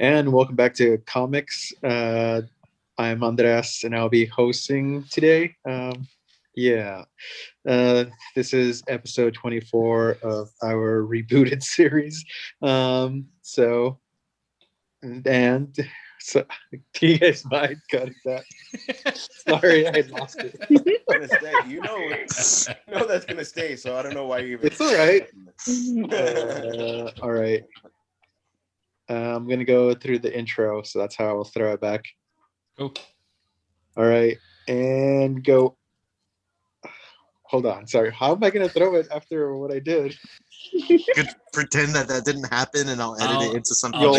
And welcome back to Comix. I'm Andreas, and I'll be hosting today. Yeah, this is episode 24 of our rebooted series. So, and so, do you guys mind cutting that? Sorry, I lost it. It's gonna stay. You know that's gonna stay. So I don't know why you even. It's all right. All right. I'm gonna go through the intro, so that's how I will throw it back. Oh. All right, and go. Hold on, sorry. How am I gonna throw it after what I did? Could pretend that didn't happen, and I'll edit it into something. I'll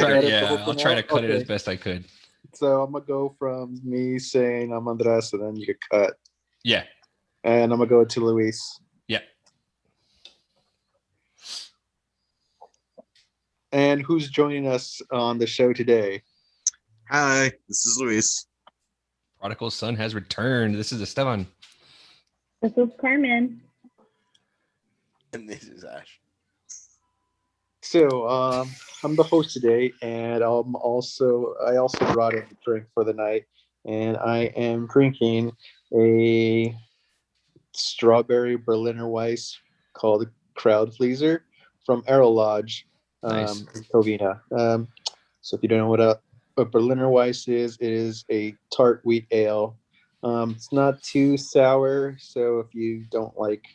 try to cut it as best I could. So I'm gonna go from me saying I'm Andres, and then you could cut. Yeah. And I'm gonna go to Luis. Yeah. And who's joining us on the show today? Hi, this is Luis. Prodigal son has returned. This is Esteban. This is Carmen. And this is Ash. So I'm the host today, and I also brought in a drink for the night, and I am drinking a strawberry Berliner Weiss called Crowd Pleaser from Arrow Lodge, Nice. in Covina. So if you don't know what a Berliner Weiss is, it is a tart wheat ale. It's not too sour, so if you don't like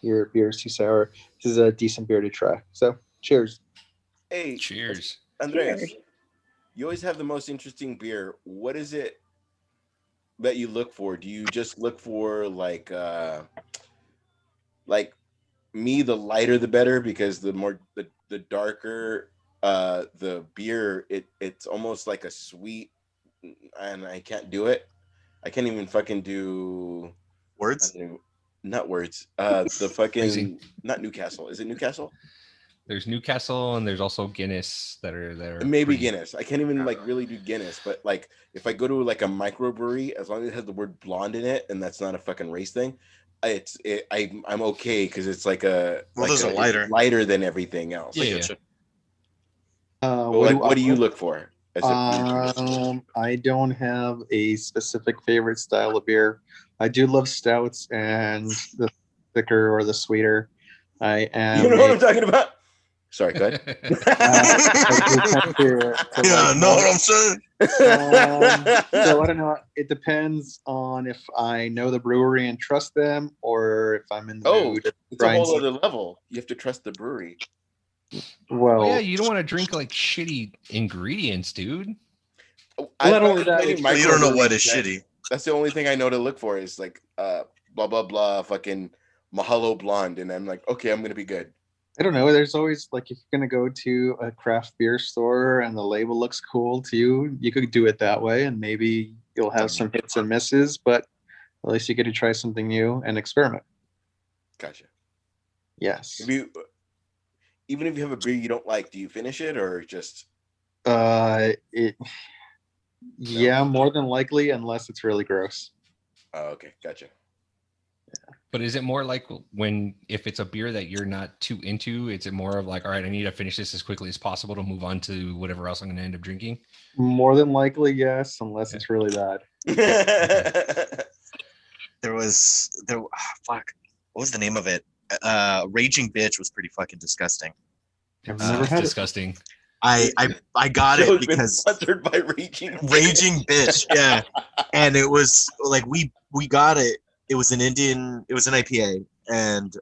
your beers too sour, this is a decent beer to try. So cheers. Hey, Cheers. Andreas. Cheers. You always have the most interesting beer. What is it that you look for? Do you just look for like me, the lighter the better, because the more the darker the beer, it's almost like a sweet, and I can't do it. I can't even fucking do Words? Not words. The fucking Crazy. Not Newcastle. Is it Newcastle? There's Newcastle and there's also Guinness that are there. Maybe Guinness. I can't even like really do Guinness, but like if I go to like a microbrewery, as long as it has the word blonde in it and that's not a fucking race thing, I'm okay, because it's like Those are lighter. lighter than everything else. Yeah. What do you look for? As I don't have a specific favorite style of beer. I do love stouts and the thicker or the sweeter. I am. you know what I'm talking about? Sorry, go ahead. Yeah, know what I'm saying? So I don't know. It depends on if I know the brewery and trust them, or if I'm in the mood. It's a whole other level. You have to trust the brewery. Well, Oh, yeah, you don't want to drink like shitty ingredients, dude. Not only that, You don't know what is shitty. That's the only thing I know to look for is like blah blah blah fucking Mahalo blonde, and I'm like, okay, I'm gonna be good. I don't know. There's always like, if you're gonna go to a craft beer store and the label looks cool to you, you could do it that way, and maybe you'll have some hits and misses, but at least you get to try something new and experiment. Gotcha. Yes. Even if you have a beer you don't like, do you finish it or just? Yeah, more than likely, unless it's really gross. Oh, okay, gotcha. But is it more like if it's a beer that you're not too into, is it more of like, all right, I need to finish this as quickly as possible to move on to whatever else I'm going to end up drinking? More than likely, yes, unless it's really bad. Fuck. What was the name of it? Raging Bitch was pretty fucking disgusting. I've never had disgusting. I got it because sponsored by Raging Bitch, yeah. And it was like we got it. It was an IPA, and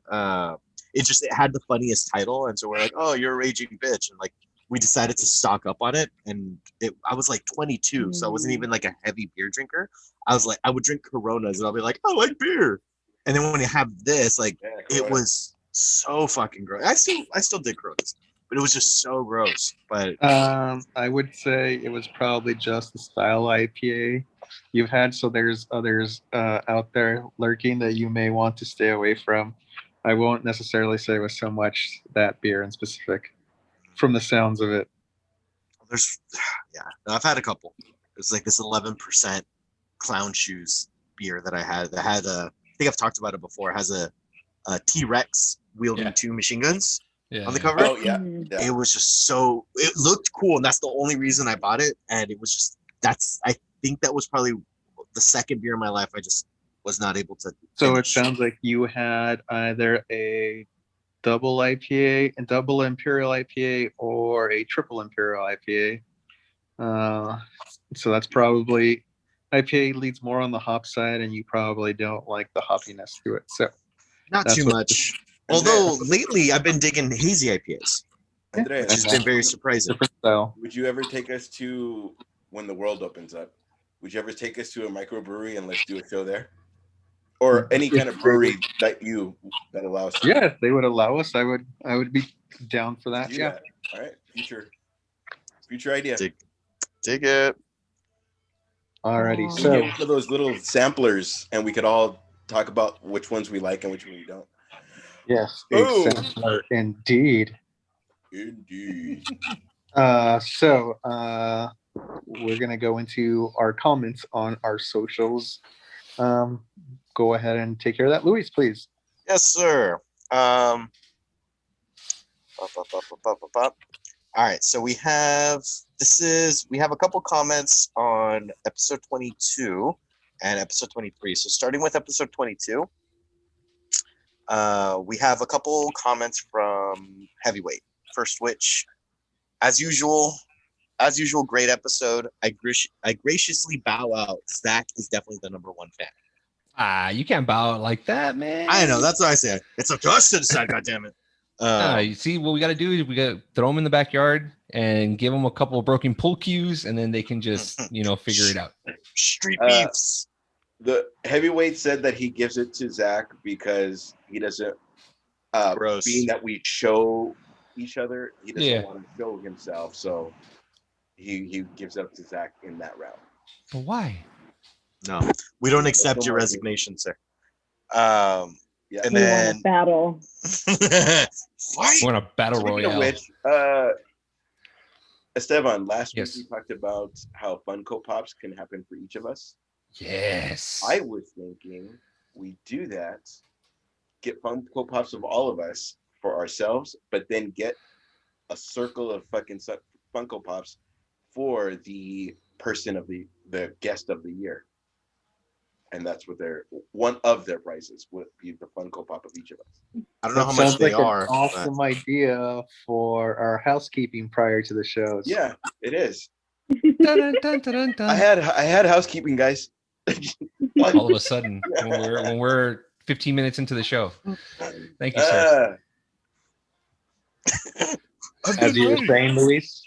it had the funniest title, and so we're like, oh, you're a Raging Bitch, and like we decided to stock up on it, and I was like 22, so I wasn't even like a heavy beer drinker. I was like, I would drink Coronas, and I'll be like, I like beer, and then when you have this, like, it was so fucking gross. I still did Coronas, but it was just so gross. But I would say it was probably just the style IPA you've had. So there's others out there lurking that you may want to stay away from. I won't necessarily say it was so much that beer in specific, from the sounds of it. I've had a couple. It's like this 11% Clown Shoes beer that I had. I think I've talked about it before. It has a T-Rex wielding two machine guns. Yeah. on the cover. Oh yeah, Mhm. yeah. It was just so. It looked cool, and that's the only reason I bought it. And it was just I think that was probably the second beer in my life I just was not able to. So it finish. sounds like you had either a double IPA, a double Imperial IPA, or a triple Imperial IPA. So that's probably IPA leads more on the hop side, and you probably don't like the hoppiness to it. So Not that's too what- much. Andrea, Although lately I've been digging hazy IPAs, Andrea, which has been very surprising. different style. would you ever take us to when the world opens up? Would you ever take us to a microbrewery and let's do a show there, or any kind of brewery that allows? Yeah, if they would allow us, I would be down for that. Do Yeah. that. All right, future idea. Dig it. Alrighty. Aw. We So get one of those little samplers, and we could all talk about which ones we like and which one we don't. yes, Oh. exactly. Indeed. Indeed. We're gonna go into our comments on our socials. Go ahead and take care of that, Luis, please. Yes, sir. All right, so we have a couple comments on episode 22 and episode 23. So starting with episode 22, we have a couple comments from Heavyweight. First, which, as usual, great episode. I graciously bow out. Zach is definitely the number one fan. You can't bow out like that, man. I know, that's what I say. It's up to us to decide, goddammit. You see, what we got to do is we got to throw them in the backyard and give them a couple of broken pull cues, and then they can just, figure it out. Street Uh, beefs. The Heavyweight said that he gives it to Zach because he doesn't. Gross. Being that we show each other, he doesn't want to show himself, so he gives up to Zach in that route. But why? No, we don't accept Don't your worry. resignation, sir. Yeah. And We then want a battle. fight. We're in a battle Speaking of royale. which, Esteban, last Yes. week we talked about how Funko Pops can happen for each of us. Yes. I was thinking we do that, get Funko Pops of all of us for ourselves, but then get a circle of fucking Funko Pops for the person of the guest of the year. And that's what one of their prizes would be the Funko Pop of each of us. I don't know That how much sounds they like are. an awesome idea for our housekeeping prior to the shows. Yeah, it is. Dun, dun, dun, dun, dun. I had housekeeping, guys. All of a sudden when we're 15 minutes into the show. Thank you, sir. As you were saying, Luis.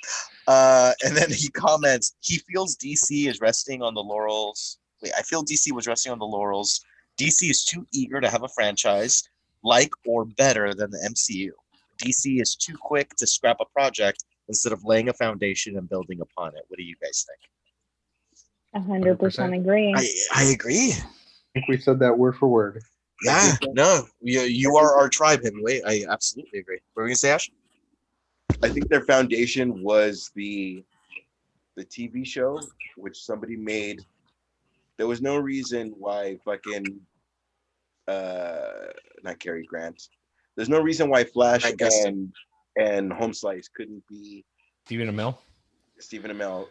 And then he comments, he feels DC is resting on the laurels. Wait, I feel DC was resting on the laurels. DC is too eager to have a franchise like or better than the MCU. DC is too quick to scrap a project instead of laying a foundation and building upon it. What do you guys think? 100% agree. I agree. I think we said that word for word. Yeah, no, you are our tribe, Heavyweight. I absolutely agree. What were you gonna say, Ash? I think their foundation was the TV show, which somebody made. There was no reason why fucking not Cary Grant. There's no reason why Flash and Home Slice couldn't be Stephen Amell. Stephen Amell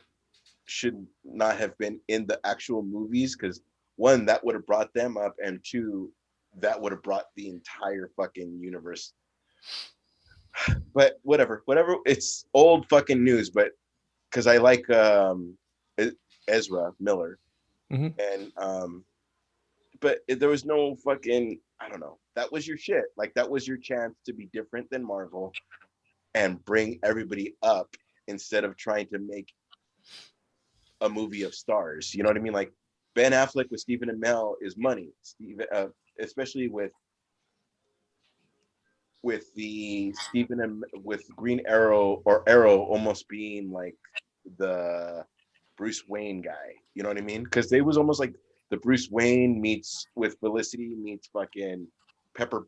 should not have been in the actual movies, because one, that would have brought them up, and two, that would have brought the entire fucking universe. But whatever, it's old fucking news, but because I like Ezra Miller. Mhm. And but there was no fucking, I don't know, that was your shit. Like, that was your chance to be different than Marvel and bring everybody up instead of trying to make a movie of stars. You know what I mean? Like, Ben Affleck with Stephen Amell is money. Especially with Green Arrow, or Arrow almost being like the Bruce Wayne guy. You know what I mean? Because they was almost like the Bruce Wayne meets with Felicity meets fucking Pepper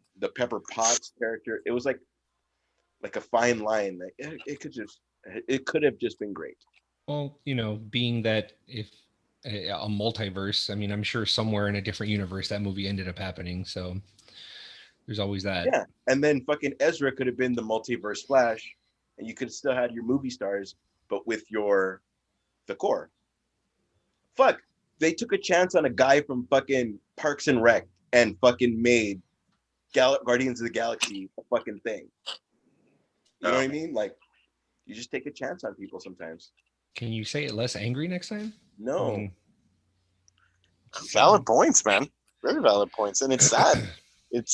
Potts character. It was like a fine line. Like, it could have just been great. Well, being that if a multiverse, I mean, I'm sure somewhere in a different universe that movie ended up happening. So There's always that. Yeah, and then fucking Ezra could have been the multiverse Flash, and you could have still had your movie stars, but with the core. Fuck, they took a chance on a guy from fucking Parks and Rec and fucking made Guardians of the Galaxy a fucking thing. You know what I mean? Like, you just take a chance on people sometimes. Can you say it less angry next time? No. I mean, Valid points, man. Very valid points, and it's sad. It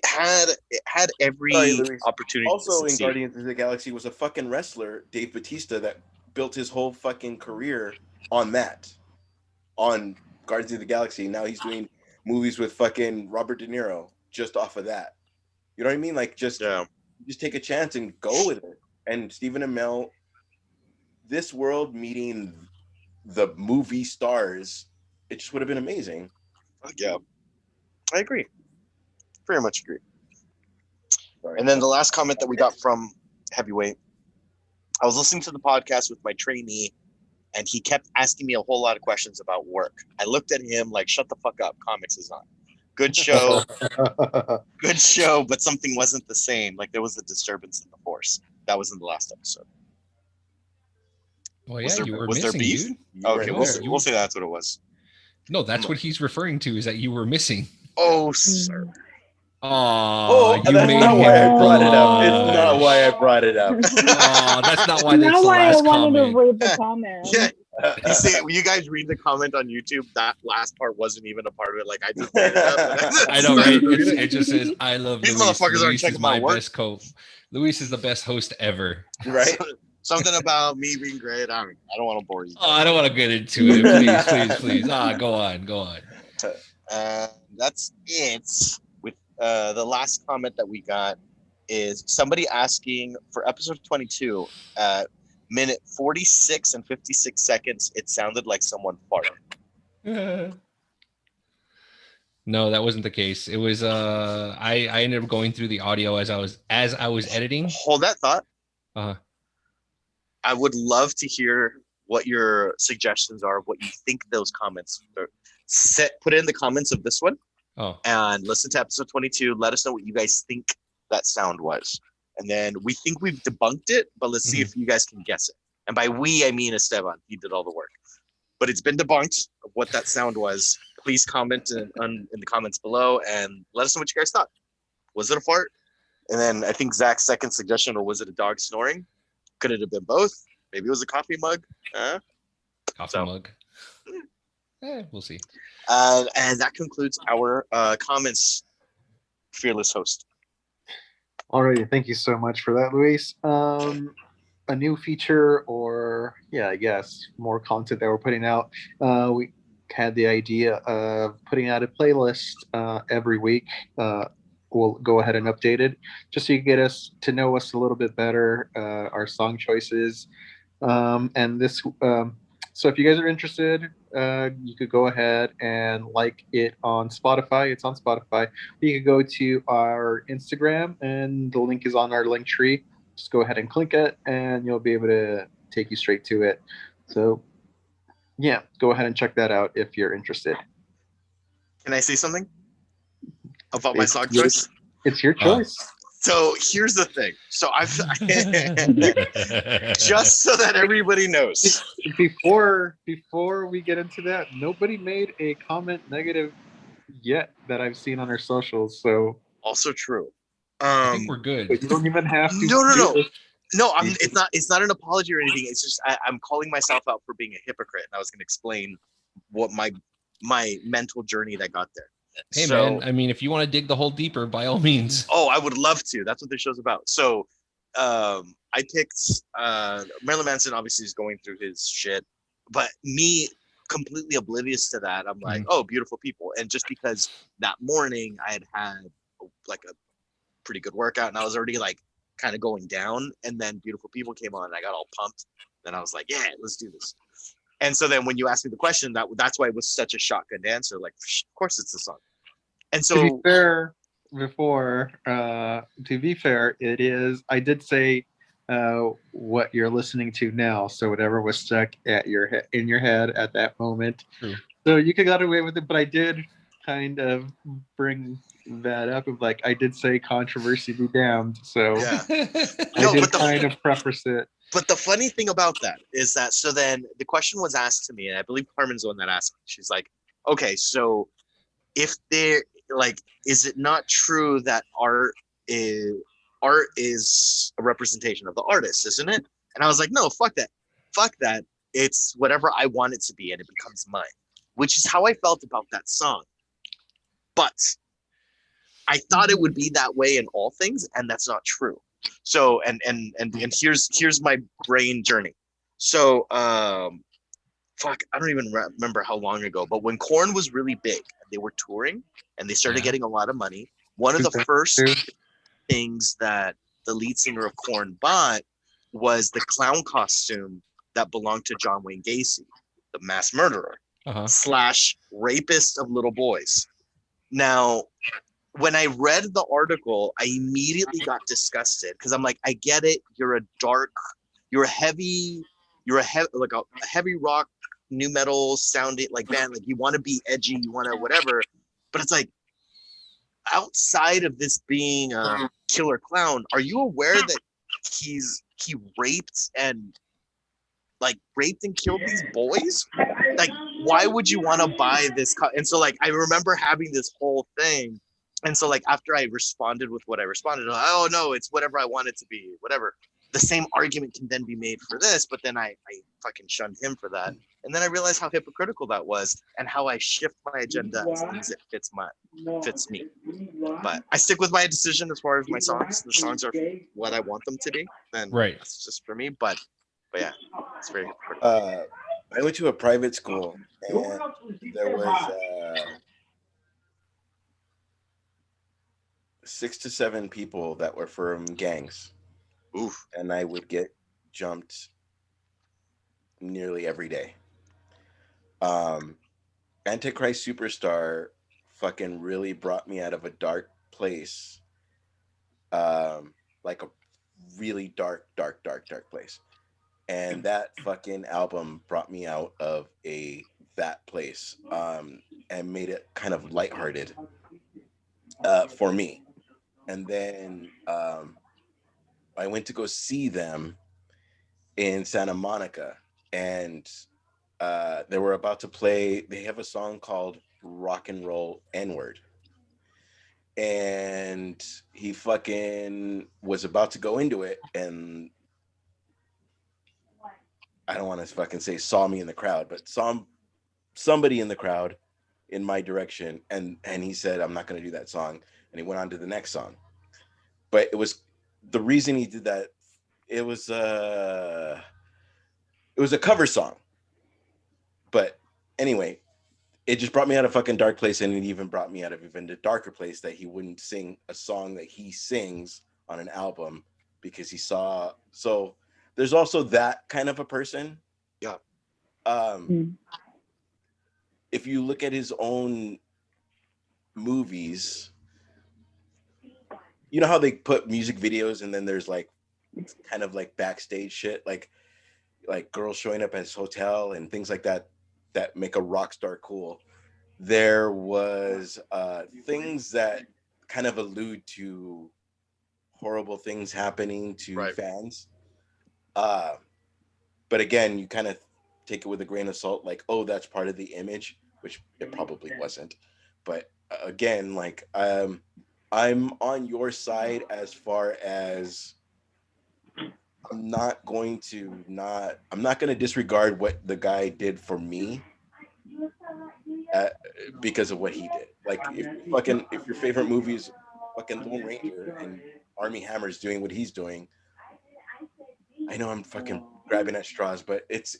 had every Sorry, Luis. opportunity. Also to in succeed. Guardians of the Galaxy was a fucking wrestler, Dave Bautista, that built his whole fucking career on Guardians of the Galaxy. Now he's doing movies with fucking Robert De Niro just off of that. You know what I mean? Like, just take a chance and go with it. And Stephen Amell, this world meeting the movie stars, it just would have been amazing. Yeah, I agree. Very much agree. Sorry. And then the last comment that we got from Heavyweight, I was listening to the podcast with my trainee, and he kept asking me a whole lot of questions about work. I looked at him like, shut the fuck up. Comics is not. Good show. Good show, but something wasn't the same. Like, there was a disturbance in the force. That was in the last episode. well, Was yeah, there- you were was there missing, beef? dude. Okay, Right we'll there. say that's what it was. No, that's what he's referring to, is that you were missing. Oh, sir. Oh, you that's made not him why I brought it up. It's blush. not why I brought it up. Oh, that's not why that's Not the why I last wanted comment. to read the comment. Yeah. You see, when you guys read the comment on YouTube, that last part wasn't even a part of it. Like, I just made it up. I know, right? It just says, "I love These Luis. motherfuckers aren't Luis checking is my my work." best Luis is the best host ever." Right? Something about me being great. I don't want to bore you. Oh, I don't want to get into it. Please. Go on. That's it. With the last comment that we got is somebody asking for episode 22, minute 46 and 56 seconds. It sounded like someone farted. No, that wasn't the case. It was I ended up going through the audio as I was editing. Hold that thought. Uh-huh. I would love to hear what your suggestions are, what you think those comments are. Put it in the comments of this one. Oh. And listen to episode 22. Let us know what you guys think that sound was. And then we think we've debunked it, but let's see if you guys can guess it. And by we, I mean Esteban. He did all the work. But it's been debunked of what that sound was. Please comment in the comments below and let us know what you guys thought. Was it a fart? And then I think Zach's second suggestion, or was it a dog snoring? Could it have been both? Maybe it was a coffee mug. Coffee mug. We'll see. And that concludes our comments, fearless host. Alrighty, thank you so much for that, Luis. A new feature, or I guess more content that we're putting out. We had the idea of putting out a playlist every week. We'll go ahead and update it just so you get us to know us a little bit better, our song choices, and this. So if you guys are interested, you could go ahead and like it on Spotify. It's on Spotify. You could go to our Instagram, and the link is on our link tree. Just go ahead and click it, and you'll be able to take you straight to it. So, go ahead and check that out if you're interested. Can I say something about my song choice? It's your choice. So here's the thing. So I've just so that everybody knows. Before we get into that, nobody made a comment negative yet that I've seen on our socials. So also true. I think we're good. But you don't even have to. No. It's not an apology or anything. It's just I'm calling myself out for being a hypocrite, and I was going to explain what my mental journey that got there. Hey, man, I mean, if you want to dig the hole deeper, by all means. Oh, I would love to. That's what this show's about. So I picked Marilyn Manson, obviously, is going through his shit. But me, completely oblivious to that, I'm like, oh, Beautiful People. And just because that morning I had like a pretty good workout, and I was already like kind of going down. And then Beautiful People came on, and I got all pumped. Then I was like, yeah, let's do this. And so then when you asked me the question, that's why it was such a shotgun answer. Like, of course it's the song. And so, to be fair, it is. I did say what you're listening to now, so whatever was stuck in your head at that moment. True. So you could got away with it, but I did kind of bring that up of like I did say controversy be damned, so Yeah. I No, did but the- kind of preface it. But the funny thing about that is that so then the question was asked to me, and I believe Carmen's the one that asked me. She's like, okay, so if there like, is it not true that art is a representation of the artist, isn't it? And I was like, no, fuck that. Fuck that. It's whatever I want it to be, and it becomes mine. Which is how I felt about that song. But I thought it would be that way in all things, and that's not true. So and here's my brain journey. So fuck, I don't even remember how long ago, but when Korn was really big and they were touring and they started getting a lot of money, one of the first things that the lead singer of Korn bought was the clown costume that belonged to John Wayne Gacy, the mass murderer / rapist of little boys. Now, when I read the article, I immediately got disgusted because I'm like, I get it. You're a heavy rock, new metal sounding like band. Like you want to be edgy, you want to whatever, but it's like outside of this being a killer clown, are you aware that he raped and killed these boys? Like, why would you want to buy this? And so like, I remember having this whole thing. And so like, after I responded with what I responded, like, oh no, it's whatever I want it to be, whatever. The same argument can then be made for this, but then I fucking shunned him for that. And then I realized how hypocritical that was and how I shift my agenda as long as it fits me. But I stick with my decision as far as my songs. The songs are what I want them to be. Then it's just for me. But yeah, it's very hypocritical. I went to a private school and there was 6 to 7 people that were from gangs. Oof. And I would get jumped nearly every day. Antichrist Superstar fucking really brought me out of a dark place. Like a really dark place. And that fucking album brought me out of that place and made it kind of lighthearted for me. And then I went to go see them in Santa Monica, and they were about to play. They have a song called Rock and Roll N-Word. And he fucking was about to go into it, and I don't want to fucking say saw me in the crowd, but saw somebody in the crowd in my direction, and he said, I'm not going to do that song. And he went on to the next song. But it was the reason he did that. It was a cover song. But anyway, it just brought me out of a fucking dark place, and it even brought me out of even a darker place that he wouldn't sing a song that he sings on an album because he saw. So there's also that kind of a person. Yeah. If you look at his own movies, you know how they put music videos and then there's like kind of like backstage shit, like girls showing up at his hotel and things like that make a rock star cool. There was things that kind of allude to horrible things happening to fans. But again, you kind of take it with a grain of salt, like, oh, that's part of the image, which it probably wasn't. But again, like, I'm on your side as far as I'm not going to disregard what the guy did for me because of what he did. Like, if your favorite movie is fucking Lone Ranger and Armie Hammer's doing what he's doing, I know I'm fucking grabbing at straws, but it's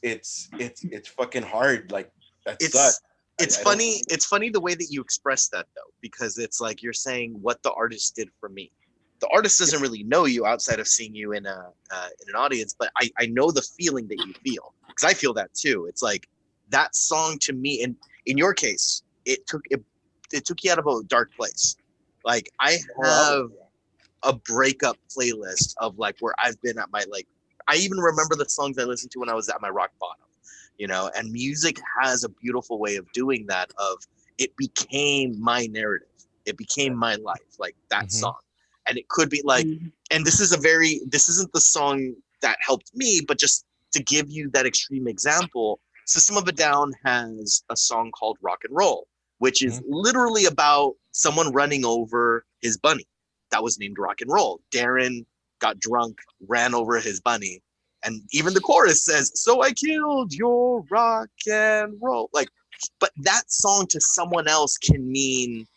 fucking hard. Like, that sucks. It's funny. It's funny the way that you express that, though, because it's like you're saying what the artist did for me. The artist doesn't really know you outside of seeing you in an audience, but I know the feeling that you feel, because I feel that too. It's like that song to me, and in your case, it took you out of a dark place. Like, I have a breakup playlist of like where I've been at my, like, I even remember the songs I listened to when I was at my rock bottom. You know, and music has a beautiful way of doing that. Of it became my narrative. It became my life, like that song. And it could be like, and this isn't the song that helped me, but just to give you that extreme example, System of a Down has a song called Rock and Roll, which is literally about someone running over his bunny that was named Rock and Roll. Darren got drunk, ran over his bunny, and even the chorus says, "So I killed your rock and roll." Like, but that song to someone else can mean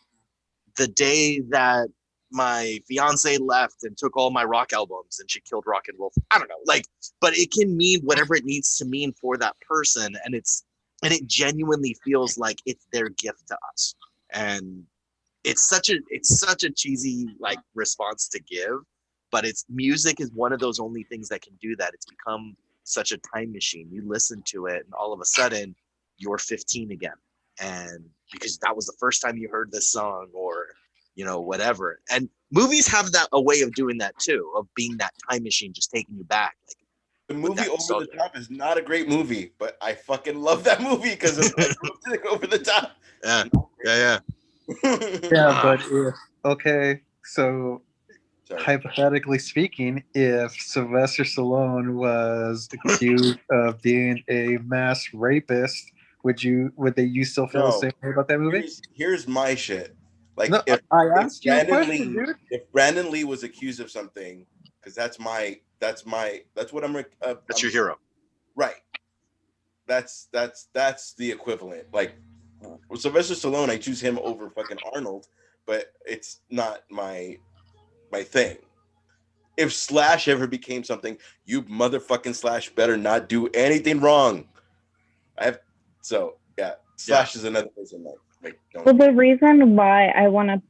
the day that my fiance left and took all my rock albums and she killed rock and roll. I don't know, like, but it can mean whatever it needs to mean for that person, and it genuinely feels like it's their gift to us. And it's such a cheesy like response to give, but it's music is one of those only things that can do that. It's become such a time machine. You listen to it and all of a sudden you're 15 again, and because that was the first time you heard this song, or whatever. And movies have that a way of doing that too, of being that time machine, just taking you back. Like, the movie Over the Top is not a great movie, but I fucking love that movie because of Over the Top. Yeah. Yeah, but so Sorry. hypothetically speaking, if Sylvester Stallone was accused of being a mass rapist, would you still feel the same way about that movie? Here's my shit. Like, no, if I asked you a question, dude. If Brandon Lee was accused of something, because that's what I'm. That's your hero, right? That's the equivalent. Like, with Sylvester Stallone, I choose him over fucking Arnold, but it's not my thing. If Slash ever became something, you motherfucking Slash better not do anything wrong. Slash is another person like don't. Well, the reason why I want to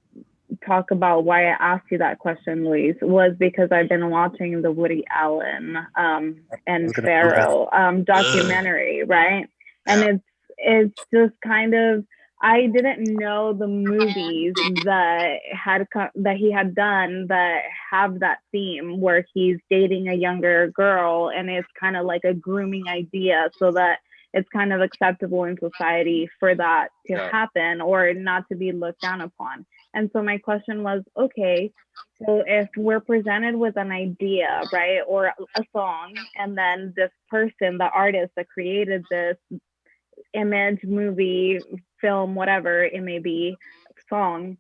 talk about why I asked you that question, Luis, was because I've been watching the Woody Allen and Pharaoh documentary, right? And it's just kind of, I didn't know the movies that he had done that have that theme where he's dating a younger girl, and it's kind of like a grooming idea, so that it's kind of acceptable in society for that to happen or not to be looked down upon. And so my question was, okay, so if we're presented with an idea, right, or a song, and then this person, the artist that created this image, movie, film, whatever it may be, song,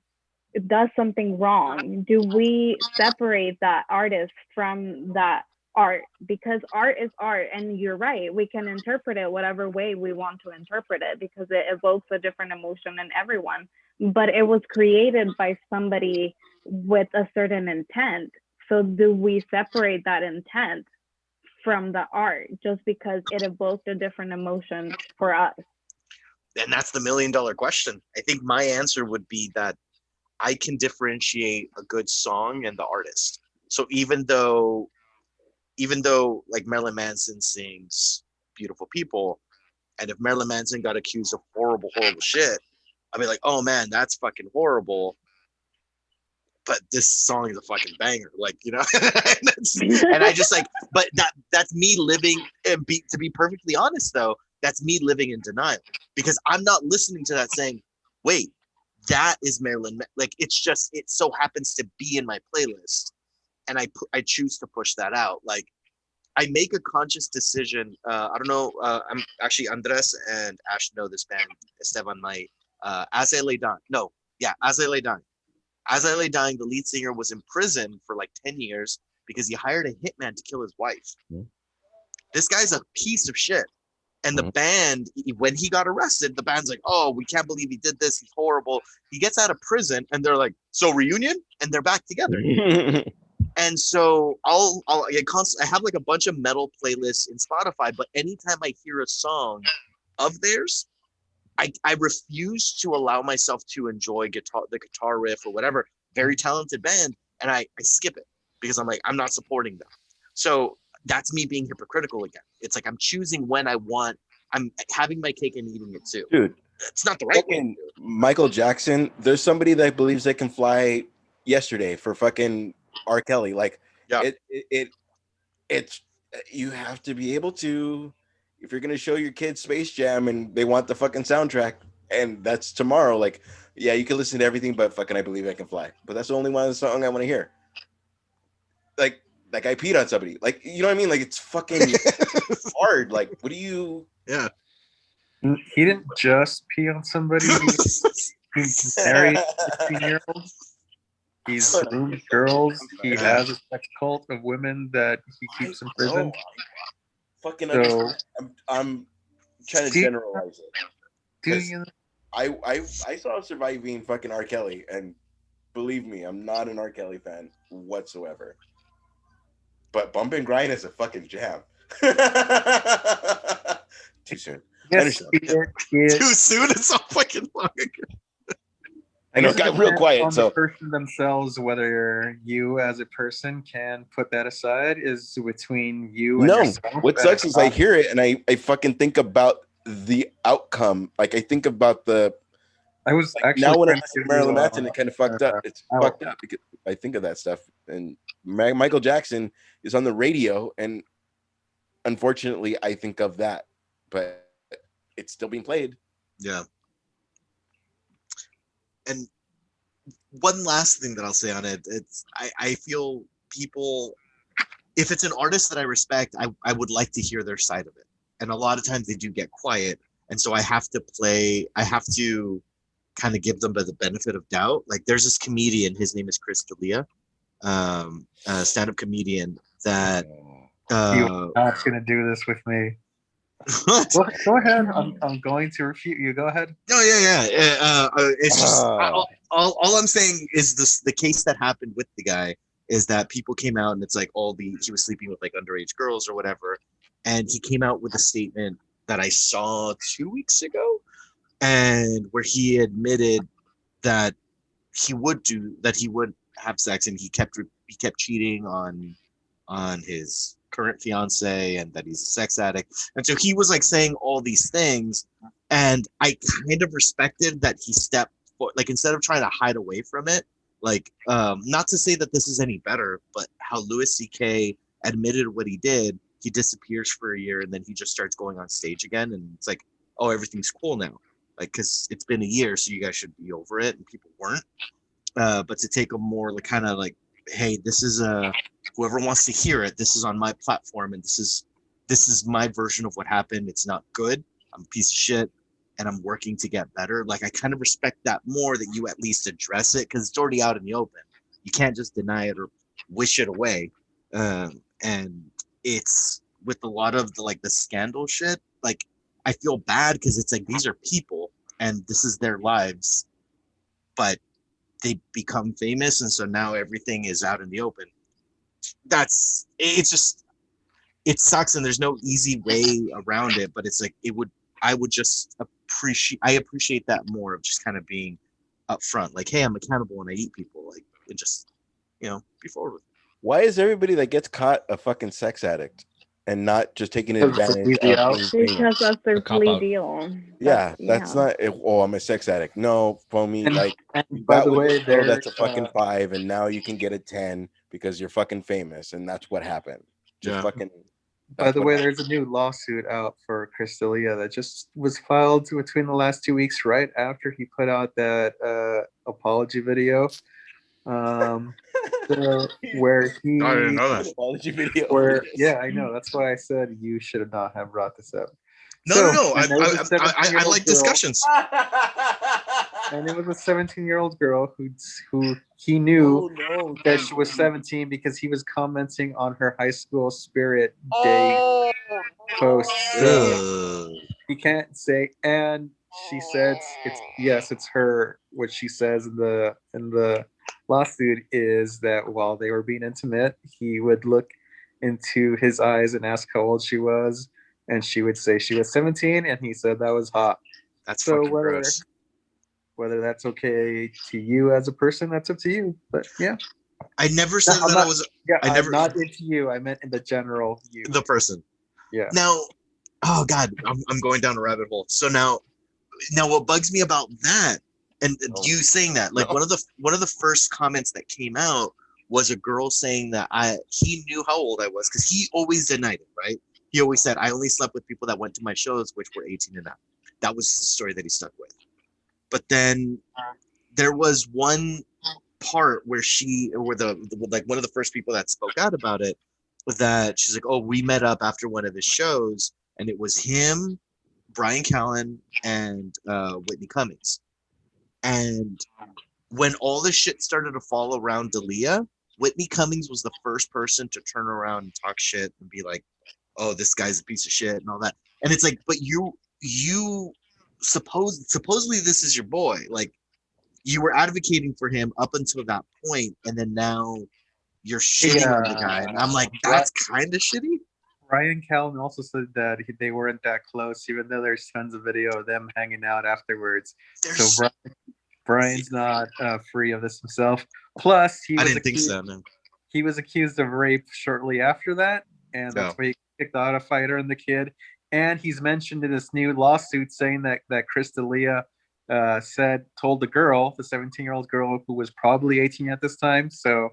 does something wrong, do we separate that artist from that art? Because art is art, and you're right, we can interpret it whatever way we want to interpret it because it evokes a different emotion in everyone, but it was created by somebody with a certain intent. So do we separate that intent from the art just because it evoked a different emotion for us? And that's the $1 million question. I think my answer would be that I can differentiate a good song and the artist. So even though like Marilyn Manson sings Beautiful People, and if Marilyn Manson got accused of horrible shit, I'd be like, oh man, that's fucking horrible. But this song is a fucking banger, like, and I just like, but that's me living, and to be perfectly honest though, that's me living in denial, because I'm not listening to that saying, wait, that is Marilyn. Like, it so happens to be in my playlist, and I choose to push that out. Like, I make a conscious decision. I don't know. I'm actually, Andres and Ash know this band. Esteban might. As I Lay Dying. No, yeah, As I Lay Dying. As I Lay Dying, the lead singer was in prison for like 10 years because he hired a hitman to kill his wife. This guy's a piece of shit. And the band, when he got arrested, the band's like, oh, we can't believe he did this. He's horrible. He gets out of prison, and they're like, so reunion? And they're back together. And so I have like a bunch of metal playlists in Spotify, but anytime I hear a song of theirs, I refuse to allow myself to enjoy the guitar riff or whatever. Very talented band, and I skip it because I'm like, I'm not supporting them. So that's me being hypocritical again. It's like I'm choosing when I want. I'm having my cake and eating it too. Dude, it's not the right way. Michael Jackson, there's somebody that believes they can fly yesterday for fucking R. Kelly. Like, it's you have to be able to, if you're gonna show your kids Space Jam and they want the fucking soundtrack, and that's tomorrow. Like, yeah, you can listen to everything, but fucking I Believe I Can Fly. But that's the only one of the song I want to hear. Like I peed on somebody. Like, you know what I mean? Like, it's fucking hard. Like, what do you? Yeah. He didn't just pee on somebody. He's married 15-year-old. He's groomed girls. He has a sex cult of women that he keeps in prison. No, fucking So, I'm trying to generalize it. Do you? I saw Surviving fucking R. Kelly, and believe me, I'm not an R. Kelly fan whatsoever. But Bump and Grind is a fucking jam. Too soon. Yes, Too soon. It's so fucking long ago. I know, it got real quiet. On So the person themselves, whether you as a person can put that aside, is between you and yourself. What sucks is I hear it and I fucking think about the outcome. Like, I think about the. I was like, actually now when I listen to Marilyn Manson, it kind of fucked up. It's out. fucked up because I think of that stuff. And Michael Jackson is on the radio, and unfortunately, I think of that, but it's still being played. Yeah. And one last thing that I'll say on it, it's I feel people, if it's an artist that I respect, I would like to hear their side of it. And a lot of times they do get quiet. And so I have to kind of give them the benefit of doubt. Like, there's this comedian, his name is Chris D'Elia, a stand-up comedian that You're not gonna do this with me. Go ahead. I'm going to refute you. Go ahead. Oh yeah. It's just all I'm saying is the case that happened with the guy is that people came out and it's like he was sleeping with like underage girls or whatever, and he came out with a statement that I saw 2 weeks ago, and where he admitted that he would have sex, and he kept cheating on his current fiance, and that he's a sex addict. And so he was like saying all these things, and I kind of respected that he stepped forward, like, instead of trying to hide away from it, like, not to say that this is any better, but how Louis C.K. admitted what he did, he disappears for a year and then he just starts going on stage again, and it's like, oh, everything's cool now, like, because it's been a year, so you guys should be over it, and people weren't. But to take a more like kind of like, hey, this is whoever wants to hear it, this is on my platform, and this is my version of what happened. It's not good. I'm a piece of shit, and I'm working to get better. Like, I kind of respect that more, that you at least address it, because it's already out in the open. You can't just deny it or wish it away. And it's with a lot of the scandal shit. Like, I feel bad because it's like, these are people and this is their lives, but they become famous, and so now everything is out in the open. It sucks, and there's no easy way around it, but it's like, I appreciate that more, of just kind of being upfront, like, hey, I'm accountable when I eat people, like, and just, be forward with it. Why is everybody that gets caught a fucking sex addict and not just taking advantage because that's their plea deal. Yeah, that's not it. Oh, I'm a sex addict. No, foamy. Like, by the way, that's a fucking 5, and now you can get a 10 because you're fucking famous, and that's what happened. By the way, there's a new lawsuit out for Chris D'Elia that just was filed between the last 2 weeks, right after he put out that apology video. Where he I didn't know that apology video. Yeah, I know. That's why I said you should not have brought this up. No. I like discussions. And it was a 17-year-old girl who he knew that she was 17 because he was commenting on her high school spirit day posts. He can't say, and she said it's her. What she says in the lawsuit is that while they were being intimate, he would look into his eyes and ask how old she was, and she would say she was 17, and he said that was hot. That's so gross. Whether that's okay to you as a person, that's up to you. But yeah, I never said that I was. Yeah, I'm not into you. I meant in the general you. The person. Yeah. Now, oh God, I'm going down a rabbit hole. So now what bugs me about that, and you saying that, like, one of the first comments that came out was a girl saying that he knew how old I was, because he always denied it, right? He always said, I only slept with people that went to my shows, which were 18 and up. That was the story that he stuck with. but then there was one part where like one of the first people that spoke out about it was that she's like, oh, we met up after one of his shows, and it was him, Brian Callen, and Whitney Cummings. And when all this shit started to fall around D'Elia, Whitney Cummings was the first person to turn around and talk shit and be like, oh, this guy's a piece of shit and all that. And it's like, but you supposedly this is your boy. Like, you were advocating for him up until that point, and then now you're shitting on the guy. And I'm like, that's kind of shitty. Ryan Callen also said that they weren't that close, even though there's tons of video of them hanging out afterwards. So Brian's not free of this himself. Plus, he was accused of rape shortly after that, and that's why he kicked out a fighter and the kid. And he's mentioned in this new lawsuit saying that Chris D'Elia told the girl, the 17-year-old girl who was probably 18 at this time, so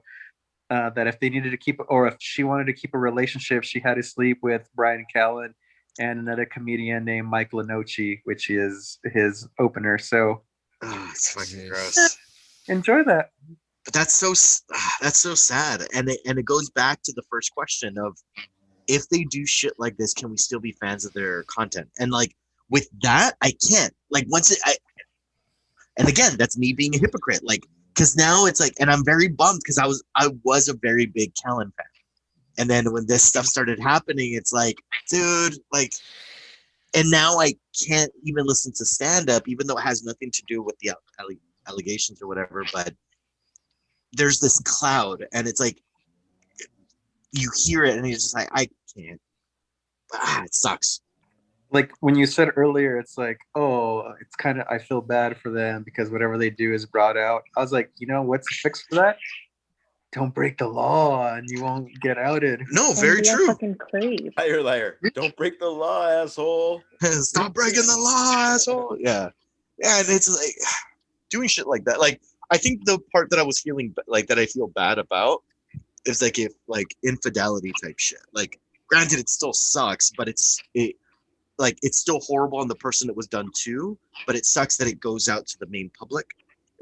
that if they needed to keep, or if she wanted to keep a relationship, she had to sleep with Brian Callen and another comedian named Mike Lenoci, which is his opener. So it's fucking gross. Enjoy that. But that's so sad, and it goes back to the first question of, if they do shit like this, can we still be fans of their content? And like with that, I can't. Like and again, that's me being a hypocrite. Like, because now it's like, and I'm very bummed because I was a very big Callen fan, and then when this stuff started happening, it's like, dude, like, and now I can't even listen to stand up, even though it has nothing to do with the allegations or whatever. But there's this cloud, and it's like, you hear it, and you're just like, I can't. It sucks. Like when you said earlier, it's like, oh, it's kind of, I feel bad for them because whatever they do is brought out. I was like, what's the fix for that? Don't break the law and you won't get outed. No, very true. Fucking creep. Liar. Don't break the law, asshole. Stop breaking the law, asshole. Yeah. Yeah, and it's like doing shit like that. Like, I think the part that I was feeling like that I feel bad about is like if like infidelity type shit. Like, granted, it still sucks, but it's still horrible on the person that was done to, but it sucks that it goes out to the main public.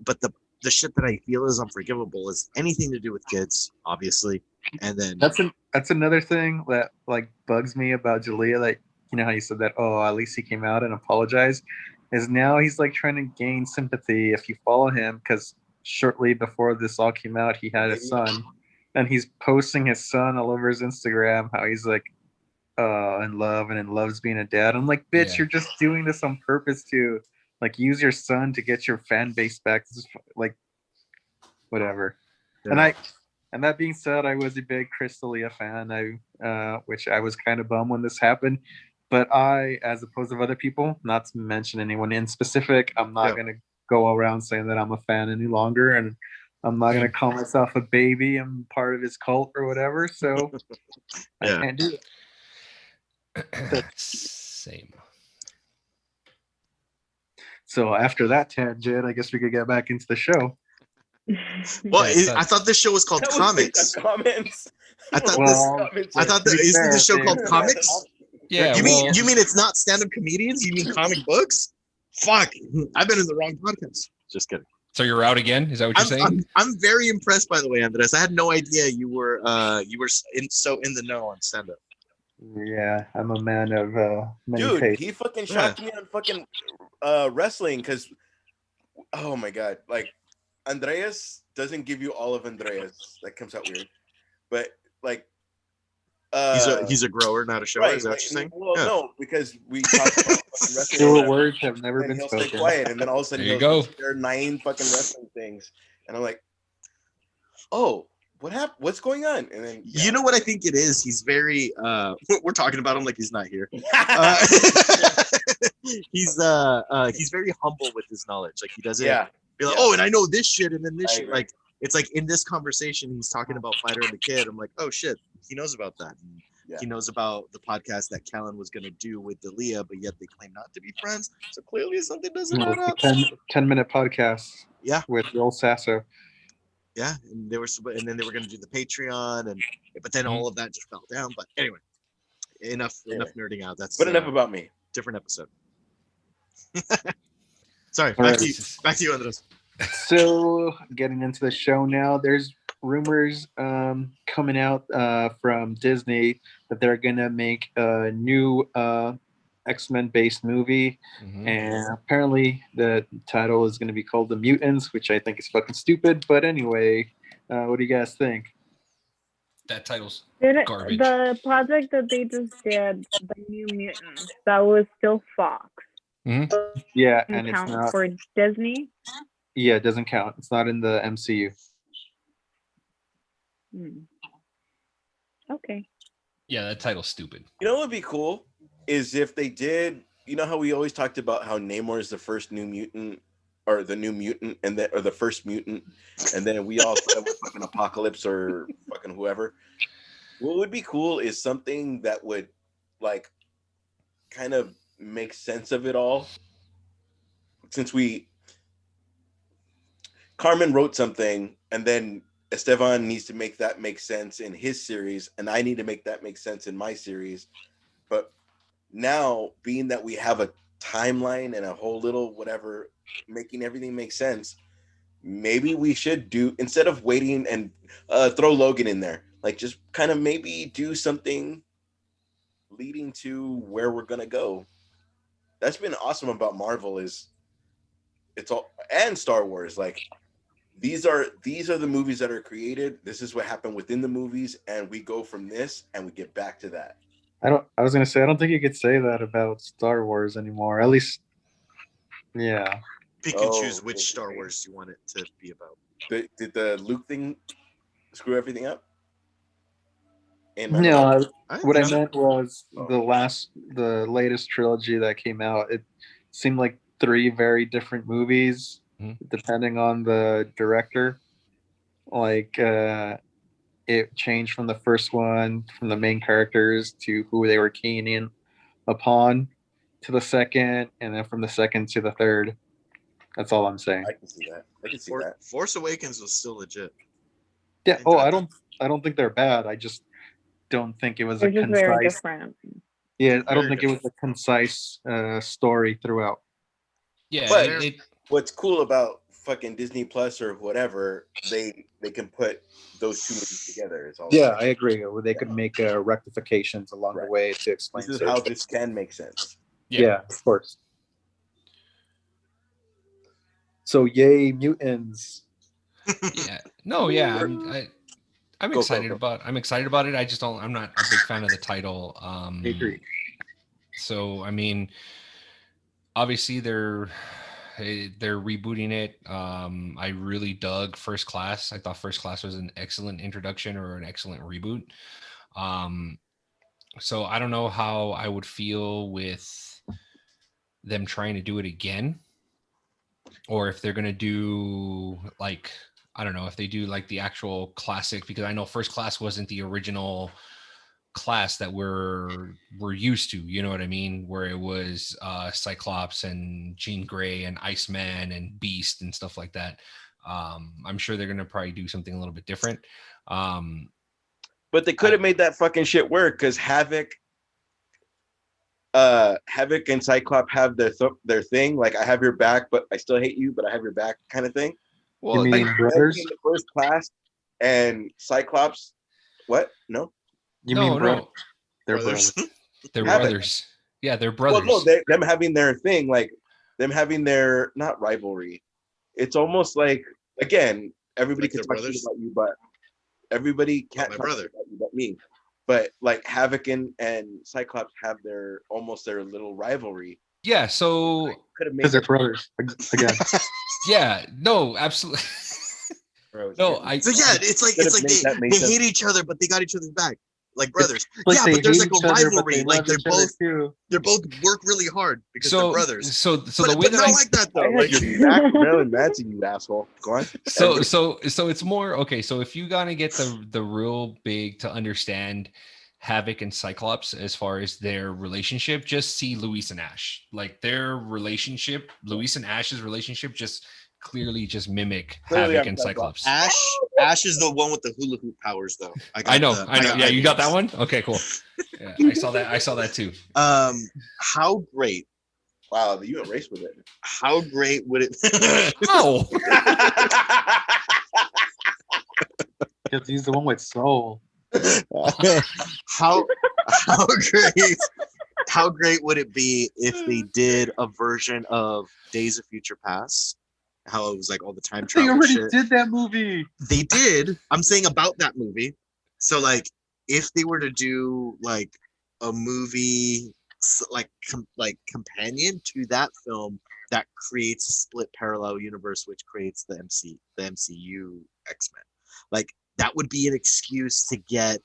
But the shit that I feel is unforgivable is anything to do with kids, obviously. And then that's another thing that like bugs me about Jalea. Like, how you said that, oh, at least he came out and apologized, is now he's like trying to gain sympathy if you follow him, because shortly before this all came out, he had a son, and he's posting his son all over his Instagram, how he's like in love and loves being a dad. I'm like, bitch, You're just doing this on purpose to like use your son to get your fan base back. This is like whatever. Yeah. And that being said, I was a big Chris D'Elia fan. Which I was kind of bummed when this happened. But I, as opposed to other people, not to mention anyone in specific, I'm not gonna go around saying that I'm a fan any longer, and I'm not gonna call myself a baby. I'm part of his cult or whatever. So I can't do it. Same. So after that tangent, I guess we could get back into the show. Well, I thought this show was called Comix. Comments. I thought isn't the show called Comix? Yeah. You mean it's not stand-up comedians? You mean comic books? Fuck! I've been in the wrong podcast. Just kidding. So you're out again? Is that what you're saying? I'm very impressed, by the way, Andres. I had no idea you were so in the know on stand-up. Yeah, I'm a man of many dude tastes. He fucking shocked me on fucking wrestling, because oh my god, like Andreas doesn't give you all of Andreas. That comes out weird, but like he's a grower, not a shower. Right, is that what you're saying? Well, no, because we talked about wrestling. Your words have never been he'll spoken. Stay quiet, and then all of a sudden there are 9 fucking wrestling things, and I'm like, oh. What happened? What's going on? And then you know what I think it is? He's very we're talking about him like he's not here. He's very humble with his knowledge. Like he doesn't be like, oh, and I know this shit, and then this shit. Like it's like in this conversation, he's talking about Fighter and the Kid. I'm like, oh shit, he knows about that. And he knows about the podcast that Callen was gonna do with D'Elia, but yet they claim not to be friends. So clearly something doesn't add up. 10-minute podcast. Yeah, with Joel Sasso. Yeah, and then they were going to do the Patreon, but then all of that just fell down. But anyway, enough nerding out. That's enough about me. Different episode. Sorry, All right. back to you, Andres. So getting into the show now, there's rumors coming out from Disney that they're gonna make a new X-Men based movie, and apparently the title is gonna be called The Mutants, which I think is fucking stupid. But anyway, what do you guys think? That title's Did garbage. the project that they just did, the New Mutant, that was still Fox. Yeah, Didn't and it's count not. for Disney. Yeah, it doesn't count. It's not in the MCU. Okay. Yeah, that title's stupid. You know what would be cool is if they did. You know how we always talked about how Namor is the first New Mutant, or the New Mutant, and then or the first mutant, and then we all thought it was fucking Apocalypse or fucking whoever. What would be cool is something that would like kind of make sense of it all. Since Carmen wrote something, and then Esteban needs to make that make sense in his series, and I need to make that make sense in my series. But now, being that we have a timeline and a whole little whatever, making everything make sense, maybe we should do, instead of waiting and throw Logan in there, like just kind of maybe do something leading to where we're gonna go. That's been awesome about Marvel is it's all, and Star Wars, like these are the movies that are created. This is what happened within the movies, and we go from this and we get back to that. I was gonna say I don't think you could say that about Star Wars anymore. At least, yeah. Pick and choose which Star Wars you want it to be about. Did the Luke thing screw everything up? No, what I meant was the latest trilogy that came out. It seemed like 3 very different movies, depending on the director. Like it changed from the first one, from the main characters to who they were keying in upon, to the second, and then from the second to the third. That's all I'm saying. I can see that. I can see that. Force Awakens was still legit. Yeah. Oh, I don't think they're bad. I just don't think it was a concise. Very different. Yeah, I don't think it was a concise story throughout. Yeah, but what's cool about fucking Disney Plus or whatever, they can put those 2 movies together. Is all. Yeah, I agree. They could make rectifications along the way to explain. This is how this can make sense. Yeah, of course. So yay, mutants. Yeah. No, yeah. I'm excited about it. I just don't, I'm not a big fan of the title. I agree. So I mean, obviously they're rebooting it. I really dug First Class. I thought First Class was an excellent introduction or an excellent reboot. So I don't know how I would feel with them trying to do it again, or if they're going to do like, I don't know if they do like the actual classic, because I know First Class wasn't the original class that we're used to, you know what I mean, where it was Cyclops and Jean Grey and Iceman and Beast and stuff like that. I'm sure they're gonna probably do something a little bit different, but they could have made that fucking shit work, because Havoc and Cyclops have their thing, like I have your back but I still hate you but I have your back kind of thing. Well, you mean brothers? The First Class and Cyclops, what? No. You mean brothers? They're brothers. They're brothers. Yeah, they're brothers. Well, no, them having their thing, like them having their not rivalry. It's almost like, again, everybody can talk about you, but everybody can't talk about you but me. But like Havoc and Cyclops have their little rivalry. Yeah, so because they're brothers again. Yeah, no, absolutely. No, it's like they hate each other, but they got each other's back, like brothers. Like yeah, but there's like a other, rivalry. Like they're both work really hard because they're brothers. So but, the way that I like that though. Like you're Marilyn Manson, you asshole. Go on. So it's more okay. So if you gotta get the real big to understand Havoc and Cyclops as far as their relationship, just see Luis and Ash. Like their relationship, Luis and Ash's relationship, just clearly just mimic Havoc and Cyclops. Ash is the one with the hula hoop powers, though. I know. Yeah, you got that one. Okay, cool. Yeah, I saw that too. How great Wow, you went race with it. How great would it? Oh, Because he's the one with soul. how great how great would it be if they did a version of Days of Future Past? How it was like all the time They travel already shit. did that movie. They did. I'm saying about that movie. So like, if they were to do like a movie like companion to that film that creates a split parallel universe, which creates the MCU X-Men, like that would be an excuse to get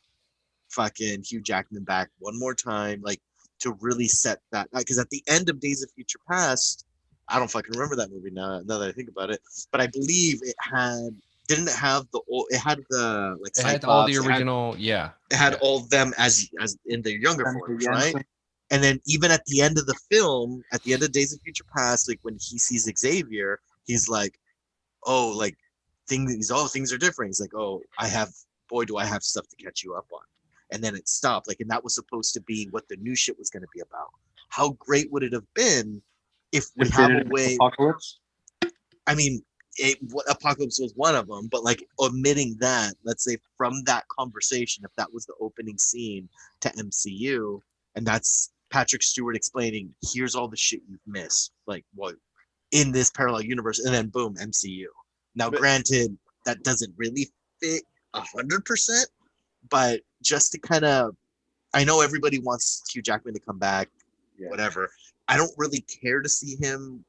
fucking Hugh Jackman back one more time, like to really set that. Because at the end of Days of Future Past, I don't fucking remember that movie now that I think about it, but I believe it had didn't it have the old, it had the like it had all the Cyclops, original. Yeah, it had yeah. all of them as in their younger Jennifer forms, right? Jensen. And then even at the end of the film, at the end of Days of Future Past, like when he sees Xavier, he's like, "Oh, like things are different." He's like, "Oh, boy, do I have stuff to catch you up on." And then it stopped. Like, and that was supposed to be what the new shit was going to be about. How great would it have been if we have a way? Apocalypse. I mean, Apocalypse was one of them, but like omitting that, let's say from that conversation, if that was the opening scene to MCU, and that's Patrick Stewart explaining, here's all the shit you've missed, like what in this parallel universe, and then boom, MCU. Now, granted, that doesn't really fit 100%, but just to kind of, I know everybody wants Hugh Jackman to come back, whatever. I don't really care to see him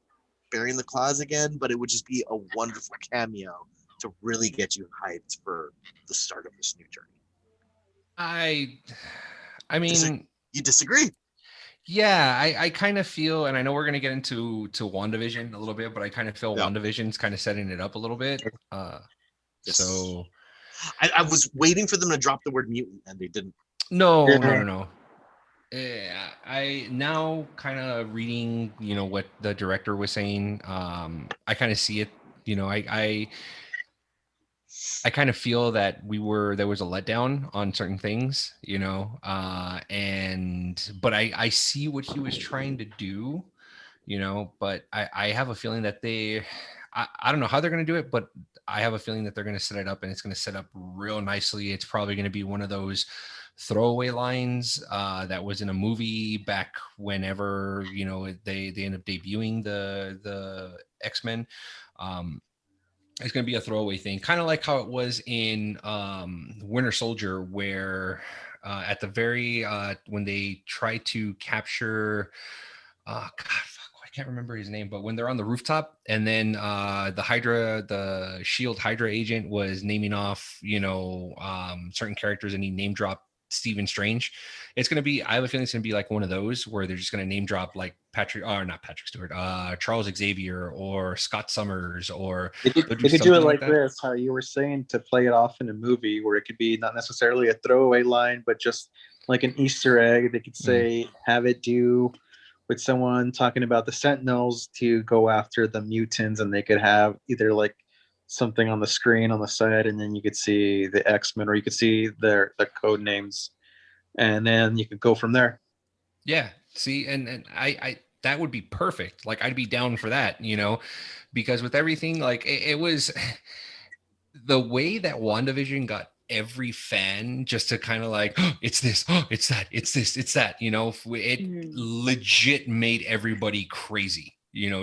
burying the claws again, but it would just be a wonderful cameo to really get you hyped for the start of this new journey. I mean, you disagree? Yeah, I kind of feel, and I know we're gonna get into WandaVision a little bit, but I kind of feel WandaVision's kind of setting it up a little bit. Yes. So I was waiting for them to drop the word mutant, and they didn't. No. I now kind of reading, what the director was saying. I kind of see it. I kind of feel that there was a letdown on certain things, but I see what he was trying to do, but I have a feeling that I don't know how they're going to do it, but I have a feeling that they're going to set it up and it's going to set up real nicely. It's probably going to be one of those throwaway lines that was in a movie back whenever, they end up debuting the X-Men. It's going to be a throwaway thing, kind of like how it was in Winter Soldier, where at the very when they try to capture I can't remember his name, but when they're on the rooftop and then the Shield Hydra agent was naming off certain characters and he name dropped Stephen Strange. It's going to be, I have a feeling it's going to be like one of those where they're just going to name drop like not Patrick Stewart, Charles Xavier or Scott Summers, or they could do it like this, how you were saying, to play it off in a movie where it could be not necessarily a throwaway line, but just like an Easter egg. They could say, have it do with someone talking about the Sentinels to go after the mutants, and they could have either like something on the screen on the side, and then you could see the X-Men, or you could see their code names, and then you could go from there. Yeah. See, and I that would be perfect. Like I'd be down for that, because with everything, like it was the way that WandaVision got every fan just to kind of like, oh, it's this, oh, it's that, it's this, it's that, it legit made everybody crazy,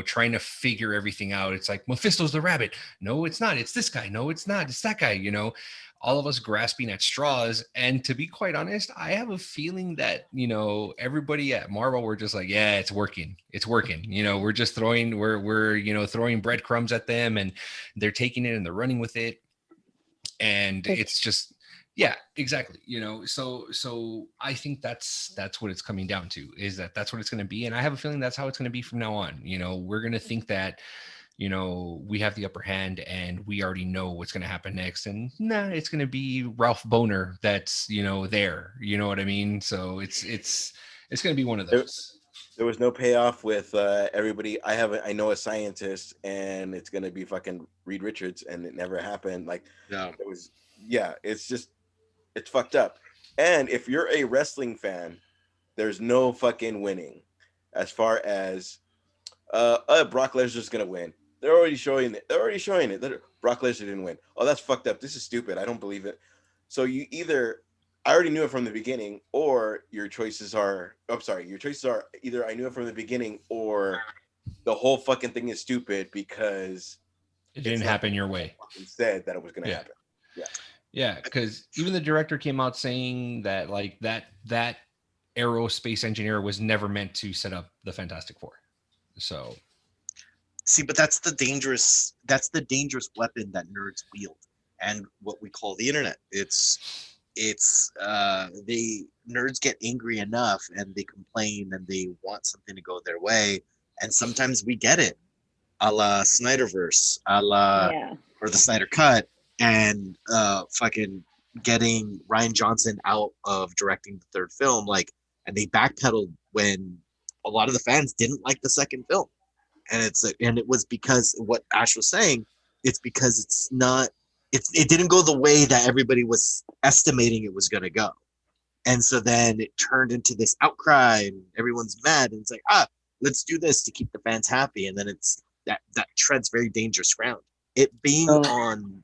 trying to figure everything out. It's like, Mephisto's the rabbit. No, it's not. It's this guy. No, it's not. It's that guy, all of us grasping at straws. And to be quite honest, I have a feeling that, everybody at Marvel were just like, yeah, it's working. It's working. We're just throwing throwing breadcrumbs at them and they're taking it and they're running with it. And it's just, yeah, exactly. So I think that's what it's coming down to, is that's what it's going to be. And I have a feeling that's how it's going to be from now on. We're going to think that, we have the upper hand and we already know what's going to happen next. And it's going to be Ralph Boner that's, there, you know what I mean? So it's going to be one of those. There was no payoff with everybody. I know a scientist, and it's gonna be fucking Reed Richards, and it never happened. Like, it was, it's just, it's fucked up. And if you're a wrestling fan, there's no fucking winning as far as Brock Lesnar's gonna win. They're already showing it. Brock Lesnar didn't win. Oh, that's fucked up. This is stupid. I don't believe it. So you either, I already knew it from the beginning, or your choices are, your choices are either I knew it from the beginning, or the whole fucking thing is stupid because it didn't happen your way. Said that it was gonna happen. Yeah, because even the director came out saying that like that aerospace engineer was never meant to set up the Fantastic Four. So see, but that's the dangerous weapon that nerds wield, and what we call the internet. They nerds get angry enough and they complain and they want something to go their way, and sometimes we get it, a la Snyderverse, or the Snyder Cut, and fucking getting Ryan Johnson out of directing the third film, like, and they backpedaled when a lot of the fans didn't like the second film, and it was because what Ash was saying, it's because it didn't go the way that everybody was estimating it was going to go, and so then it turned into this outcry and everyone's mad, and it's like, let's do this to keep the fans happy, and then it's that treads very dangerous ground. It being on,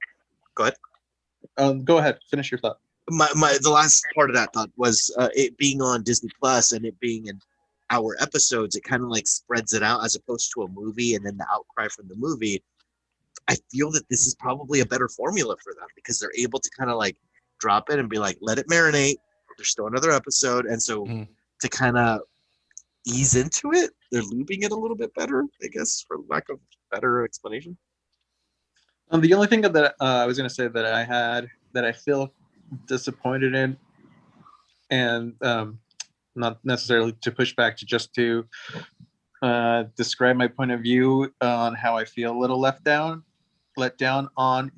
go ahead. Go ahead, finish your thought. The last part of that thought was it being on Disney Plus and it being in our episodes. It kind of like spreads it out as opposed to a movie and then the outcry from the movie. I feel that this is probably a better formula for them because they're able to kind of like drop it and be like, let it marinate. There's still another episode, and so to kind of ease into it, they're looping it a little bit better, I guess, for lack of better explanation. The only thing that I was going to say that I had that I feel disappointed in, and not necessarily to push back, just to describe my point of view on how I feel a little let down on,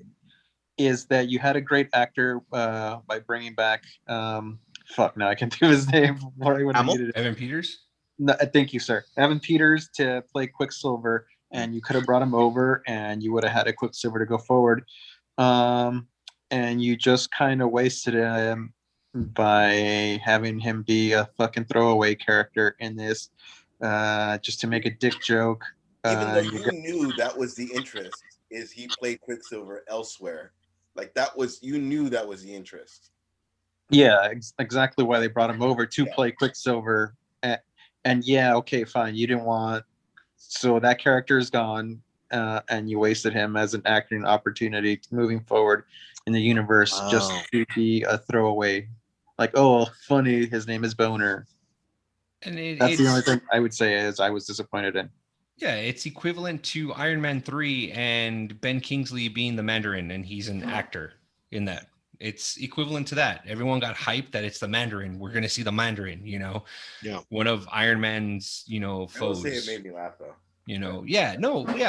is that you had a great actor by bringing back now I can't think of his name. Evan Peters. No, thank you, sir. Evan Peters to play Quicksilver, and you could have brought him over, and you would have had a Quicksilver to go forward. And you just kind of wasted him by having him be a fucking throwaway character in this, just to make a dick joke. Even though you knew that was the interest, is he played Quicksilver elsewhere. Like you knew that was the interest. Yeah, exactly why they brought him over to play Quicksilver. And yeah, okay, fine. You didn't want, so that character is gone, and you wasted him as an acting opportunity moving forward in the universe, just to be a throwaway. Like, oh, funny, his name is Boner. And that's the only thing I would say is I was disappointed in. Yeah, it's equivalent to Iron Man 3 and Ben Kingsley being the Mandarin, and he's an actor in that. It's equivalent to that. Everyone got hyped that it's the Mandarin. We're going to see the Mandarin, Yeah. One of Iron Man's, foes. I will say it made me laugh, though.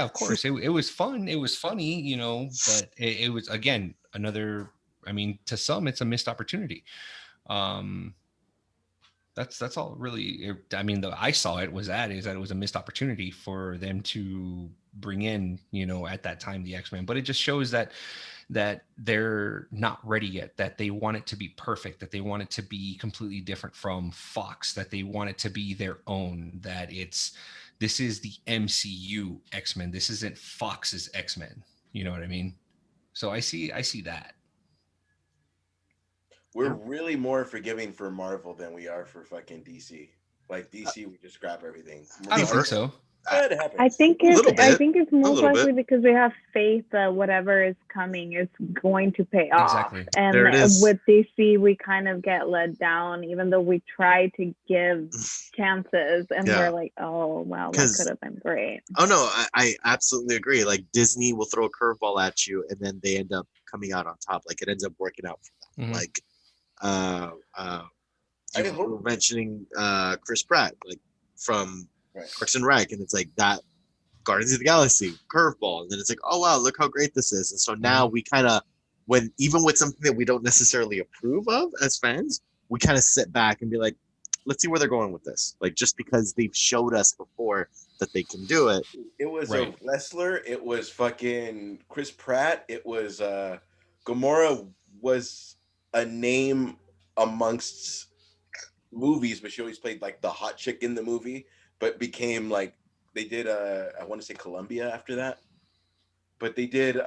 Of course. It was fun. It was funny, but it was, again, another, to some, it's a missed opportunity. That's all really, I saw it was that it was a missed opportunity for them to bring in, at that time, the X-Men, but it just shows that they're not ready yet, that they want it to be perfect, that they want it to be completely different from Fox, that they want it to be their own, that this is the MCU X-Men. This isn't Fox's X-Men. You know what I mean? So I see that. We're really more forgiving for Marvel than we are for fucking DC. Like DC, we just grab everything. I don't think so. I think it's most likely because we have faith that whatever is coming is going to pay off. Exactly. And with DC, we kind of get let down, even though we try to give chances, and we're like, oh, wow, that could have been great. Oh, no, I absolutely agree. Like, Disney will throw a curveball at you, and then they end up coming out on top. Like, it ends up working out for them. Mm-hmm. Like, you were mentioning Chris Pratt, like, from Parks and Rec, and it's like that Guardians of the Galaxy curveball, and then it's like, oh wow, look how great this is. And so now we kind of, when even with something that we don't necessarily approve of as fans, we kind of sit back and be like, let's see where they're going with this. Like, just because they've showed us before that they can do it. It was a wrestler. It was fucking Chris Pratt. It was Gamora was a name amongst movies, but she always played like the hot chick in the movie, but became like they did I want to say Columbia after that, but they did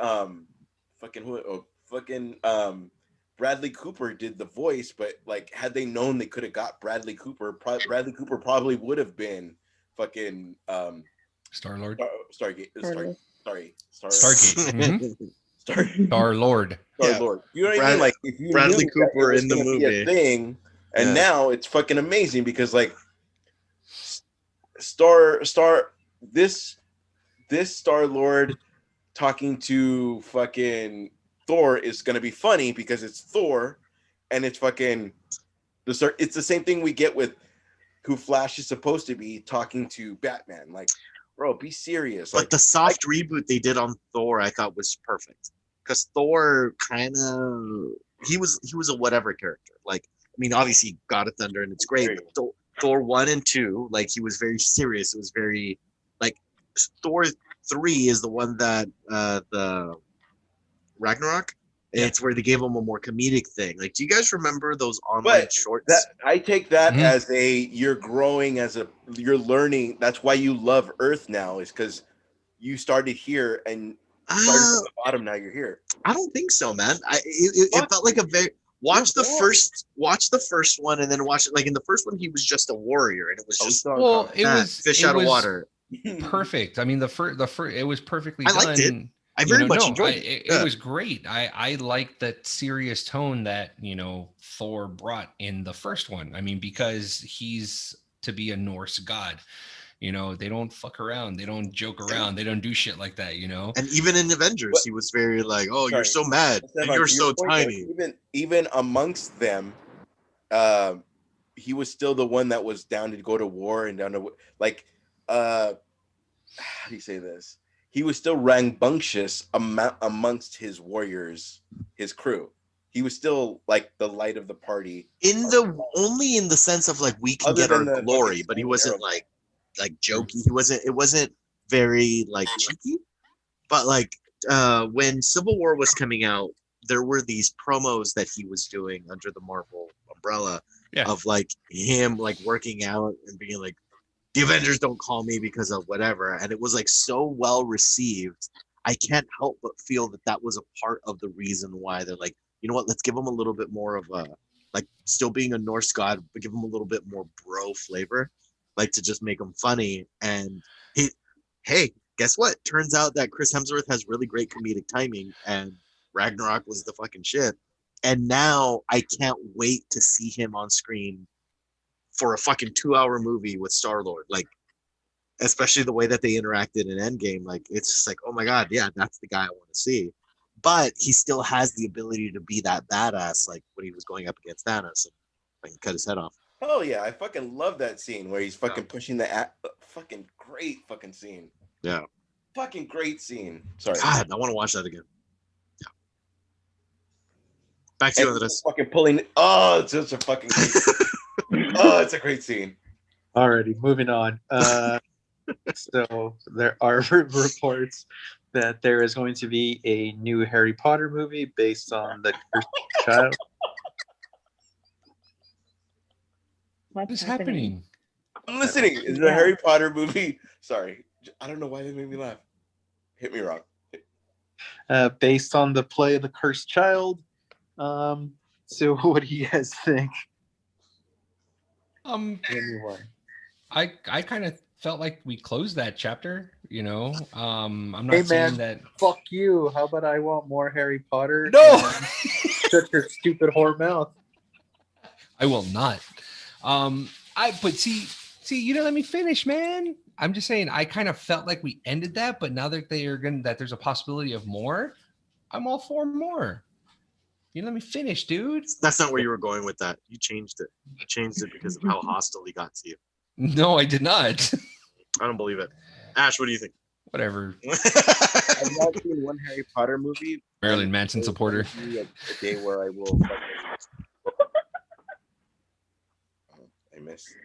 Bradley Cooper did the voice, but like had they known they could have got Bradley Cooper, Bradley Cooper probably would have been fucking Star-Lord. Stargate. Stargate. Stargate. Mhm. Star-Lord. Star-Lord. Star-Lord. You know what I mean? Like if you Bradley knew Cooper that it was in the gonna be a movie. thing, and Yeah. now it's fucking amazing because like this Star-Lord talking to fucking Thor is gonna be funny because it's Thor, and it's fucking it's the same thing we get with who Flash is supposed to be talking to Batman. Like, bro, be serious. But Like the soft reboot they did on Thor, I thought was perfect because Thor kind of he was a whatever character. Like, I mean, obviously God of Thunder and it's great. But Thor 1 and 2, like he was very serious. It was very like Thor 3 is the one that the Ragnarok. Yeah. It's where they gave him a more comedic thing. Like, do you guys remember those online shorts? that I take that Mhm. as you're growing you're learning. That's why you love Earth now, is because you started here and started from the bottom. Now you're here. I don't think so, man. It felt like a very watch the first one and then watch it. Like in the first one, he was just a warrior, and it was just Well, it was fish it out of was water. perfect. I mean, the first it was perfectly I done. liked it. I very much enjoyed it. It was great. I liked that serious tone that Thor brought in the first one. I mean, because he's to be a Norse god. They don't fuck around. They don't joke around. They don't do shit like that. And even in Avengers, he was very like, "Oh, you're so mad. And you're so tiny." Even amongst them, he was still the one that was down to go to war and down to like, how do you say this? He was still rambunctious amongst his warriors, his crew. He was still like the light of the party. Only in the sense of like we can get our glory, but he wasn't like jokey. It wasn't very like cheeky. But like when Civil War was coming out, there were these promos that he was doing under the Marvel umbrella of like him like working out and being like, the Avengers don't call me because of whatever. And it was like so well received. I can't help but feel that was a part of the reason why they're like, you know what, let's give him a little bit more of a, like still being a Norse god, but give him a little bit more bro flavor, like to just make him funny. And hey, guess what? Turns out that Chris Hemsworth has really great comedic timing, and Ragnarok was the fucking shit. And now I can't wait to see him on screen for a fucking 2-hour movie with Star-Lord. Like, especially the way that they interacted in Endgame. Like, it's just like, oh my God, yeah, that's the guy I want to see. But he still has the ability to be that badass, like when he was going up against Thanos and cut his head off. Oh yeah, I fucking love that scene where he's fucking pushing the fucking great fucking scene. Yeah. Fucking great scene. Sorry. God, I want to watch that again. Yeah. Back to you, Andres. Fucking pulling. Oh, it's such a fucking great scene. Oh, it's a great scene. Alrighty, moving on. So there are reports that there is going to be a new Harry Potter movie based on the Cursed Child. What is happening? I'm listening. Is it a Harry Potter movie? Sorry, I don't know why they made me laugh. Hit me wrong. Based on the play of the Cursed Child. So what do you guys think? I kind of felt like we closed that chapter, I'm not saying that. Fuck you. How about I want more Harry Potter? No. Shut your stupid whore mouth. I will not. But see, you didn't let me finish, man. I'm just saying I kind of felt like we ended that, but now that that there's a possibility of more, I'm all for more. You let me finish, dude. That's not where you were going with that. You changed it. You changed it because of how hostile he got to you. No, I did not. I don't believe it. Ash, what do you think? Whatever. I've not seen one Harry Potter movie. Marilyn Manson supporter. A day where I will.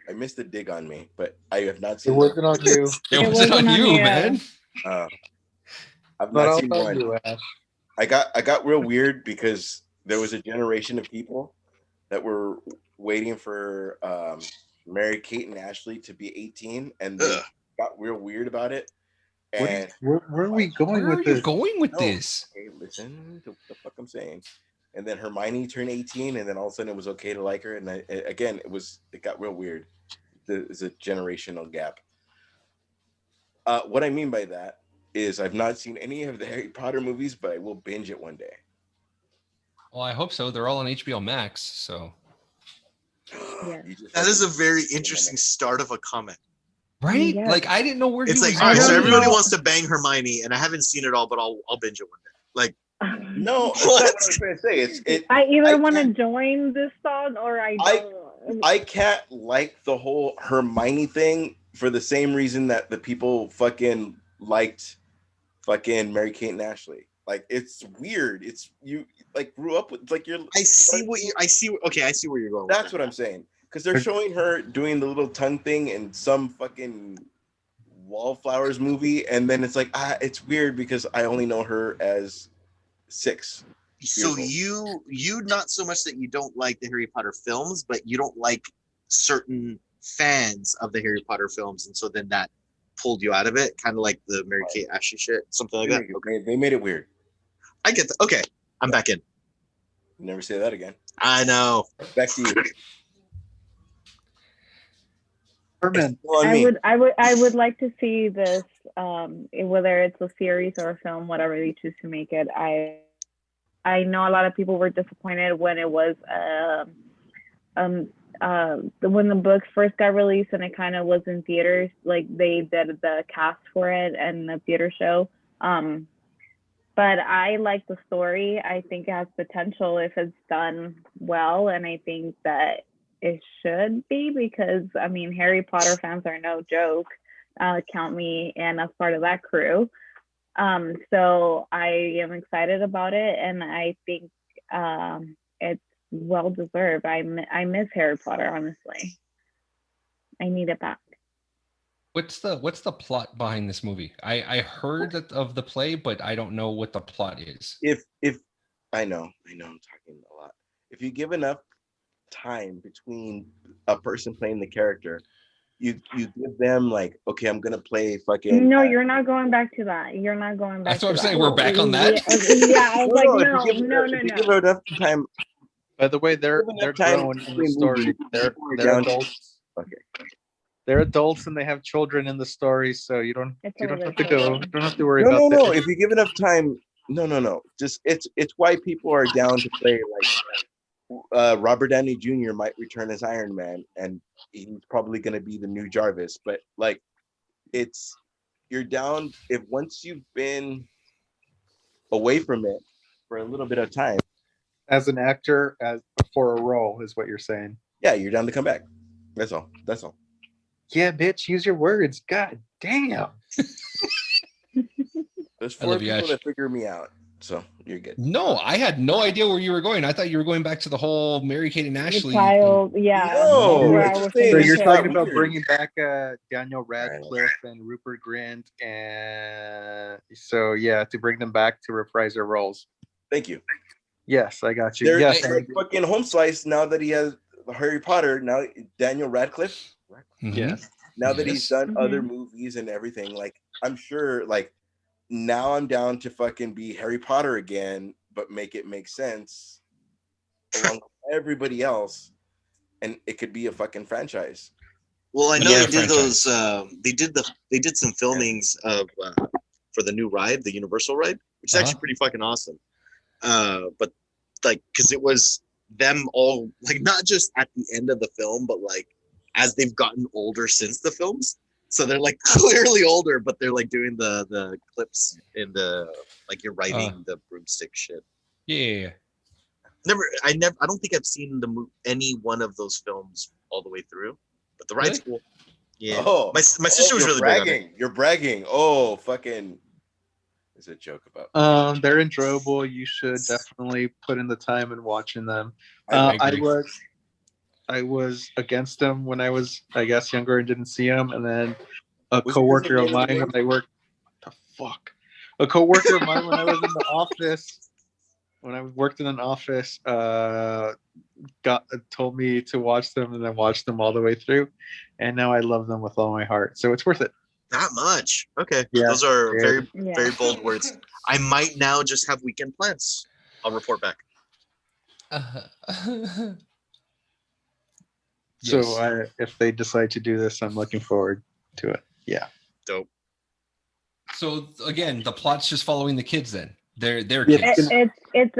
I missed the dig on me, but I have not seen. It wasn't on you. It wasn't on you, man. I've not seen one. You, I got real weird because there was a generation of people that were waiting for Mary Kate and Ashley to be 18, and got real weird about it. Where And are we going Where are with you this? going with No. this? okay, listen to what the fuck I'm saying. And then Hermione turned 18, and then all of a sudden it was okay to like her. And again, it got real weird. There's a generational gap. What I mean by that is I've not seen any of the Harry Potter movies, but I will binge it one day. Well, I hope so. They're all on HBO Max, so Yeah. You just That is a fucking- very interesting start of a comment. right. Yes. Like I didn't know where It's he like, was all right, so going. everybody know. wants to bang Hermione, and I haven't seen it all, but I'll binge it one day. Like, No, that's not What? what I was trying to say. I either I want to can't- join this thought or I I- don't. I can't like the whole Hermione thing for the same reason that the people fucking liked fucking Mary-Kate and Ashley. Like, it's weird. It's you like grew up with like you're. I see where you're going. That's what I'm saying. Because they're showing her doing the little tongue thing in some fucking Wallflowers movie, and then it's like it's weird because I only know her as 6. So Beautiful. you not so much that you don't like the Harry Potter films, but you don't like certain fans of the Harry Potter films, and so then that pulled you out of it, kind of like the Mary Kate Ashley shit, something like that. They made it weird. I get that. Okay, I'm back in. Never say that again. I know. Back to you. Herman, Well, me. I would like to see this, whether it's a series or a film, whatever they choose to make it. I know a lot of people were disappointed when it was when the books first got released and it kind of was in theaters, like they did the cast for it and the theater show. But I like the story. I think it has potential if it's done well, and I think that it should be, because I mean, Harry Potter fans are no joke. Count me in as part of that crew. So I am excited about it, and I think it's well deserved. I miss Harry Potter, honestly. I need it back. What's the plot behind this movie? I heard of the play, but I don't know what the plot is. If I know I'm talking a lot. If you give enough time between a person playing the character, you give them like, okay, I'm gonna play fucking. No, you're not going back to that. You're not going back. That's what I'm to saying. that. We're back on that. Yeah, I was like, if you give her enough time. by the way, they're time grown in the between story. movies, They're down- adults. Okay. They're adults and they have children in the story, so you don't It's have over to there. go. You don't have to worry No, about no, no. that. If you give enough time, no. Just it's why people are down to play like Robert Downey Jr. might return as Iron Man, and he's probably going to be the new Jarvis. But like, you're down if once you've been away from it for a little bit of time. As an actor, for a role, is what you're saying. Yeah, you're down to come back. That's all. Yeah, bitch, use your words. God damn. There's I 4 love you, people Ash. that figure me out, so you're good. No, I had no idea where you were going. I thought you were going back to the whole Mary Kate and The Ashley. child, yeah. No, Where it's I just was saying, So thinking you're it's too. talking about weird. bringing back Daniel Radcliffe and Rupert Grint, and so yeah, to bring them back to reprise their roles. Thank you. Yes, I got you. They're Yes, like fucking home slice now that he has Harry Potter. Now Daniel Radcliffe. Mhm. yes. Now that he's Yes. done other movies and everything, like I'm sure, like now I'm down to fucking be Harry Potter again, but make it make sense along with everybody else, and it could be a fucking franchise. Well, I know Yeah, they did franchise. those. They did some filmings of for the new ride, the Universal ride, which is actually pretty fucking awesome. But like, because it was them all, like, not just at the end of the film, but like as they've gotten older since the films. So they're like clearly older, but they're like doing the clips in the, like, you're riding the broomstick shit. Yeah. I don't think I've seen any one of those films all the way through, but the ride's cool. Yeah. Oh, My sister was you're really big on it. bragging. You're bragging. Oh, fucking. It's a joke about. They're enjoyable. You should definitely put in the time in watching them. I I agree. was against them when I was, I guess, younger and didn't see them, and then a Was it coworker of because of mine when I worked. The fuck. A coworker of mine when I was in the office. When I worked in an office, told me to watch them, and then watch them all the way through, and now I love them with all my heart. So it's worth it. That much. Okay. Yeah. Those are Yeah. very, Yeah. very bold words. I might now just have weekend plans. I'll report back. So if they decide to do this, I'm looking forward to it. Yeah. Dope. So again, the plot's just following the kids. Then they're Yeah. kids. It's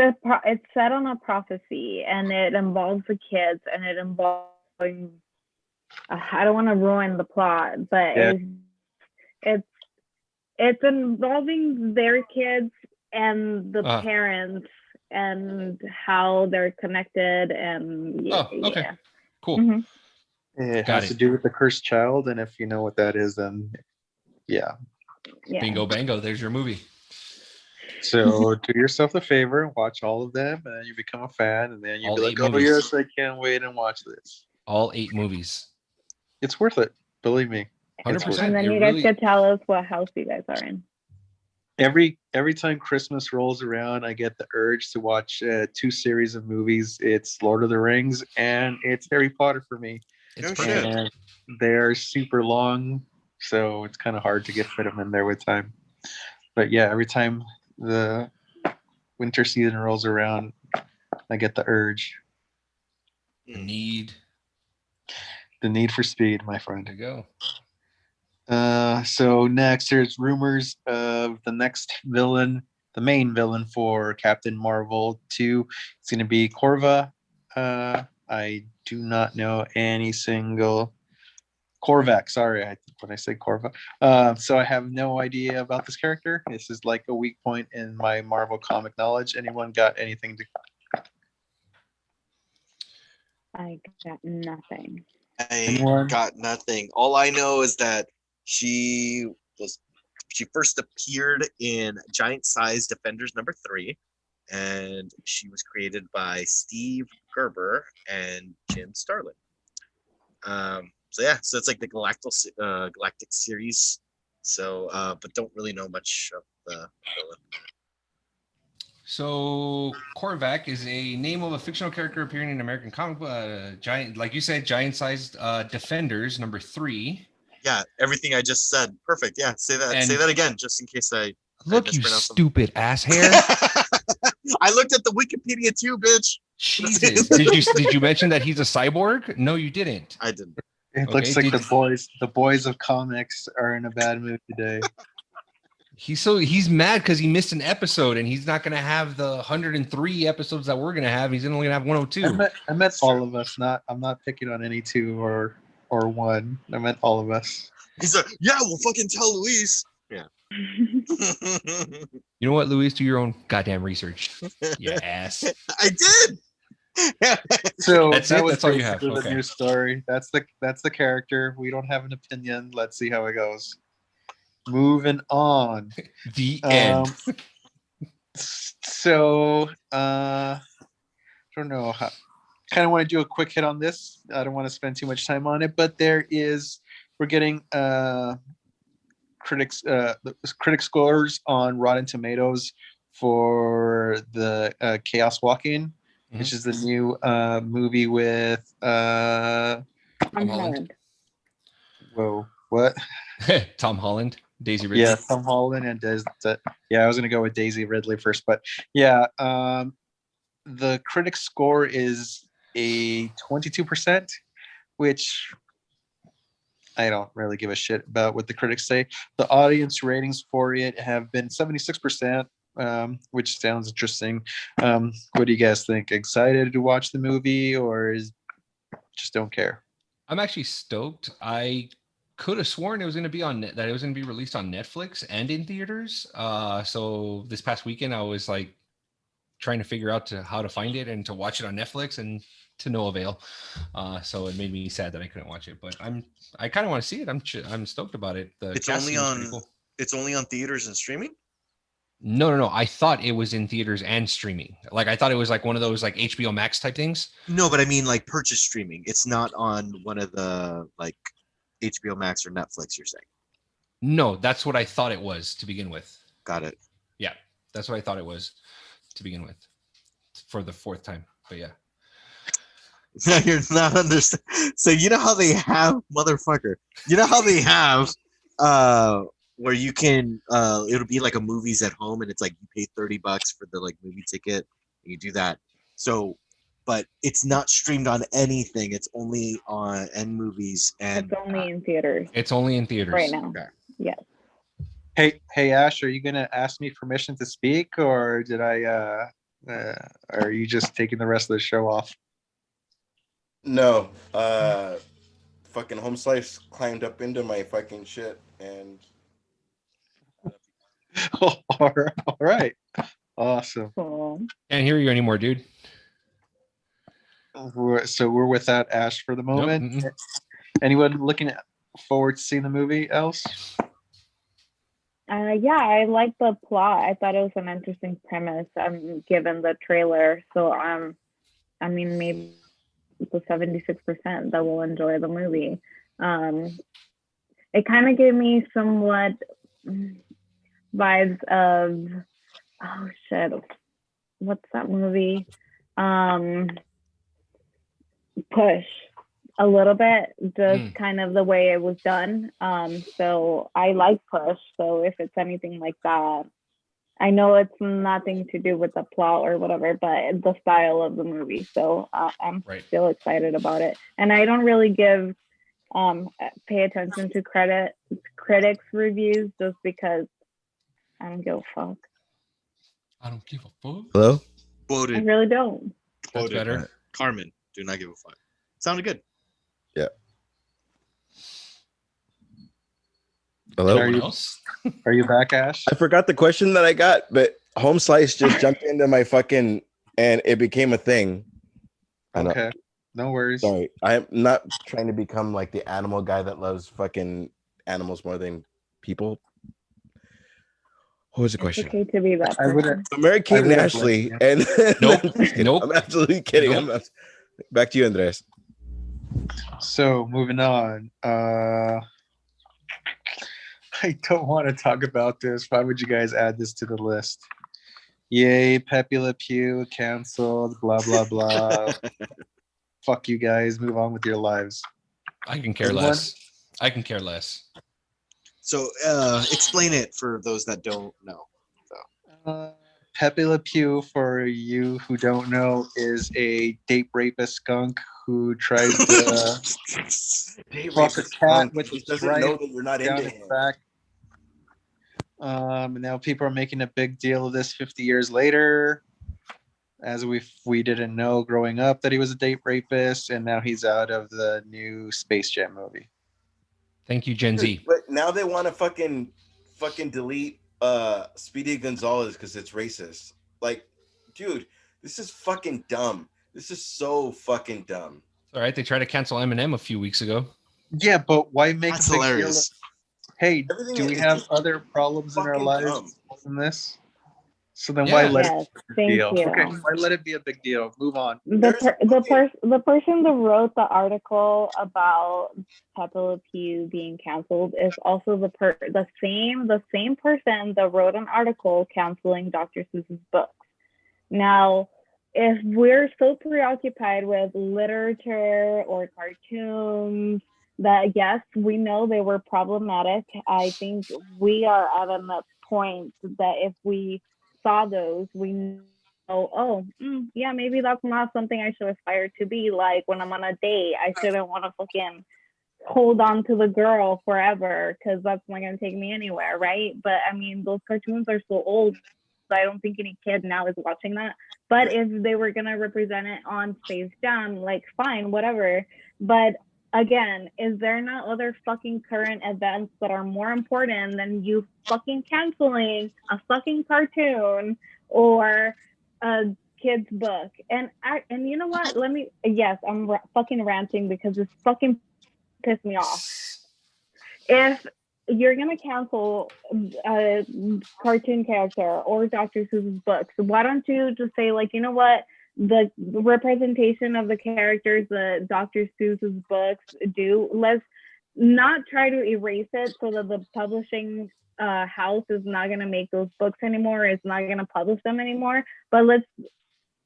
set on a prophecy, and it involves the kids, and it involves. I don't want to ruin the plot, but Yeah. it's involving their kids and the Uh-huh. parents and how they're connected, and Oh, okay. yeah. Cool. Mhm. It Got has it. to do with the cursed child, and if you know what that is, then yeah. Yeah. Bingo bango. There's your movie. So do yourself a favor and watch all of them, and then you become a fan, and then you'll All be 8 like, "Oh movies. yes, I can't wait and watch this." All 8 movies. It's worth it, believe me. It's worth 100%. And then It you guys really- could tell us what house you guys are in. Every time Christmas rolls around, I get the urge to watch 2 series of movies. It's Lord of the Rings and it's Harry Potter for me. It's Oh, perfect. shit. And they're super long, so it's kind of hard to fit them in there with time. But yeah, every time the winter season rolls around, I get the urge, The need. the need for speed, my There friend. you go. So next, there's rumors of the next villain, the main villain for Captain Marvel 2. It's going to be Corva. I do not know any single Korvac. Sorry, when I say Corva. So I have no idea about this character. This is like a weak point in my Marvel comic knowledge. Anyone got anything to? I got nothing. I Anyone? got nothing. All I know is that she first appeared in Giant Size Defenders #3, and she was created by Steve Gerber and Jim Starlin. So yeah, so it's like the Galactic series. So, but don't really know much of the villain. So Korvac is a name of a fictional character appearing in American comic giant, like you said, giant-sized Defenders #3. Yeah, everything I just said. Perfect. Yeah, say that. And- say that again, just in case I Look, you mispronounced stupid ass hair. I looked at the Wikipedia too, bitch. Jesus. Did you mention that he's a cyborg? No, you didn't. I didn't. It Okay, looks like did- the boys of comics are in a bad mood today. He's mad because he missed an episode and he's not gonna have the 103 episodes that we're gonna have. He's only gonna have 102. I meant all of us. I'm not picking on any 2 or 1. I meant all of us. He's like, yeah, we'll fucking tell Luis. Yeah. You know what, Luis? Do your own goddamn research. You ass. I did. So That's that it? was That's all you have? basically the Okay. news story. That's the character. We don't have an opinion. Let's see how it goes. Moving on. The end. So I don't know how. Kind of want to do a quick hit on this. I don't want to spend too much time on it, but we're getting critic scores on Rotten Tomatoes for the Chaos Walking, which is the new movie with I'm Holland. Holland. whoa, what? Tom Holland, Daisy Ridley. Yeah, Tom Holland and yeah, I was gonna go with Daisy Ridley first, but yeah, the critic score is a 22%, which I don't really give a shit about what the critics say. The audience ratings for it have been 76%, which sounds interesting. What do you guys think? Excited to watch the movie, or just don't care? I'm actually stoked. I could have sworn it was going to be that it was going to be released on Netflix and in theaters. So this past weekend, I was like trying to figure out how to find it and to watch it on Netflix, and to no avail. So it made me sad that I couldn't watch it. But I kind of want to see it. I'm stoked about it. The It's cast only seems on- pretty cool. It's only on theaters and streaming. No. I thought it was in theaters and streaming. Like I thought it was like one of those like HBO Max type things. No, but I mean like purchase streaming. It's not on one of the like HBO Max or Netflix. You're saying? No, that's what I thought it was to begin with. Got it. Yeah, that's what I thought it was to begin with for the 4th time. But yeah. You're not understand. So you know how they have motherfucker. You know how they have where you can it'll be like a movies at home, and it's like you pay $30 for the like movie ticket, and you do that. So, but it's not streamed on anything. It's only on N movies, and It's only in theaters It's only in theaters right now. Okay. Yes. Hey, Ash, are you gonna ask me permission to speak, or did I? Are you just taking the rest of the show off? No, fucking home slice climbed up into my fucking shit, and All right, awesome. Cool. Can't hear you anymore, dude. So we're without Ash for the moment. mm-mm. Anyone looking forward to seeing the movie else? Yeah, I like the plot. I thought it was an interesting premise. Given the trailer, so I mean, maybe the 76% that will enjoy the movie. It kind of gave me somewhat vibes of, oh shit, what's that movie? Push. A little bit, just kind of the way it was done. So I like Push. So if it's anything like that, I know it's nothing to do with the plot or whatever, but the style of the movie. So I'm still excited about it. And I don't really pay attention to critics reviews just because I don't give a fuck. I don't give a fuck. Hello? I Quoted. really don't. That's Quoted. better. Carmen, do not give a fuck. Sounded good. yeah. Are Hello. you- Else? Are you back, Ash? I forgot the question that I got, but home slice just jumped into my fucking, and it became a thing. I know. Okay, no worries. Sorry, I'm not trying to become like the animal guy that loves fucking animals more than people. What was the It's question? okay to be that I would person. So Mary Kate and would've Ashley, liked and Nope. I'm just kidding. Nope. I'm absolutely kidding. Nope. I'm not... Back to you, Andres. So moving on. I don't want to talk about this. Why would you guys add this to the list? Yay, Pepe Le Pew canceled. Blah blah blah. Fuck you guys. Move on with your lives. I can care Anyone? less. I can care less. So explain it for those that don't know. Pepe Le Pew, for you who don't know, is a date rapist skunk who tries to fuck a cat with He his doesn't stripe know that you're not down into his him. back. And now people are making a big deal of this 50 years later, as we didn't know growing up that he was a date rapist, and now he's out of the new Space Jam movie. Thank you, Gen Z. But now they want to fucking delete Speedy Gonzalez because it's racist. Like, dude, this is fucking dumb. This is so fucking dumb. All right, they tried to cancel Eminem a few weeks ago. Yeah, but why make That's a big hilarious. deal? Hey, Everything do we is have just other problems in our fucking lives dumb. than this? So then Yeah. why let Yes, it be a thank big deal? you. Okay, why let it be a big deal? Move on. The person that wrote the article about Pepe Le Pew being canceled is also the same person that wrote an article canceling Dr. Seuss's books. Now, if we're so preoccupied with literature or cartoons that yes, we know they were problematic, I think we are at a point that if we saw those, we know, yeah, maybe that's not something I should aspire to be. Like when I'm on a date, I shouldn't want to fucking hold on to the girl forever because that's not going to take me anywhere, right? But I mean, those cartoons are so old, I don't think any kid now is watching that. But if they were going to represent it on Space Jam, like fine, whatever. But again, is there not other fucking current events that are more important than you fucking canceling a fucking cartoon or a kid's book? And you know what? I'm fucking ranting because this fucking pissed me off. If you're gonna cancel a cartoon character or Dr. Seuss's books, why don't you just say, like, you know what, the representation of the characters that Dr. Seuss's books do, let's not try to erase it so that the publishing house is not gonna make those books anymore, it's not gonna publish them anymore, but let's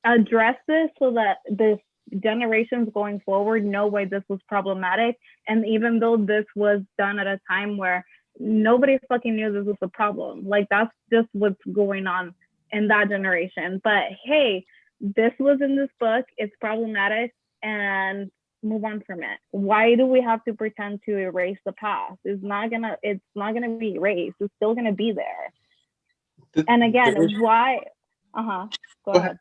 address this so that the generations going forward know why this was problematic. And even though this was done at a time where nobody fucking knew this was a problem. Like, that's just what's going on in that generation. But hey, this was in this book, it's problematic, and move on from it. Why do we have to pretend to erase the past? It's not gonna be erased. It's still gonna be there. And again, why go ahead.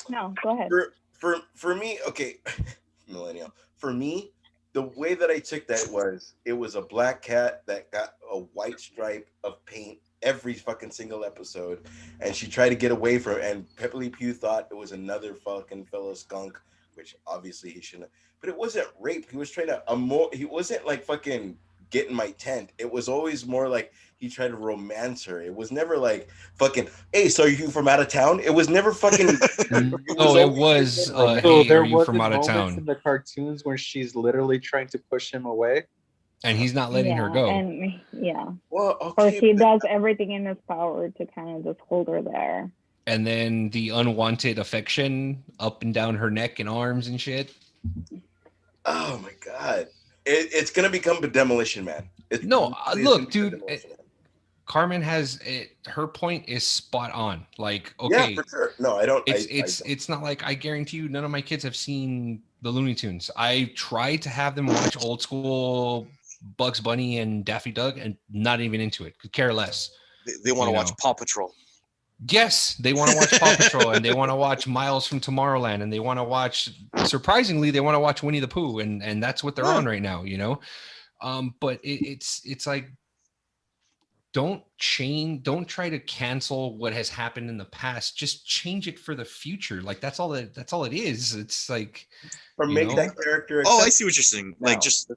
No, go ahead. For me, okay, millennial. For me, the way that I took that was, it was a black cat that got a white stripe of paint every fucking single episode, and she tried to get away from it, and Pepe Le Pew thought it was another fucking fellow skunk, which obviously he shouldn't have. But it wasn't rape. He was trying to he wasn't like fucking get in my tent. It was always more like he tried to romance her. It was never like fucking, hey, so are you from out of town? It was never fucking. It was so hey, there are you was from out of moments town? in the cartoons where she's literally trying to push him away, and he's not letting her go. And well, or okay, he does everything in his power to kind of just hold her there. And then the unwanted affection up and down her neck and arms and shit. Oh my god, it's gonna become a Demolition Man. Look, dude. Carmen has it. Her point is spot on. Like, okay, yeah, for sure. No, I don't. It's not like, I guarantee you, none of my kids have seen the Looney Tunes. I try to have them watch old school Bugs Bunny and Daffy Duck, and not even into it. Could care less. They want to watch Paw Patrol. Yes, they want to watch Paw Patrol, and they want to watch Miles from Tomorrowland, and they want to watch. Surprisingly, they want to watch Winnie the Pooh, and that's what they're on right now. But it's like, don't try to cancel what has happened in the past. Just change it for the future. Like, that's all it is. It's like, or make that character. Oh, I see what you're saying. Like, just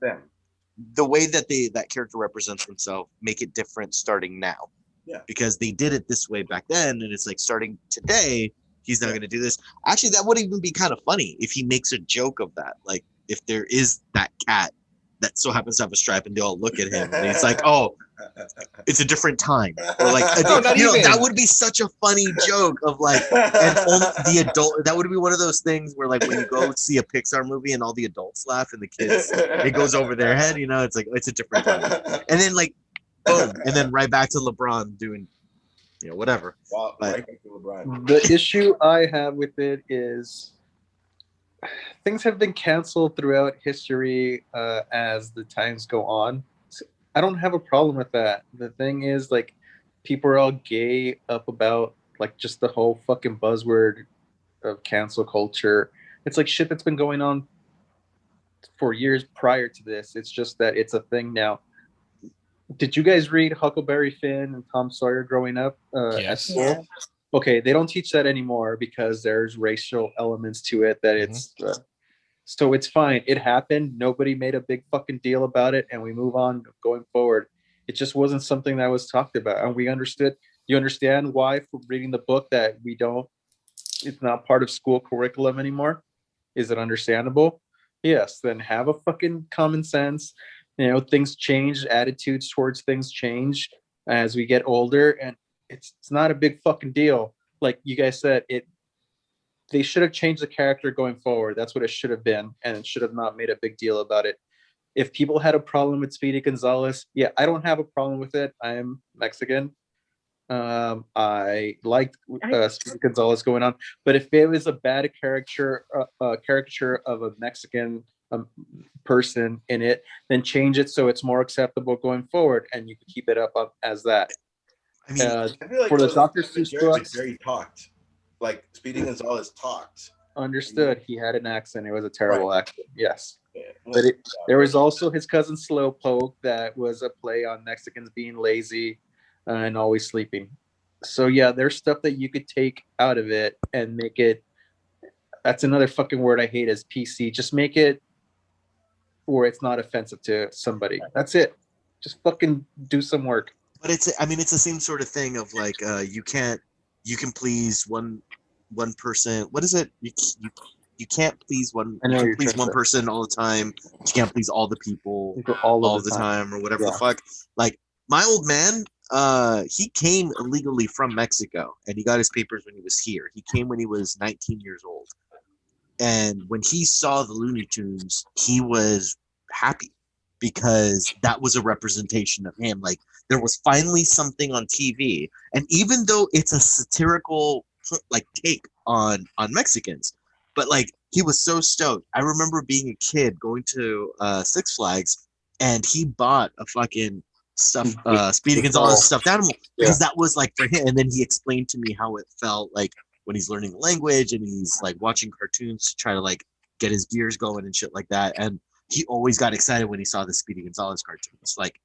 the way that that character represents himself, make it different starting now. Yeah. Because they did it this way back then, and it's like, starting today, he's not going to do this. Actually, that would even be kind of funny if he makes a joke of that. Like, if there is that cat that so happens to have a stripe, and they all look at him, and he's like, "Oh, it's a different time," or like, that would be such a funny joke of like, and only the adult. That would be one of those things where, like, when you go see a Pixar movie and all the adults laugh and the kids, it goes over their head. It's like, it's a different time, and then like, boom, and then right back to LeBron doing, whatever. Well, right back to LeBron. The issue I have with it is, things have been canceled throughout history as the times go on. So I don't have a problem with that. The thing is, like, people are all gay up about, like, just the whole fucking buzzword of cancel culture. It's like shit that's been going on for years prior to this. It's just that it's a thing now. Did you guys read Huckleberry Finn and Tom Sawyer growing up? Yes. At school? Okay, they don't teach that anymore because there's racial elements to it that it's so it's fine. It happened. Nobody made a big fucking deal about it, and we move on going forward. It just wasn't something that was talked about, and we understood. You understand why, from reading the book, that it's not part of school curriculum anymore? Is it understandable? Yes. Then have a fucking common sense. Things change, attitudes towards things change as we get older, and it's not a big fucking deal. Like you guys said, they should have changed the character going forward. That's what it should have been, and it should have not made a big deal about it. If people had a problem with Speedy Gonzalez, yeah, I don't have a problem with it. I am Mexican. I liked Speedy Gonzalez going on, but if it was a bad caricature of a Mexican person in it, then change it so it's more acceptable going forward, and you can keep it up as that. I mean, I feel like for the Dr. Seuss books, Jerry talked. Like, Speedy Gonzalez talked. Understood. He had an accent. It was a terrible accent. Yes. Yeah. But there was also his cousin Slowpoke that was a play on Mexicans being lazy and always sleeping. So yeah, there's stuff that you could take out of it and make it. That's another fucking word I hate, is PC. Just make it where it's not offensive to somebody. That's it. Just fucking do some work. But it's the same sort of thing of like, you can please one person. What is it? You can't please one. You can please one person all the time. You can't please all the people all the time, or whatever the fuck. Like, my old man, he came illegally from Mexico, and he got his papers when he was here. He came when he was 19 years old, and when he saw the Looney Tunes, he was happy. because that was a representation of him. Like there was finally something on TV, and even though it's a satirical like take on Mexicans, but like he was so stoked. I remember being a kid going to Six Flags, and he bought a fucking Speedy Gonzalez stuffed animal because that was like for him. And then he explained to me how it felt like when he's learning the language and he's like watching cartoons to try to like get his gears going and shit like that. And he always got excited when he saw the Speedy Gonzalez cartoons. Like,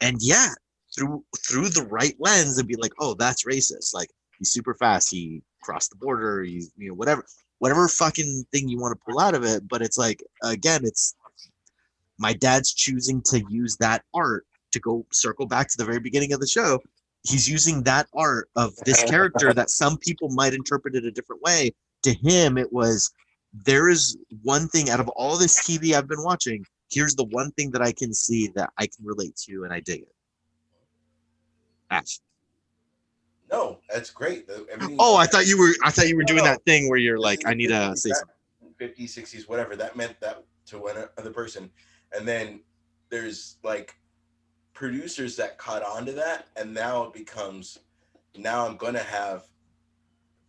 and yeah, through the right lens, and be like, oh, that's racist. Like he's super fast. He crossed the border. He's whatever fucking thing you want to pull out of it. But it's like again, it's my dad's choosing to use that art to go circle back to the very beginning of the show. He's using that art of this character that some people might interpret it a different way. To him, it was, there is one thing out of all this TV I've been watching, here's the one thing that I can see that I can relate to and I dig it. Ash. No, that's great. Oh, I thought you were doing that thing where you're like, I need to say something. 50s, 60s, whatever. That meant that to one other person. And then there's like producers that caught on to that, and now it becomes, now I'm going to have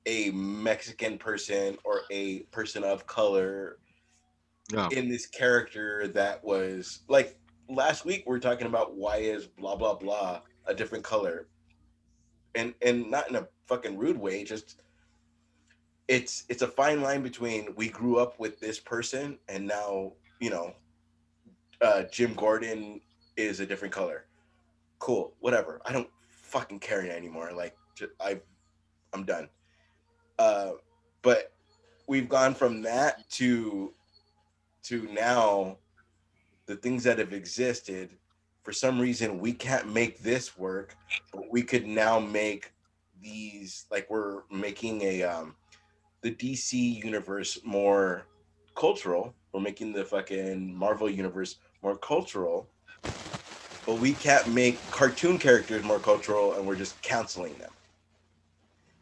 a Mexican person or a person of color in this character that was like last week we were talking about why is blah blah blah a different color, and not in a fucking rude way, just it's a fine line between we grew up with this person and now Jim Gordon is a different color. Cool, whatever. I don't fucking care anymore. Like I'm done. But we've gone from that to now the things that have existed. For some reason, we can't make this work, but we could now make these, like we're making the DC universe more cultural. We're making the fucking Marvel universe more cultural, but we can't make cartoon characters more cultural, and we're just canceling them.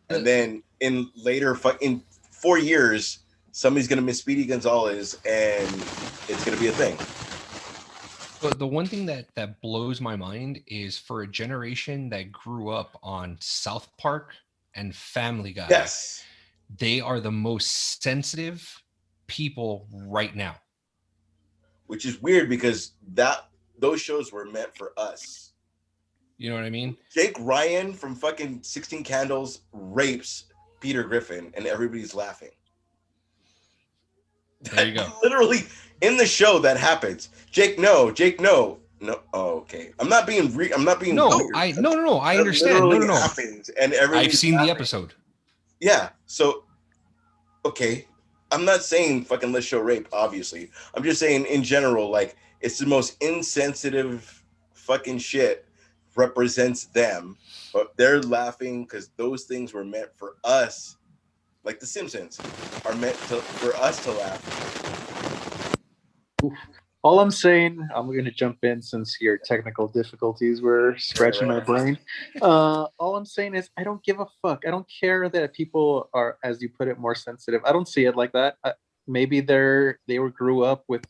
And then in 4 years, somebody's gonna miss Speedy Gonzalez, and it's gonna be a thing. But the one thing that blows my mind is for a generation that grew up on South Park and Family Guy. Yes, they are the most sensitive people right now. Which is weird because those shows were meant for us. You know what I mean? Jake Ryan from fucking 16 Candles rapes Peter Griffin, and everybody's laughing. There you go. Literally in the show that happens. Jake, no. Oh, okay. I'm not being. No, weird. I understand. No. Happens, and I've seen laughing. the episode. Yeah. So, okay. I'm not saying fucking let's show rape. Obviously, I'm just saying in general, like it's the most insensitive fucking shit. Represents them, but they're laughing because those things were meant for us, like The Simpsons are meant for us to laugh. All I'm saying, I'm going to jump in since your technical difficulties were scratching my brain. All I'm saying is I don't give a fuck. I don't care that people are, as you put it, more sensitive. I don't see it like that. Maybe they grew up with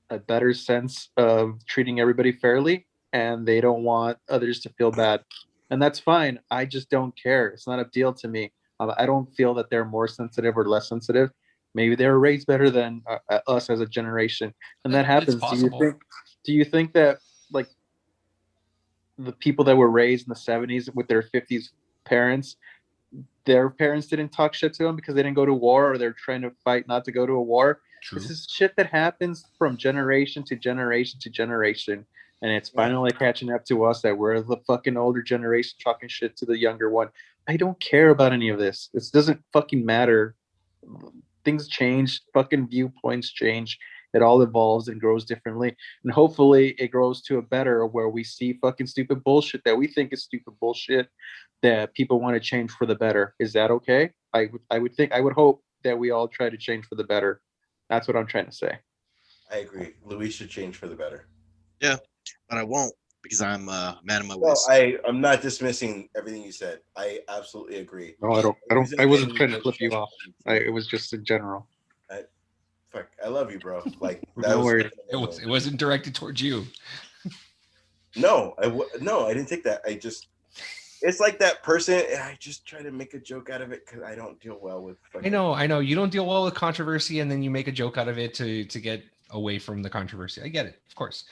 a better sense of treating everybody fairly, and they don't want others to feel bad. And that's fine. I just don't care. It's not a deal to me. I don't feel that they're more sensitive or less sensitive. Maybe they were raised better than us as a generation. And that happens. Do you think that like the people that were raised in the 70s with their 50s parents, their parents didn't talk shit to them because they didn't go to war, or they're trying to fight not to go to a war? True. This is shit that happens from generation to generation to generation. And it's finally catching up to us that we're the fucking older generation talking shit to the younger one. I don't care about any of this. This doesn't fucking matter. Things change. Fucking viewpoints change. It all evolves and grows differently. And hopefully it grows to a better where we see fucking stupid bullshit that we think is stupid bullshit that people want to change for the better. Is that okay? I would hope that we all try to change for the better. That's what I'm trying to say. I agree. Luis should change for the better. Yeah. But I won't because I'm a man of my ways. I'm not dismissing everything you said. I absolutely agree. No, I don't. I wasn't trying to flip you off. It was just in general. fuck, I love you, bro. Like that No was worries. It wasn't directed towards you. no, I didn't take that. It's like that person. I just try to make a joke out of it because I don't deal well with. Fucking... I know. You don't deal well with controversy, and then you make a joke out of it to get away from the controversy. I get it, of course.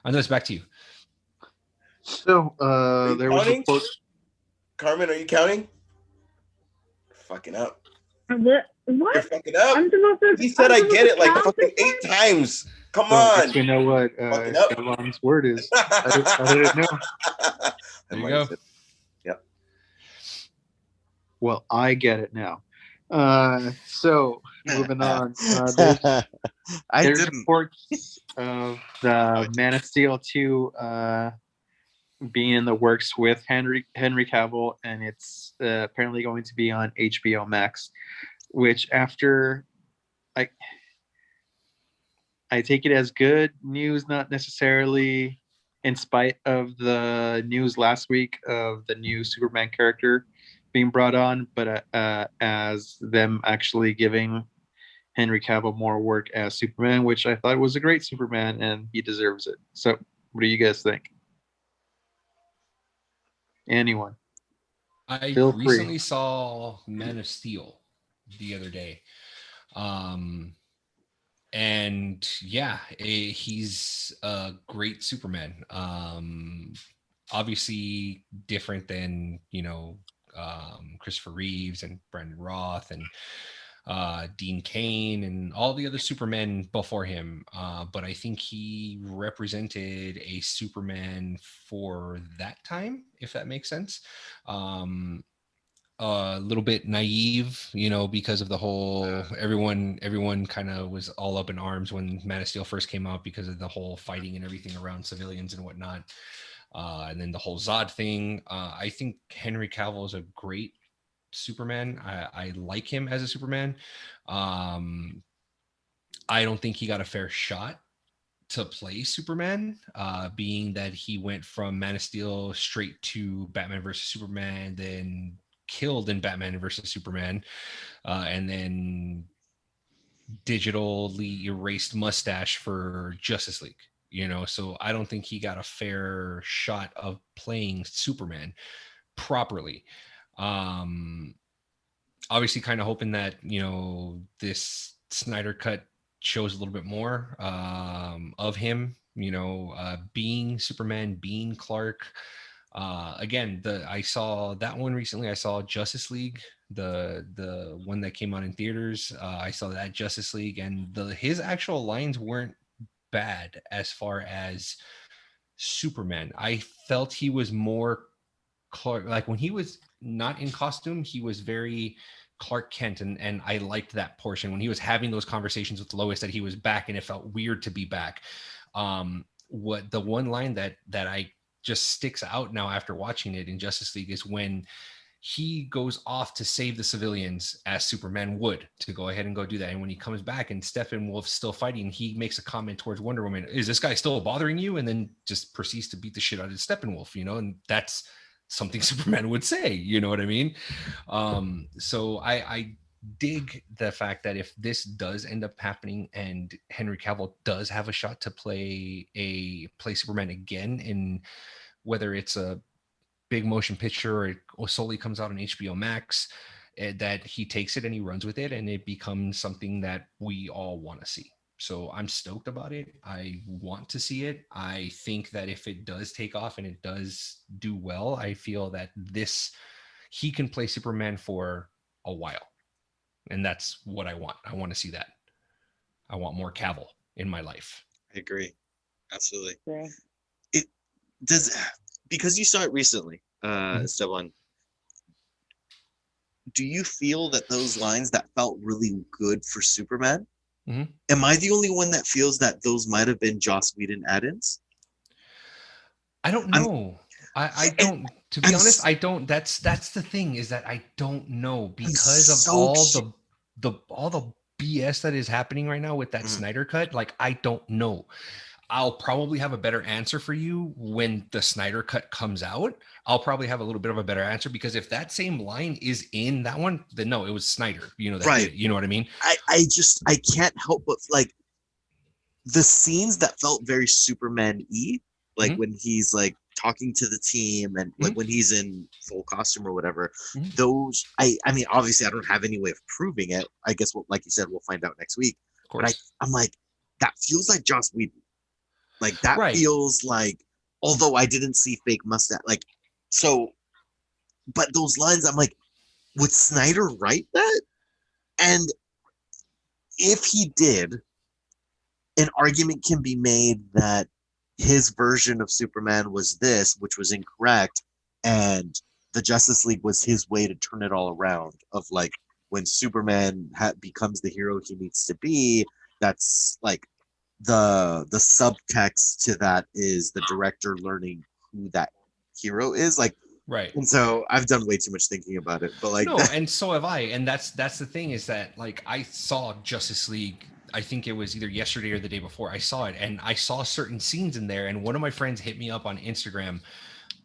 Andres, back to you. So there was counting? report. Carmen, are you counting? Fucking up. What? You're fucking up. I'm supposed to. He said I get it like count fucking this 8 times. Come So I on. guess we know what Fucking up. Esteban's word is. I didn't know. There you go. Yep. Well, I get it now. So moving on. There's I There's didn't. reports of the Man of Steel 2 being in the works with Henry Cavill, and it's apparently going to be on HBO Max. Which, after I take it as good news, not necessarily, in spite of the news last week of the new Superman character being brought on, but as them actually giving Henry Cavill more work as Superman, which I thought was a great Superman, and he deserves it. So, what do you guys think? Anyone? I Feel free. recently saw Man of Steel the other day. And yeah, he's a great Superman. Obviously different than, Christopher Reeves and Brandon Roth and Dean Cain and all the other Supermen before him. But I think he represented a Superman for that time, if that makes sense. A little bit naive, because of the whole everyone kind of was all up in arms when Man of Steel first came out because of the whole fighting and everything around civilians and whatnot. And then the whole Zod thing. I think Henry Cavill is a great Superman. I like him as a Superman. I don't think he got a fair shot to play Superman, being that he went from Man of Steel straight to Batman versus Superman, then killed in Batman versus Superman, and then digitally erased mustache for Justice League. So I don't think he got a fair shot of playing Superman properly. Obviously kind of hoping that, this Snyder cut shows a little bit more of him, being Superman, being Clark. Again, I saw that one recently. I saw Justice League, the one that came out in theaters. I saw that Justice League, and his actual lines weren't bad as far as Superman. I felt he was more Clark, like when he was not in costume, he was very Clark Kent, and I liked that portion when he was having those conversations with Lois, that he was back and it felt weird to be back. What the one line that I just sticks out now after watching it in Justice League is when he goes off to save the civilians as Superman would, to go ahead and go do that. And when he comes back and Steppenwolf's still fighting, he makes a comment towards Wonder Woman, is this guy still bothering you? And then just proceeds to beat the shit out of Steppenwolf, and that's something Superman would say, you know what I mean? So I dig the fact that if this does end up happening and Henry Cavill does have a shot to play Superman again, in whether it's a big motion picture or it solely comes out on HBO Max, that he takes it and he runs with it and it becomes something that we all want to see. So I'm stoked about it. I want to see it. I think that if it does take off and it does do well, I feel that he can play Superman for a while. And that's what I want. I want to see that. I want more Cavill in my life. I agree. Absolutely. Yeah. It does, because you saw it recently, Esteban. Do you feel that those lines that felt really good for Superman? Mm-hmm. Am I the only one that feels that those might have been Joss Whedon add-ins? I don't know. I don't. To be honest, I don't. That's the thing, is that I don't know, because of all the BS that is happening right now with that Snyder cut. Like, I don't know. I'll probably have a better answer for you when the Snyder cut comes out. I'll probably have a little bit of a better answer, because if that same line is in that one, then no, it was Snyder. You know that. Right. You know what I mean? I can't help but like the scenes that felt very Superman-y, like when he's like talking to the team and like when he's in full costume or whatever. Those, I mean, obviously I don't have any way of proving it. I guess, like you said, we'll find out next week. Of course. But I'm like, that feels like Joss Whedon. Like that Right. feels like, although I didn't see fake mustache, like, so, but those lines, I'm like, would Snyder write that? And if he did, an argument can be made that his version of Superman was this, which was incorrect, and the Justice League was his way to turn it all around. Of like, when Superman becomes the hero he needs to be, that's like the subtext to that is the director learning who that hero is. Like, right. And so I've done way too much thinking about it, but like, no, and so have I. And that's the thing, is that like I saw Justice League, I think it was either yesterday or the day before. I saw it, and I saw certain scenes in there, and one of my friends hit me up on Instagram,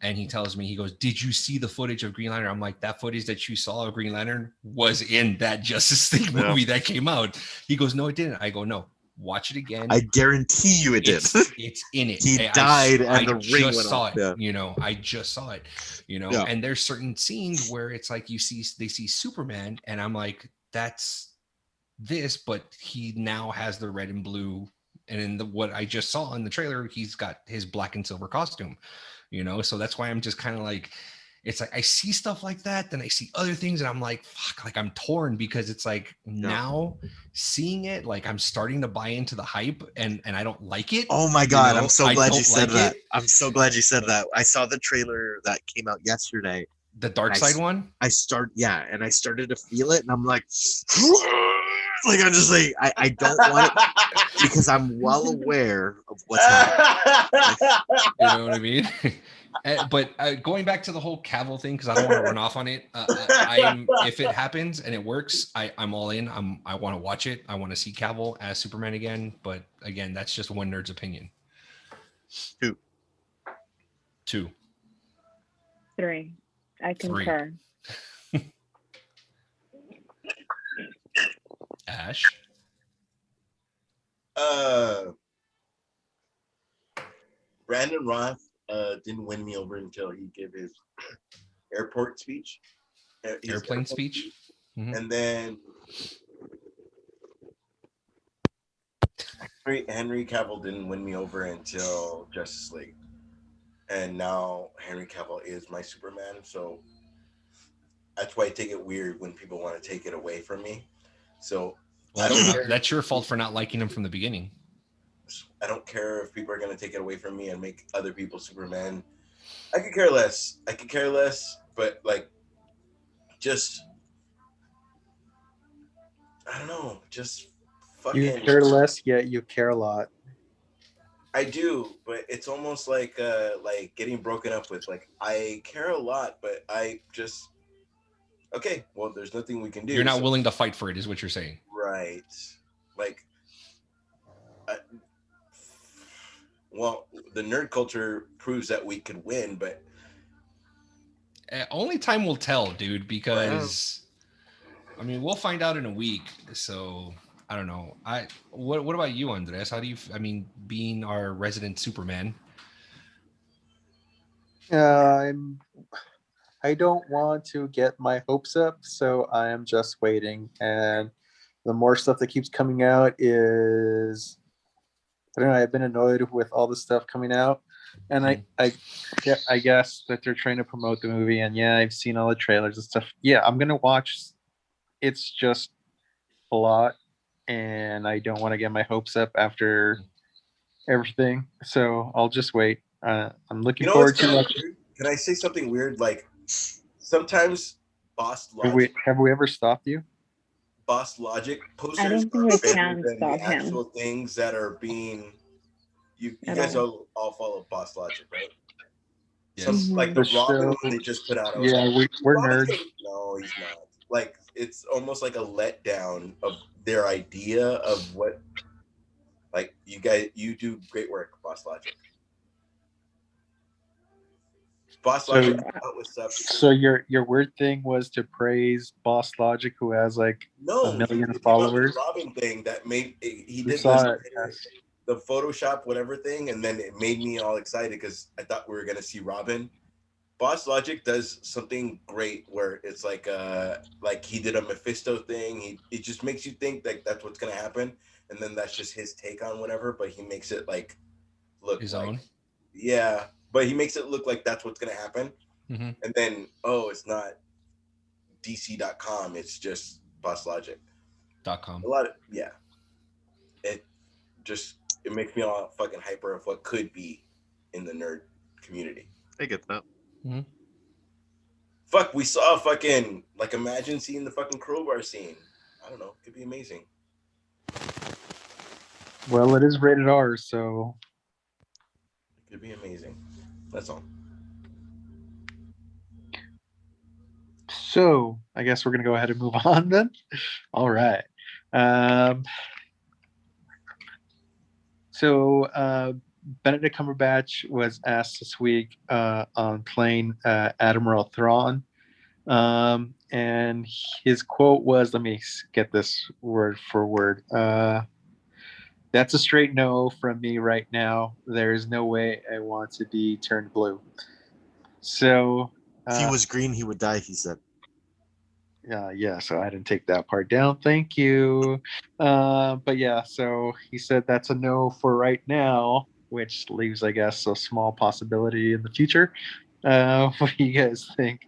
and he tells me, he goes, "Did you see the footage of Green Lantern?" I'm like, "That footage that you saw of Green Lantern was in that Justice League movie that came out." He goes, "No, it didn't." I go, "No, watch it again. I guarantee you it did. It's in it." He died and the ring just went saw off. it. Yeah. You know, I just saw it. You know, and there's certain scenes where it's like they see Superman, and I'm like, that's this, but he now has the red and blue, and in what I just saw in the trailer, he's got his black and silver costume. You know, so that's why I'm just kind of like, it's like I see stuff like that, then I see other things, and I'm like, fuck, like I'm torn, because it's like now seeing it, like I'm starting to buy into the hype, and I don't like it. Oh my god, you know? I'm so glad you said like that. it. I'm so glad you said that. I saw the trailer that came out yesterday. The Dark Side one? I started to feel it, and I'm like, like I'm just like, I don't want it because I'm well aware of what's happening. You know what I mean? But going back to the whole Cavill thing, because I don't want to run off on it. If it happens and it works, I'm all in. I want to watch it. I want to see Cavill as Superman again. But again, that's just one nerd's opinion. 2. 3. I concur. 3. Ash. Brandon Roth didn't win me over until he gave his airport speech. Airplane speech. And then Henry Cavill didn't win me over until Justice League. And now Henry Cavill is my Superman. So that's why I take it weird when people want to take it away from me. So well, that's your fault for not liking him from the beginning. I don't care if people are going to take it away from me and make other people Superman. I could care less. But like, just, I don't know, just fucking. You care less, yet you care a lot. I do, but it's almost like getting broken up with. Like, I care a lot, but I just, okay, well, there's nothing we can do. You're not willing to fight for it, is what you're saying. Right. Like, well, the nerd culture proves that we could win, but only time will tell, dude, because I mean, we'll find out in a week. So I don't know. What about you, Andres? How do you, I mean, being our resident Superman? I don't want to get my hopes up, so I am just waiting. And the more stuff that keeps coming out is, I don't know, I've been annoyed with all the stuff coming out. And I guess that they're trying to promote the movie. And yeah, I've seen all the trailers and stuff. Yeah, I'm going to watch. It's just a lot. And I don't want to get my hopes up after everything. So I'll just wait. I'm looking forward to it. Can I say something weird? Like, sometimes Boss Logic. Have we ever stopped you? Boss Logic posters. I don't think we can stop him. Actual things that are being. You guys all follow Boss Logic, right? Yes. Like the Robin one they just put out. Yeah, we're nerds. No, he's not. Like, it's almost like a letdown of their idea of what Like you guys, you do great work, Boss Logic. Boss So- Logic out with stuff. So your weird thing was to praise Boss Logic, who has like No, a million he came out with followers. the Robin thing that made he We did saw it. the Photoshop whatever thing, and then it made me all excited because I thought we were gonna see Robin. Boss Logic does something great where it's like he did a Mephisto thing. It just makes you think that that's what's gonna happen, and then that's just his take on whatever. But he makes it like look His like, own. yeah. But he makes it look like that's what's gonna happen, Mm-hmm. and then it's not DC.com. It's just Boss Logic. .com. A lot of It makes me all fucking hyper of what could be in the nerd community. I get that. Mm-hmm. Fuck, we saw fucking like imagine seeing the fucking crowbar scene. I don't know, it'd be amazing. Well, it is rated R, so It could be amazing. That's all. So I guess we're gonna go ahead and move on then. All right. Benedict Cumberbatch was asked this week on playing Admiral Thrawn, and his quote was, "Let me get this word for word. That's a straight no from me right now. There is no way I want to be turned blue." So If he was green, he would die, he said. yeah, so I didn't take that part down. Thank you. But yeah, so he said that's a no for right now, which leaves, I guess, a small possibility in the future. What do you guys think?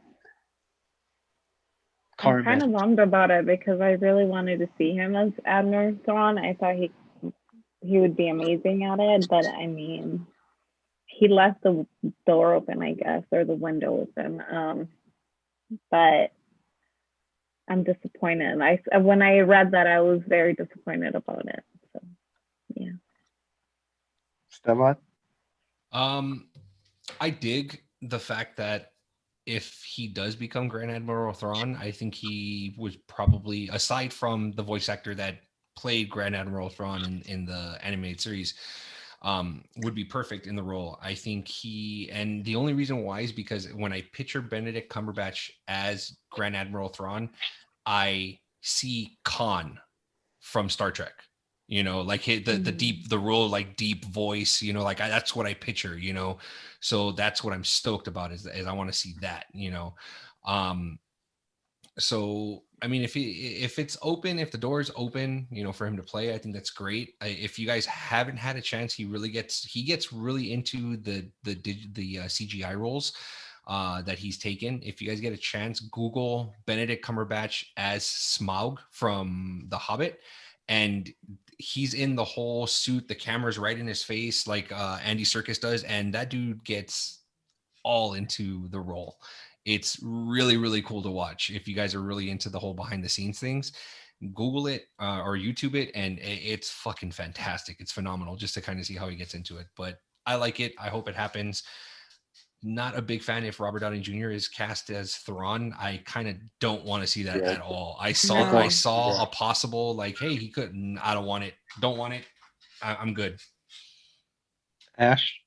I'm kind of bummed about it because I really wanted to see him as Admiral Thrawn. I thought he would be amazing at it, but I mean, he left the door open, I guess, or the window open. But I'm disappointed. When I read that, I was very disappointed about it. So, yeah. Stefan? I dig the fact that if he does become Grand Admiral Thrawn, I think he was probably, aside from the voice actor that played Grand Admiral Thrawn in the animated series, would be perfect in the role. I think and the only reason why is because when I picture Benedict Cumberbatch as Grand Admiral Thrawn, I see Khan from Star Trek. You know, like the real like deep voice. You know, like that's what I picture. You know, so that's what I'm stoked about is I want to see that. You know, so I mean, if it's open, if the door is open, you know, for him to play, I think that's great. If you guys haven't had a chance, he gets really into the CGI roles that he's taken. If you guys get a chance, Google Benedict Cumberbatch as Smaug from The Hobbit, and he's in the whole suit. The camera's right in his face, like Andy Serkis does, and that dude gets all into the role. It's really, really cool to watch. If you guys are really into the whole behind the scenes things, Google it or YouTube it, and it's fucking fantastic. It's phenomenal just to kind of see how he gets into it. But I like it. I hope it happens. Not a big fan if Robert Downey Jr. is cast as Thrawn. I kind of don't want to see that at all. I saw a possible like, hey, he couldn't. I don't want it. Don't want it. I'm good. Ash?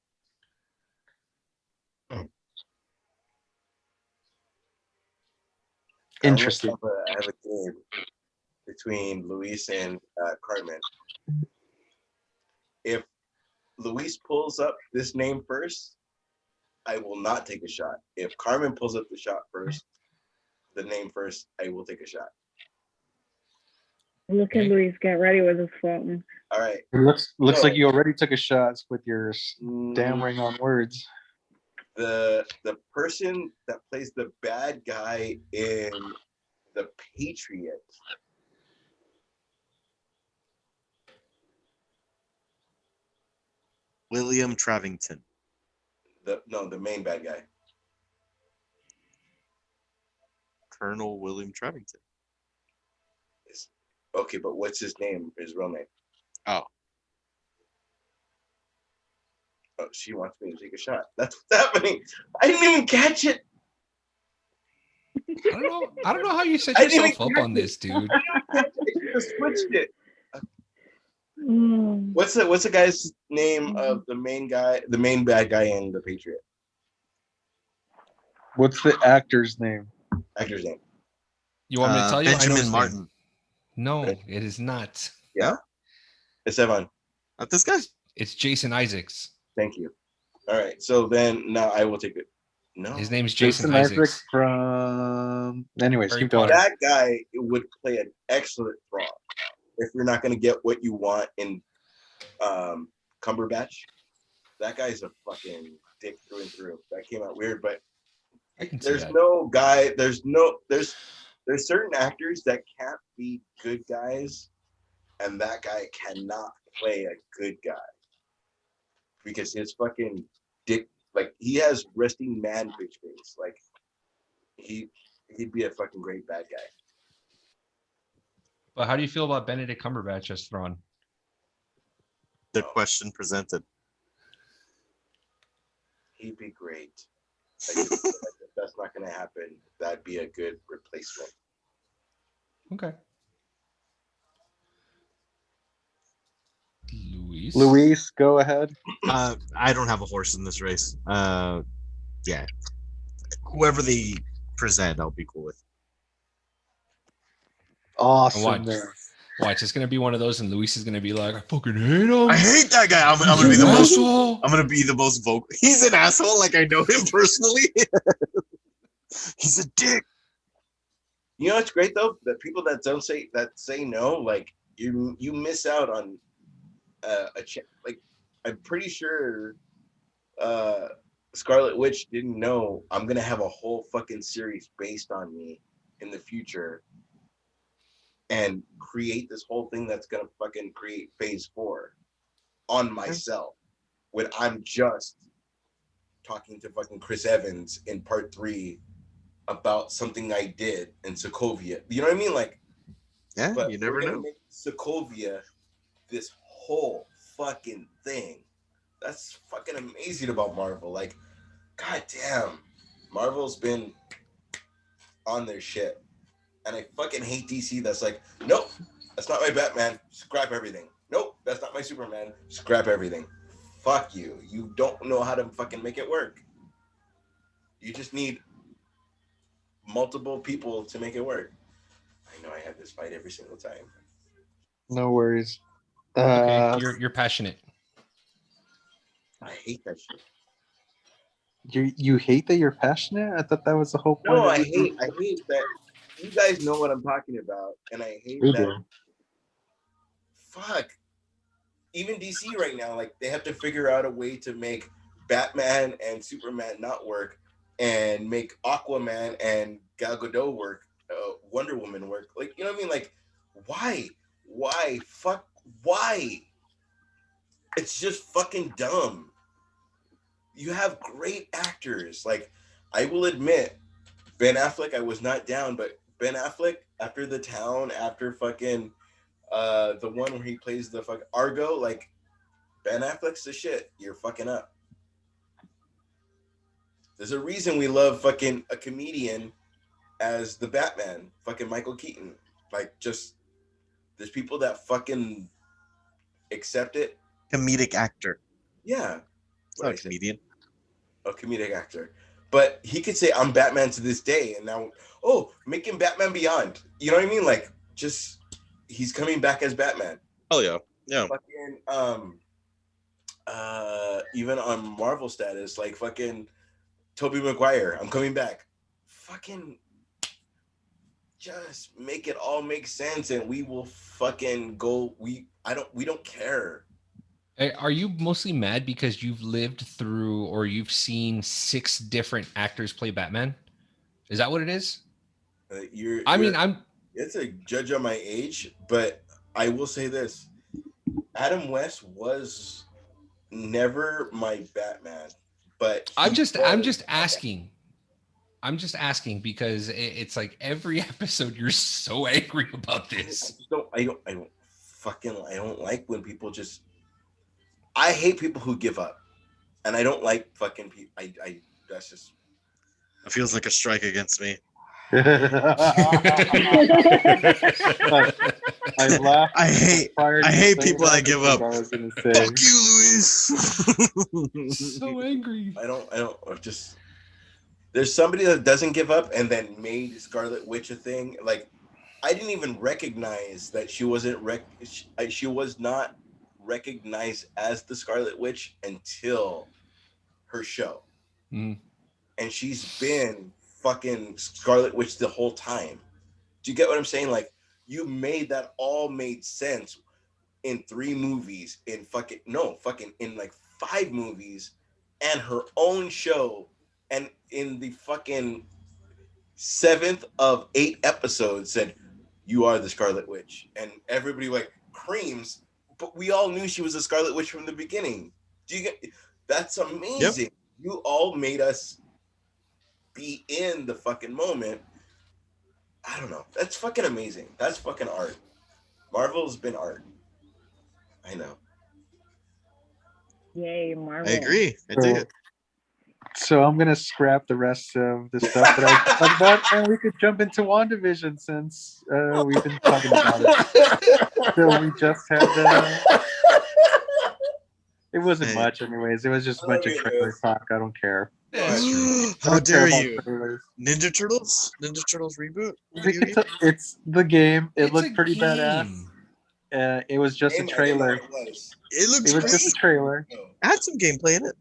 Interesting. I have a game between Luis and Carmen. If Luis pulls up this name first, I will not take a shot. If Carmen pulls up the name first, I will take a shot. Look at Luis get ready with his phone. All right. It looks like you already took a shot with your stammering on words. The person that plays the bad guy in The Patriot. William Travington. The main bad guy. Colonel William Travington. Okay, but what's his name? His real name? Oh, she wants me to take a shot. That's what's happening. I didn't even catch it. I don't know how you set yourself up on this, dude. I just switched it. What's the guy's name of the main bad guy in The Patriot? What's the actor's name? Actor's name. You want me to tell you? I know Benjamin his name. Martin. No, it is not. Yeah? It's Evan. Not this guy? It's Jason Isaacs. Thank you. All right. So then now I will take it. No. His name's Jason Isaacs. from. Anyways, Harry keep going. Potter. That guy would play an excellent Thrawn. If you're not going to get what you want in Cumberbatch, that guy's a fucking dick through and through. That came out weird, but there's no guy. There's certain actors that can't be good guys, and that guy cannot play a good guy because his fucking dick, like he has resting man bitch face. Like he'd be a fucking great bad guy. But how do you feel about Benedict Cumberbatch as Thrawn? The question presented. He'd be great. Like, if that's not going to happen, that'd be a good replacement. Okay. Luis, go ahead. I don't have a horse in this race. Yeah. Whoever they present, I'll be cool with. Awesome. Watch, it's gonna be one of those, and Luis is gonna be like, "I fucking hate him. I hate that guy. I'm gonna be the most. I'm gonna be the most vocal. He's an asshole. Like I know him personally. He's a dick. You know what's great though? That people that say no, like you miss out on like I'm pretty sure Scarlet Witch didn't know I'm gonna have a whole fucking series based on me in the future and create this whole thing that's gonna fucking create phase 4 on myself when I'm just talking to fucking Chris Evans in part 3 about something I did in Sokovia. You know what I mean? Like, yeah, but you never know. make Sokovia this whole fucking thing. That's fucking amazing about Marvel. Like, goddamn, Marvel's been on their shit. And I fucking hate DC that's like, nope, that's not my Batman, scrap everything. Nope, that's not my Superman, scrap everything. Fuck you. You don't know how to fucking make it work. You just need multiple people to make it work. I know I have this fight every single time. No worries. Okay, you're passionate. I hate that shit. You hate that you're passionate? I thought that was the whole point. No, I hate that. You guys know what I'm talking about, and I hate We that. do. Fuck. Even DC right now, like they have to figure out a way to make Batman and Superman not work, and make Aquaman and Gal Gadot work, Wonder Woman work. Like, you know what I mean? Like, why? Fuck, why? It's just fucking dumb. You have great actors. Like, I will admit, Ben Affleck, I was not down, but Ben Affleck, after The Town, after fucking the one where he plays the fuck Argo, like, Ben Affleck's the shit. You're fucking up. There's a reason we love fucking a comedian as the Batman, fucking Michael Keaton. Like, just, there's people that fucking accept it. Comedic actor. Yeah. Not a comedian. A comedic actor. But he could say, I'm Batman to this day. And now, make him Batman Beyond. You know what I mean? Like, just, he's coming back as Batman. Oh, yeah. Yeah. Fucking, even on Marvel status, like fucking Tobey Maguire, I'm coming back. Fucking just make it all make sense and we will fucking go. We don't care. Are you mostly mad because you've lived through or you've seen 6 different actors play Batman? Is that what it is? I'm it's a judge on my age, but I will say this. Adam West was never my Batman, but I'm just asking. I'm just asking because it's like every episode you're so angry about this. I don't like when people just. I hate people who give up, and I don't like fucking people. That's just. It feels like a strike against me. I laughed. I hate prior to I hate saying people that give because up. I was gonna say. Fuck you, Luis. So angry. I don't or just there's somebody that doesn't give up and then made Scarlet Witch a thing. Like I didn't even recognize that she wasn't she was not recognized as the Scarlet Witch until her show. Mm. And she's been fucking Scarlet Witch the whole time. Do you get what I'm saying? Like you made that all made sense in 3 movies, in fucking in like 5 movies, and her own show, and in the fucking 7th of 8 episodes said, "You are the Scarlet Witch," and everybody like creams, but we all knew she was a Scarlet Witch from the beginning. Do you get? That's amazing. Yep. You all made us be in the fucking moment. I don't know. That's fucking amazing. That's fucking art. Marvel's been art. I know. Yay, Marvel. I agree. I dig it. So I'm gonna scrap the rest of the stuff that I talked about, and we could jump into WandaVision since we've been talking about it. So we just had. It wasn't much, anyways. It was just a bunch of trailer talk. I don't care. How dare you? Ninja Turtles? Ninja Turtles reboot? It's the game. It looked pretty badass. It was just a trailer. It looks great. Just a trailer. Add some gameplay in it.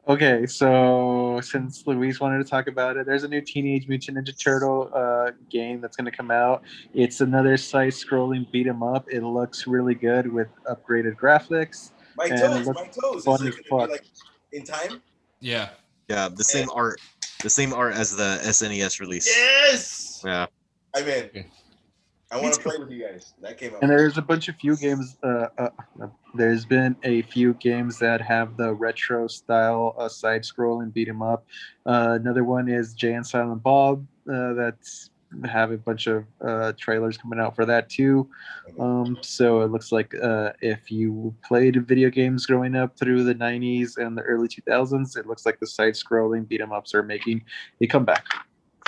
Okay, so since Luis wanted to talk about it, there's a new Teenage Mutant Ninja Turtle game that's going to come out. It's another side-scrolling beat 'em up. It looks really good with upgraded graphics. My toes. Is it going to be like in time? Yeah. Yeah, the same art as the SNES release. Yes. Yeah. I'm in. Okay. I want to play with you guys. That came out. And there's a bunch of games. There's been a few games that have the retro style side-scrolling beat 'em up. Another one is Jay and Silent Bob. That's have a bunch of trailers coming out for that too. So it looks like if you played video games growing up through the 90s and the early 2000s, it looks like the side-scrolling beat 'em ups are making a comeback.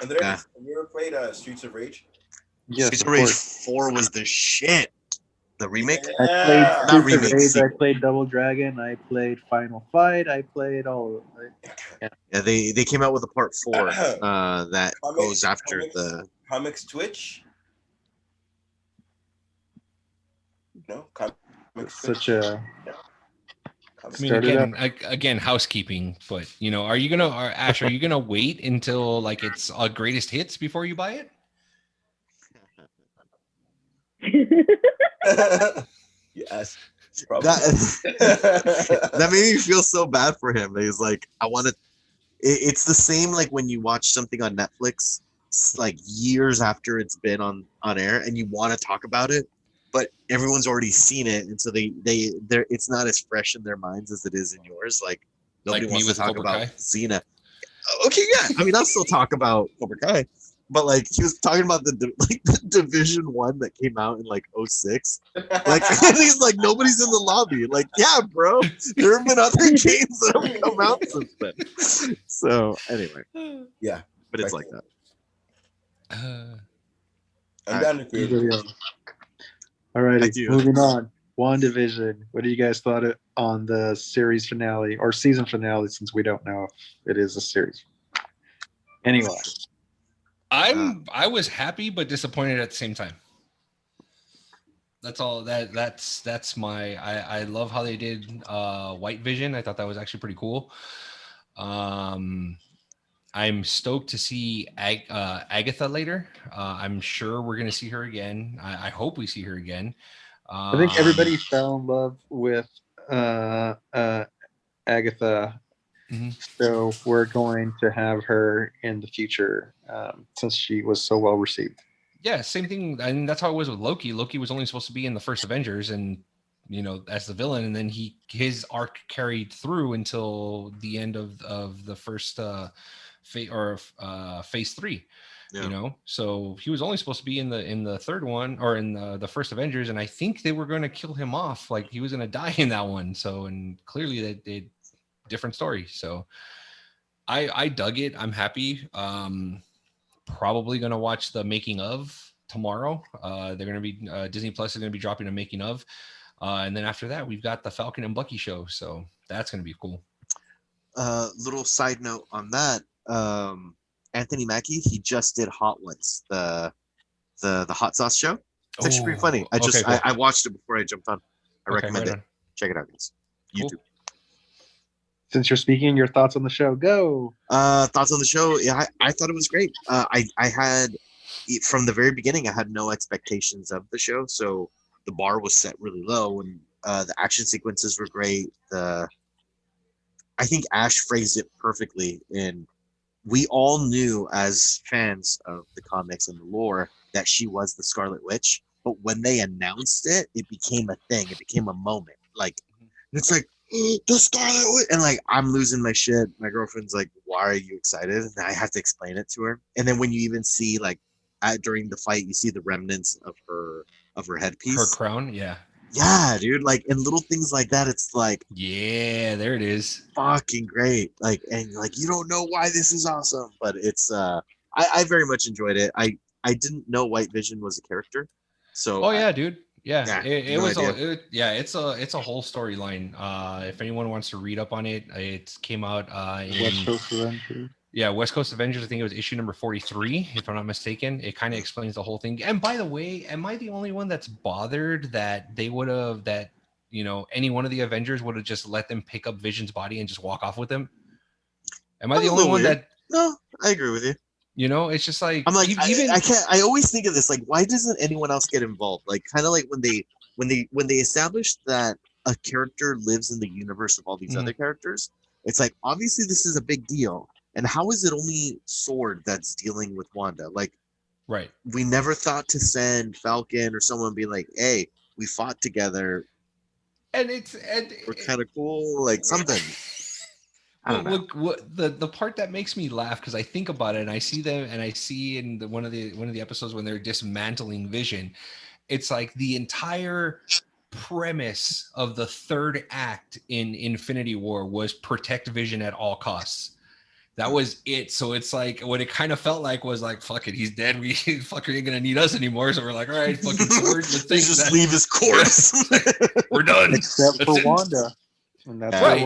Andres, have you ever played Streets of Rage? Yes, Streets of Rage 4 was the shit. The remake? I played Rage, I played Double Dragon, I played Final Fight, I played all of it. Yeah, they came out with a part 4 that goes after the Comix Twitch. No, Comix such a. I mean, again, housekeeping. But are you gonna, Ash? Are you gonna wait until like it's greatest hits before you buy it? Yes. That made me feel so bad for him. He's like, I want to. It's the same like when you watch something on Netflix, like years after it's been on air, and you want to talk about it, but everyone's already seen it, and so they're it's not as fresh in their minds as it is in yours. Like nobody wants to talk about Xena. Okay, yeah. I mean, I'll still talk about Cobra Kai. But like he was talking about the Division 1 that came out in like 2006. Like he's like nobody's in the lobby. Like, yeah, bro. There have been other games that have come out since then. So anyway. Yeah. But it's like that. I'm down to create it. All righty. Moving on. WandaVision. What do you guys thought on the series finale or season finale, since we don't know if it is a series? Anyway. I was happy but disappointed at the same time. That's all. That's my. I love how they did White Vision. I thought that was actually pretty cool. I'm stoked to see Agatha later. I'm sure we're gonna see her again. I hope we see her again. I think everybody fell in love with Agatha. Mm-hmm. So we're going to have her in the future since she was so well received. Yeah, same thing. And that's how it was with Loki. Loki was only supposed to be in the first Avengers and, as the villain. And then his arc carried through until the end of the first phase 3, yeah. So he was only supposed to be in the third one or in the first Avengers. And I think they were going to kill him off. Like he was going to die in that one. So, and clearly they did. Different story. So I dug it. I'm happy. probably going to watch the making of tomorrow. They're going to be Disney Plus is going to be dropping a making of, and then after that we've got the Falcon and Bucky show, so that's going to be cool. Little side note on that, Anthony Mackie, he just did Hot Ones, the hot sauce show. It's actually pretty funny. I watched it before I jumped on. I recommend it. Check it out, guys. YouTube. Cool. Since you're speaking, your thoughts on the show, go. Thoughts on the show? Yeah, I thought it was great. I had, from the very beginning, I had no expectations of the show, so the bar was set really low, and the action sequences were great. I think Ash phrased it perfectly, and we all knew as fans of the comics and the lore that she was the Scarlet Witch, but when they announced it, it became a thing. It became a moment. Like, it's like, the Scarlet Witch, and like I'm losing my shit. My girlfriend's like, "Why are you excited?" And I have to explain it to her. And then when you even see like during the fight, you see the remnants of her headpiece, her crown. Yeah, dude. Like, and little things like that. It's like, yeah, there it is. Fucking great. Like, and like you don't know why this is awesome, but it's I very much enjoyed it. I didn't know White Vision was a character, so dude. Yeah, it was. It's a whole storyline. If anyone wants to read up on it, it came out in West Coast Avengers. Yeah, West Coast Avengers. I think it was issue number 43, if I'm not mistaken. It kind of explains the whole thing. And by the way, am I the only one that's bothered that they would have any one of the Avengers would have just let them pick up Vision's body and just walk off with him? Am I the only one that? No, I agree with you. It's just like I'm like I can't. I always think of this like, why doesn't anyone else get involved? Like, kind of like when they established that a character lives in the universe of all these other characters. It's like, obviously this is a big deal, and how is it only Sword that's dealing with Wanda? Like, right? We never thought to send Falcon or someone be like, hey, we fought together, and we're kind of cool, like something. Look, the part that makes me laugh, because I think about it and I see them, and I see in one of the episodes when they're dismantling Vision, it's like the entire premise of the third act in Infinity War was protect Vision at all costs. That was it. So it's like what it kind of felt like was like, fuck it, he's dead. We fucker ain't gonna need us anymore. So we're like, all right, fucking Sword. Let's just leave his corpse. We're done. Except for Wanda. And that's right.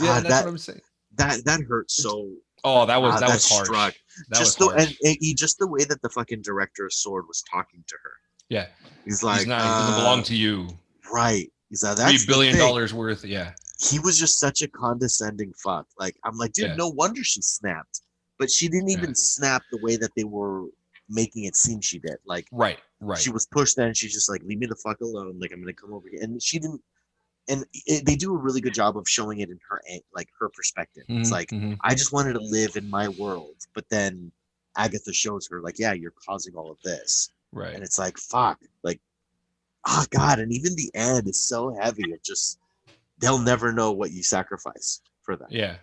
Yeah, that's what I'm saying. That hurt so. Oh, that was harsh. Struck. That was harsh. And just the way that the fucking director of Sword was talking to her. Yeah, he's like, he doesn't belong to you. Right. He's like, that's $3 billion worth. Yeah. He was just such a condescending fuck. Like, I'm like, dude, no wonder she snapped. But she didn't even snap the way that they were making it seem she did. Like, right. She was pushed there, and she's just like, leave me the fuck alone. Like, I'm gonna come over here, and she didn't. And they do a really good job of showing it in her perspective. It's like, I just wanted to live in my world, but then Agatha shows her like, yeah, you're causing all of this, right? And it's like, fuck, like, oh god. And even the end is so heavy. It just, they'll never know what you sacrifice for them. Yeah.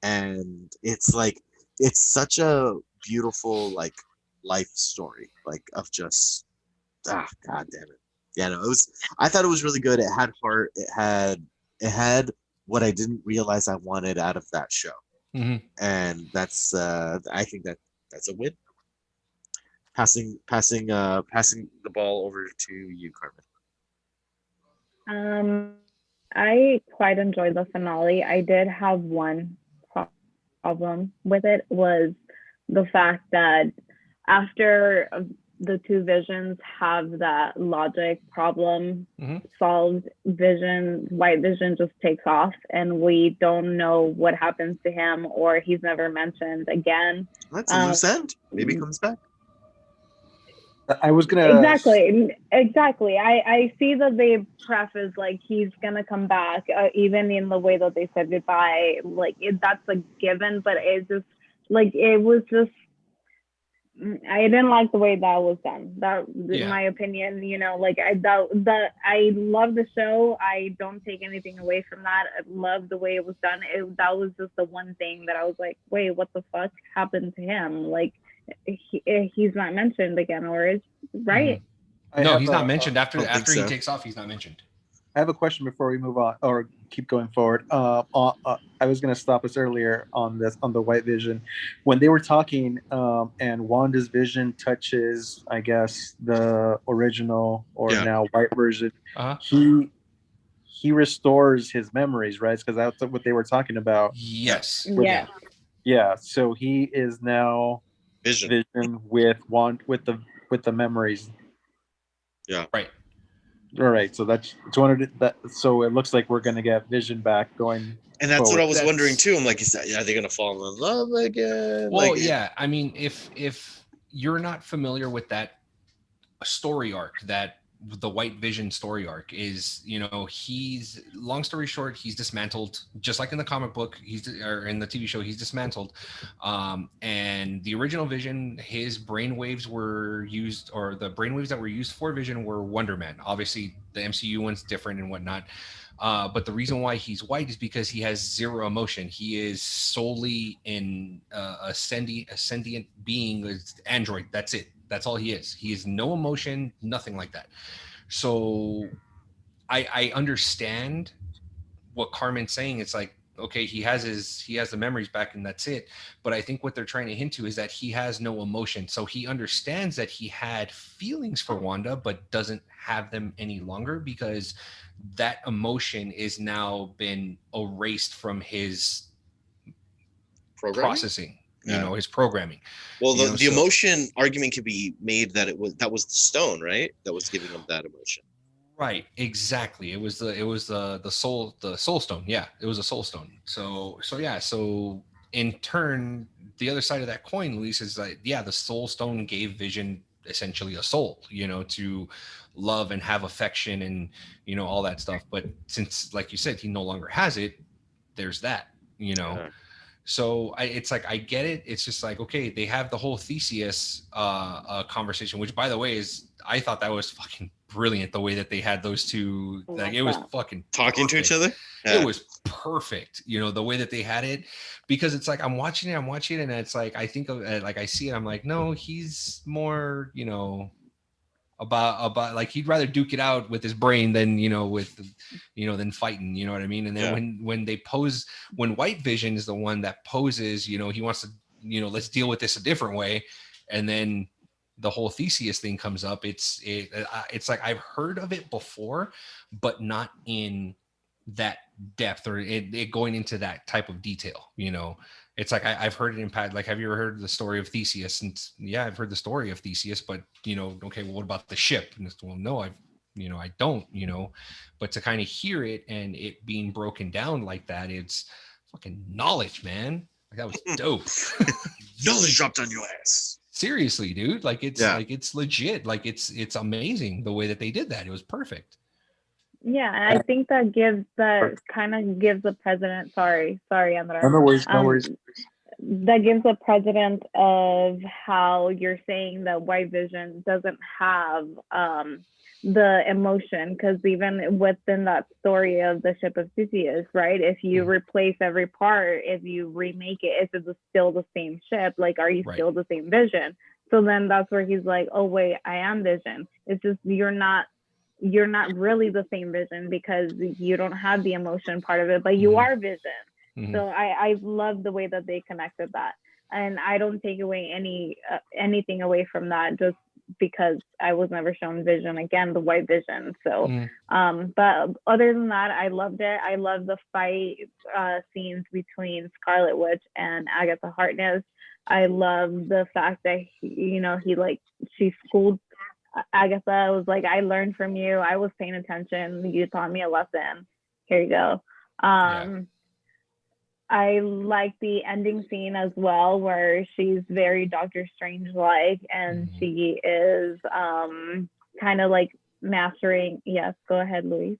And it's like, it's such a beautiful like life story, like of just, god damn it. Yeah, no, I thought it was really good. It had heart. It had what I didn't realize I wanted out of that show, and that's I think that's a win. Passing the ball over to you, Carmen. I quite enjoyed the finale. I did have one problem with it, was the fact that after the two Visions have that logic problem solved, White Vision just takes off, and we don't know what happens to him, or he's never mentioned again. That's a loose end. Maybe he comes back. I was gonna exactly. I see that they preface like he's gonna come back, even in the way that they said goodbye. Like that's a given, but it's just like it was just. I didn't like the way that was done. That, in my opinion, like I love the show. I don't take anything away from that. I love the way it was done. That was just the one thing that I was like, wait, what the fuck happened to him? Like, he's not mentioned again, or is right? No, he's not mentioned after he takes off. He's not mentioned. I have a question before we move on or keep going forward. I was going to stop us earlier on the White Vision when they were talking, and Wanda's vision touches, I guess, the original or now White version. He restores his memories, right? Because that's what they were talking about. Yes. Yeah. So he is now Vision with the memories. Yeah. Right. All right. So that's that. So it looks like we're gonna get Vision back going. And that's forward. what I was wondering too. I'm like, are they gonna fall in love again? Well, yeah. I mean, if you're not familiar with that story arc, that the White Vision story arc is, he's, long story short, he's dismantled, just like in the comic book, or in the TV show, he's dismantled. And the original Vision, his brainwaves were used, or the brainwaves that were used for Vision were Wonder Man. Obviously, the MCU one's different and whatnot. But the reason why he's white is because he has zero emotion. He is solely a sentient being, android. That's it. That's all he is. He has no emotion, nothing like that. So I understand what Carmen's saying. It's like, okay, he has the memories back and that's it. But I think what they're trying to hint to is that he has no emotion. So he understands that he had feelings for Wanda, but doesn't have them any longer because that emotion is now been erased from his processing. His programming. Well, the emotion argument could be made that that was the stone, right? That was giving him that emotion. Right, exactly. It was the soul stone. Yeah, it was a soul stone. So in turn, the other side of that coin, Luis, is that the soul stone gave Vision essentially a soul, to love and have affection and all that stuff. But since, like you said, he no longer has it, there's that, Yeah. So it's like, I get it. It's just like, okay, they have the whole Theseus conversation, which, by the way, I thought that was fucking brilliant, the way that they had those two. Like, it was fucking talking to each other. Yeah. It was perfect, the way that they had it, because it's like I'm watching it, and it's like I think of it, like I see it, I'm like, no, he's more, about like he'd rather duke it out with his brain than than fighting, you know what I mean? And then when they pose, when White Vision is the one that poses, he wants to, let's deal with this a different way, and then the whole Theseus thing comes up. It's like I've heard of it before, but not in that depth, or it going into that type of detail. It's like I've heard it in past. Like, have you ever heard the story of Theseus? And I've heard the story of Theseus, but okay, well, what about the ship? And it's, well, no, I don't. But to kind of hear it and it being broken down like that, it's fucking knowledge, man. Like, that was dope. Knowledge dropped on your ass. Seriously, dude. Like, it's like, it's legit. Like, it's amazing the way that they did that. It was perfect. Yeah, and I think that kind of gives the president. Sorry, Andrea. No worries. That gives the president of how you're saying that White Vision doesn't have the emotion, because even within that story of the ship of Theseus, right? If you replace every part, if you remake it, is it still the same ship? Like, are you still the same Vision? So then that's where he's like, oh wait, I am Vision. It's just you're not really the same Vision, because you don't have the emotion part of it, but you are Vision. Mm-hmm. So I love the way that they connected that, and I don't take away anything away from that, just because I was never shown Vision again, the White Vision. So, but other than that, I loved it. I love the fight scenes between Scarlet Witch and Agatha Harkness. I love the fact that she schooled Agatha. I was like, I learned from you. I was paying attention. You taught me a lesson. Here you go. I like the ending scene as well, where she's very Doctor Strange-like, and she is kind of like mastering. Yes, go ahead, Luis.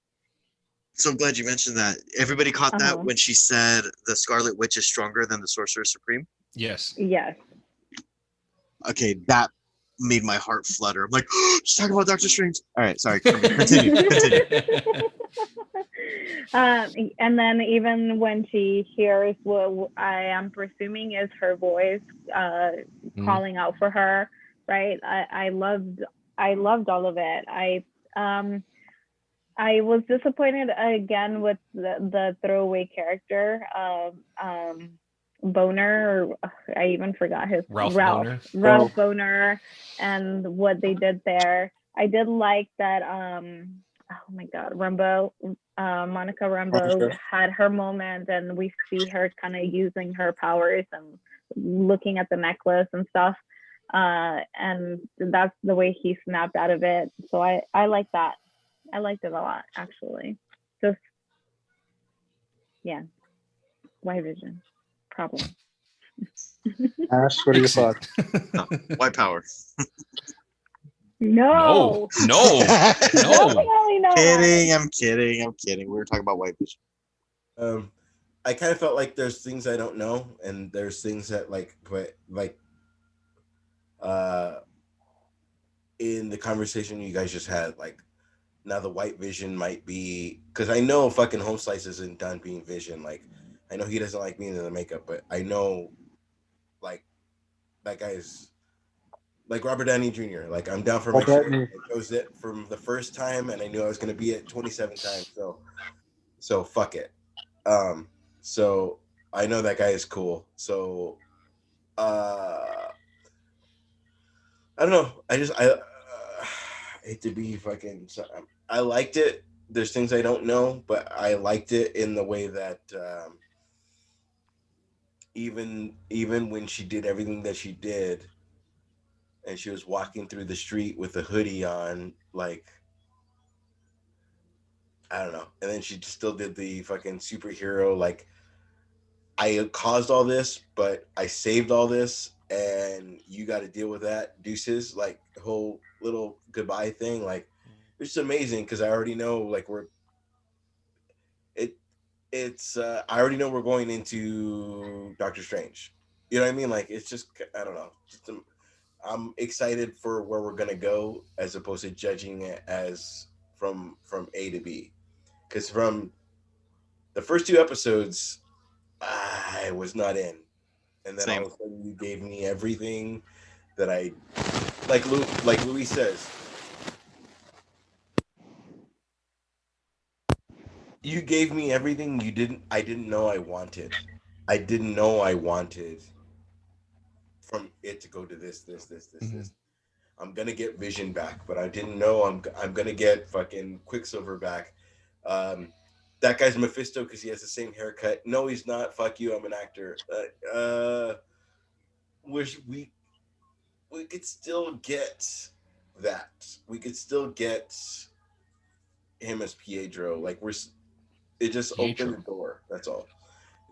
So I'm glad you mentioned that. Everybody caught that when she said the Scarlet Witch is stronger than the Sorcerer Supreme? Yes. Yes. Okay, that made my heart flutter. I'm like, she's talking about Doctor Strange. All right, sorry. Continue. And then even when she hears what I am presuming is her voice calling out for her, right? I loved all of it. I was disappointed again with the throwaway character of Boner, or I even forgot his Ralph Boner. Ralph Boner, and what they did there. I did like that. Oh my God, Monica Rambeau had her moment, and we see her kind of using her powers and looking at the necklace and stuff. And that's the way he snapped out of it. So I like that. I liked it a lot, actually. Just, yeah, white vision problem. Ash, what are your Fix it. thoughts? White power. No. No. Definitely not. I'm kidding. We were talking about white vision. I kind of felt like there's things I don't know, and there's things that in the conversation you guys just had, like, now the white vision might be, because I know fucking Home Slice isn't done being Vision. Like, I know he doesn't like being in the makeup, but I know, like, that guy's like Robert Downey Jr. Like, I'm down for my shit. I chose it from the first time, and I knew I was gonna be it 27 times. So fuck it. So I know that guy is cool. So I don't know. I hate to be fucking. I liked it. There's things I don't know, but I liked it in the way that even when she did everything that she did, and she was walking through the street with a hoodie on, like, I don't know, and then she still did the fucking superhero, like, I caused all this, but I saved all this, and you got to deal with that. Deuces, like, the whole little goodbye thing, like, it's just amazing because I already know, like, I already know we're going into Doctor Strange. You know what I mean? Like, it's just, I don't know. I'm excited for where we're gonna go, as opposed to judging it as from A to B. Because from the first 2 episodes, I was not in, and then all of a sudden you gave me everything that I like. Louis says, you gave me everything I didn't know I wanted. I didn't know I wanted from it to go to this. I'm gonna get Vision back, but I didn't know I'm gonna get fucking Quicksilver back. That guy's Mephisto because he has the same haircut. No, he's not. Fuck you. I'm an actor. Wish we could still get that. We could still get him as Pietro. Like, it just opened the door. That's all.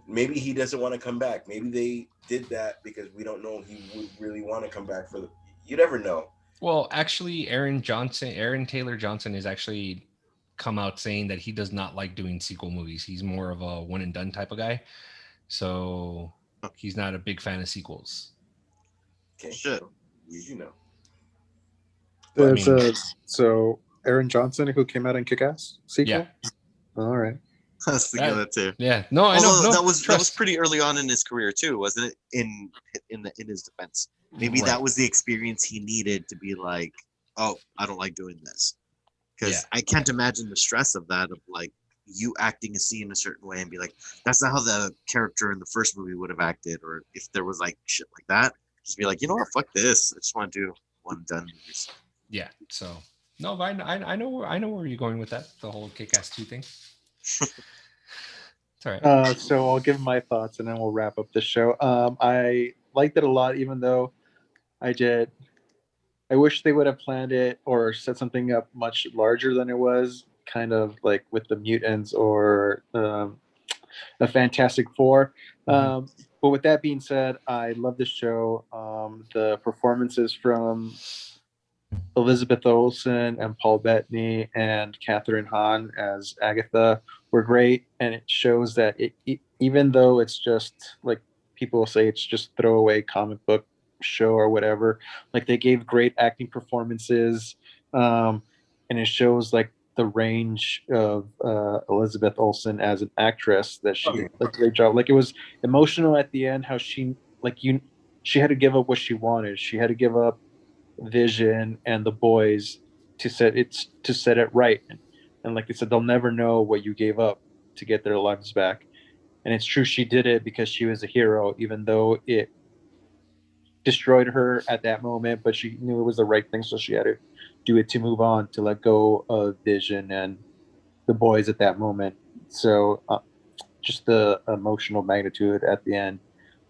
Maybe he doesn't want to come back. Maybe they did that because we don't know he would really want to come back for the. You never know. Well, actually, Aaron Taylor Johnson is actually come out saying that he does not like doing sequel movies. He's more of a one and done type of guy. So he's not a big fan of sequels. Okay. Shit. You know. So Aaron Johnson, who came out in Kick-Ass sequel? Yeah. All right. I was thinking that too. Yeah. No, I know. No, that was pretty early on in his career too, wasn't it? In his defense. Maybe that was the experience he needed to be like, oh, I don't like doing this. Because I can't imagine the stress of that, of like you acting a scene a certain way and be like, that's not how the character in the first movie would have acted. Or if there was like shit like that, just be like, you know what, fuck this. I just want to do one done movies. Yeah. So no, but I know where you're going with that. The whole Kick-Ass 2 thing. It's all right. So I'll give my thoughts and then we'll wrap up the show. I liked it a lot, even though I wish they would have planned it or set something up much larger than it was, kind of like with the Mutants or the Fantastic Four. But with that being said, I love the show. The performances from Elizabeth Olsen and Paul Bettany and Catherine Hahn as Agatha were great, and it shows that even though it's just like people will say it's just throwaway comic book show or whatever, like they gave great acting performances, and it shows like the range of Elizabeth Olsen as an actress, that she did a great job. Like, it was emotional at the end how she had to give up what she wanted. She had to give up Vision and the boys to set it right. And like they said, they'll never know what you gave up to get their lives back. And it's true, she did it because she was a hero, even though it destroyed her at that moment, but she knew it was the right thing, so she had to do it to move on, to let go of Vision and the boys at that moment. So just the emotional magnitude at the end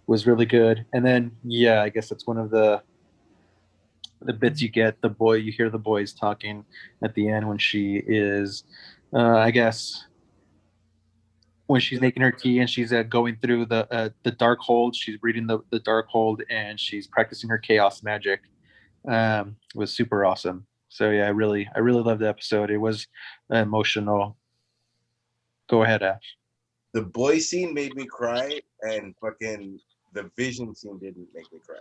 was really good. And then, yeah, I guess that's one of the bits you get. You hear the boys talking at the end when she is, I guess, when she's making her tea and she's going through the dark hold. She's reading the dark hold and she's practicing her chaos magic. Was super awesome. So yeah, I really loved the episode. It was emotional. Go ahead, Ash. The boy scene made me cry, and fucking the Vision scene didn't make me cry.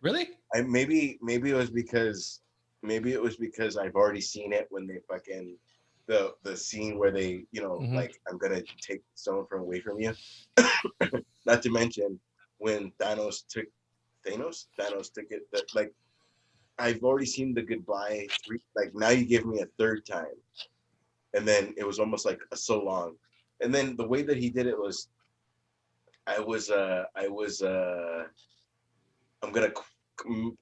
Really? Maybe it was because I've already seen it when they fucking the scene where they, like, I'm gonna take someone from away from you. Not to mention when Thanos took it. That, like, I've already seen the goodbye three. Like, now you give me a third time, and then it was almost like so long. And then the way that he did it was, I'm gonna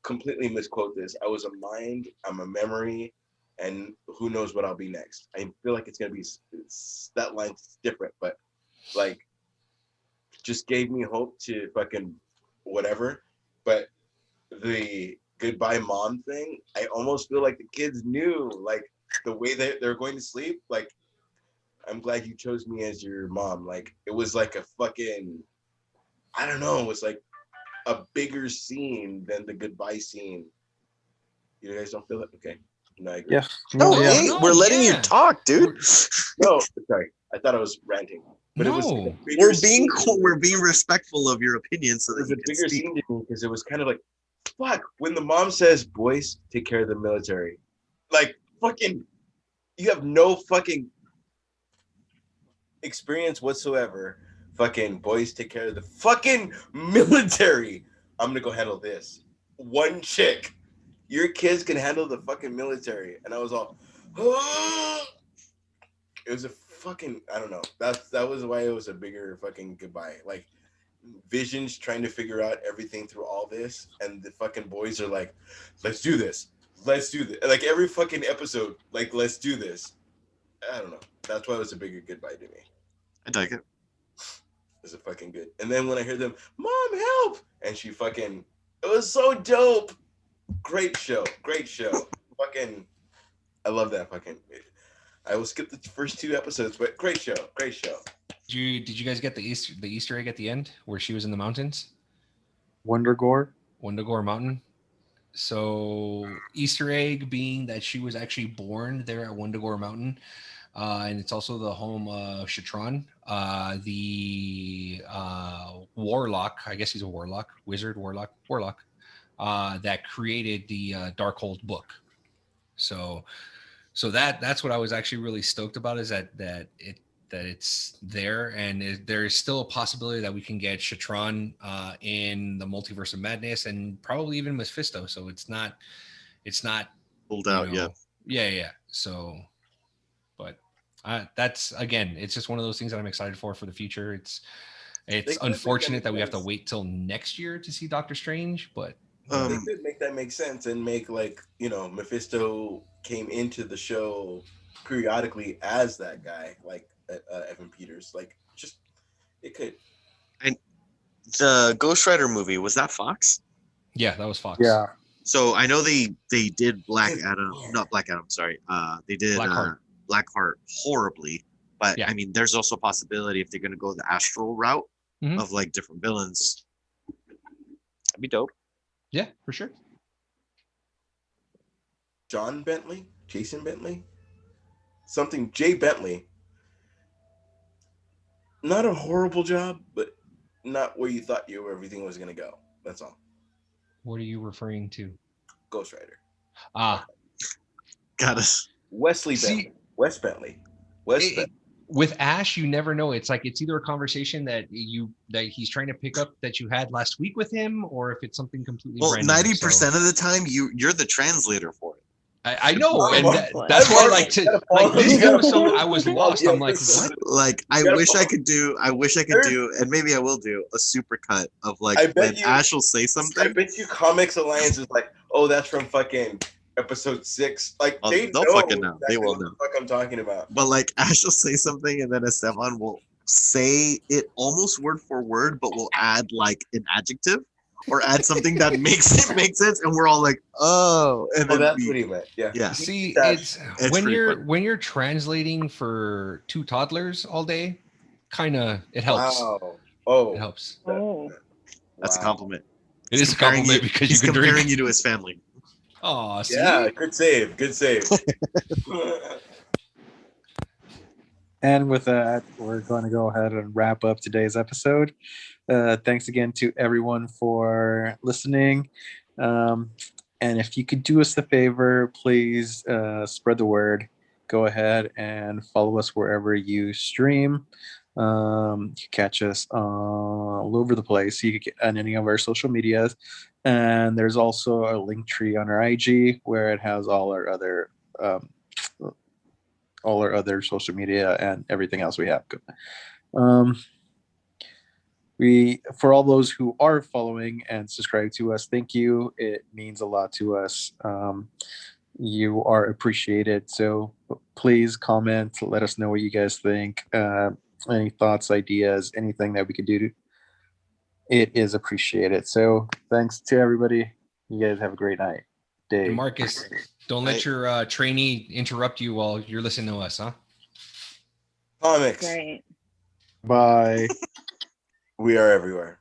completely misquote this. I was a mind, I'm a memory, and who knows what I'll be next. I feel like it's gonna be that line's different, but like, just gave me hope to fucking whatever. But the goodbye mom thing, I almost feel like the kids knew, like, the way that they're going to sleep. Like, I'm glad you chose me as your mom. Like, it was like a fucking, I don't know, it was like a bigger scene than the goodbye scene. You guys don't feel it? Okay. No, I agree. Yeah. No, yeah. hey, we're letting you talk, dude. No, sorry. I thought I was ranting. But it was like a bigger We're scene. being respectful of your opinion, so It that was you a can bigger speak. scene to me because it was kind of like, fuck, when the mom says, boys, take care of the military. Like, fucking, you have no fucking experience whatsoever. Fucking, boys, take care of the fucking military. I'm gonna go handle this. One chick. Your kids can handle the fucking military. And I was all, oh. It was a fucking, I don't know. That was why it was a bigger fucking goodbye. Like, Vision's trying to figure out everything through all this, and the fucking boys are like, let's do this. Let's do this. Like, every fucking episode, like, let's do this. I don't know. That's why it was a bigger goodbye to me. I like it. It was a fucking good. And then when I heard them, Mom, help! And she fucking, it was so dope. Great show. Fucking, I love that fucking. I will skip the first 2 episodes, but great show. Did you guys get the Easter egg at the end where she was in the mountains? Wondergore Mountain. So Easter egg being that she was actually born there at Wondergore Mountain. And it's also the home of Shatron, the warlock. I guess he's a warlock, warlock, that created the Darkhold book. So that's what I was actually really stoked about, is that it's there, and there is still a possibility that we can get Shatron in the Multiverse of Madness, and probably even Mephisto. So it's not Pulled out, yeah. Yeah. So, but that's, again, it's just one of those things that I'm excited for the future. It's unfortunate that we have to wait till next year to see Doctor Strange, but they could make that make sense and make, like, Mephisto came into the show periodically as that guy, like Evan Peters. Like, just, it could. And the Ghost Rider movie, was that Fox? Yeah, that was Fox. Yeah. So I know they did not Black Adam, sorry. They did Blackheart horribly, but yeah. I mean, there's also a possibility if they're going to go the astral route of, like, different villains. That'd be dope. Yeah, for sure. Jason Bentley, Jay Bentley. Not a horrible job, but not where you thought everything was going to go. That's all. What are you referring to? Ghost Rider. Got us. Wes Bentley. With Ash, you never know. It's like, it's either a conversation that he's trying to pick up that you had last week with him, or if it's something completely brand new. 90% of the time you're the translator for it. I know, and Marvel. that's why, like, You gotta follow- this you gotta episode, follow I was all lost. the I'm like, episodes. what? Like I gotta wish I follow- could do, and maybe I will do a super cut of like I bet when you- Ash will say I something. bet you Comics Alliance is like, oh, that's from fucking episode 6. Like Oh, they they'll know fucking know. They exactly will what know. the fuck I'm talking about. But like Ash will say something and then Esteban will say it almost word for word, but will add like an adjective or add something that makes it make sense, and we're all like, oh, and Oh, then that's we, what he meant. Yeah. yeah. See, That's- it's when pretty you're fun. when you're translating for two toddlers all day, kind of it helps. Wow. Oh, It helps. Oh, That's a wow. compliment. It is a Comparing compliment you- because you he's can comparing drink. you to his family. Oh, see? Yeah, good save. Good save. And with that, we're going to go ahead and wrap up today's episode. Thanks again to everyone for listening. And if you could do us the favor, please spread the word. Go ahead and follow us wherever you stream. You can catch us all over the place. You can get on any of our social medias. And there's also a link tree on our IG where it has all our other social media and everything else we have. We, for all those who are following and subscribing to us, thank you. It means a lot to us. You are appreciated. So please comment, let us know what you guys think. Any thoughts, ideas, anything that we could do. It is appreciated. So thanks to everybody. You guys have a great night. Day. And Marcus, don't let your trainee interrupt you while you're listening to us, huh? Comics. great. Bye. We are everywhere.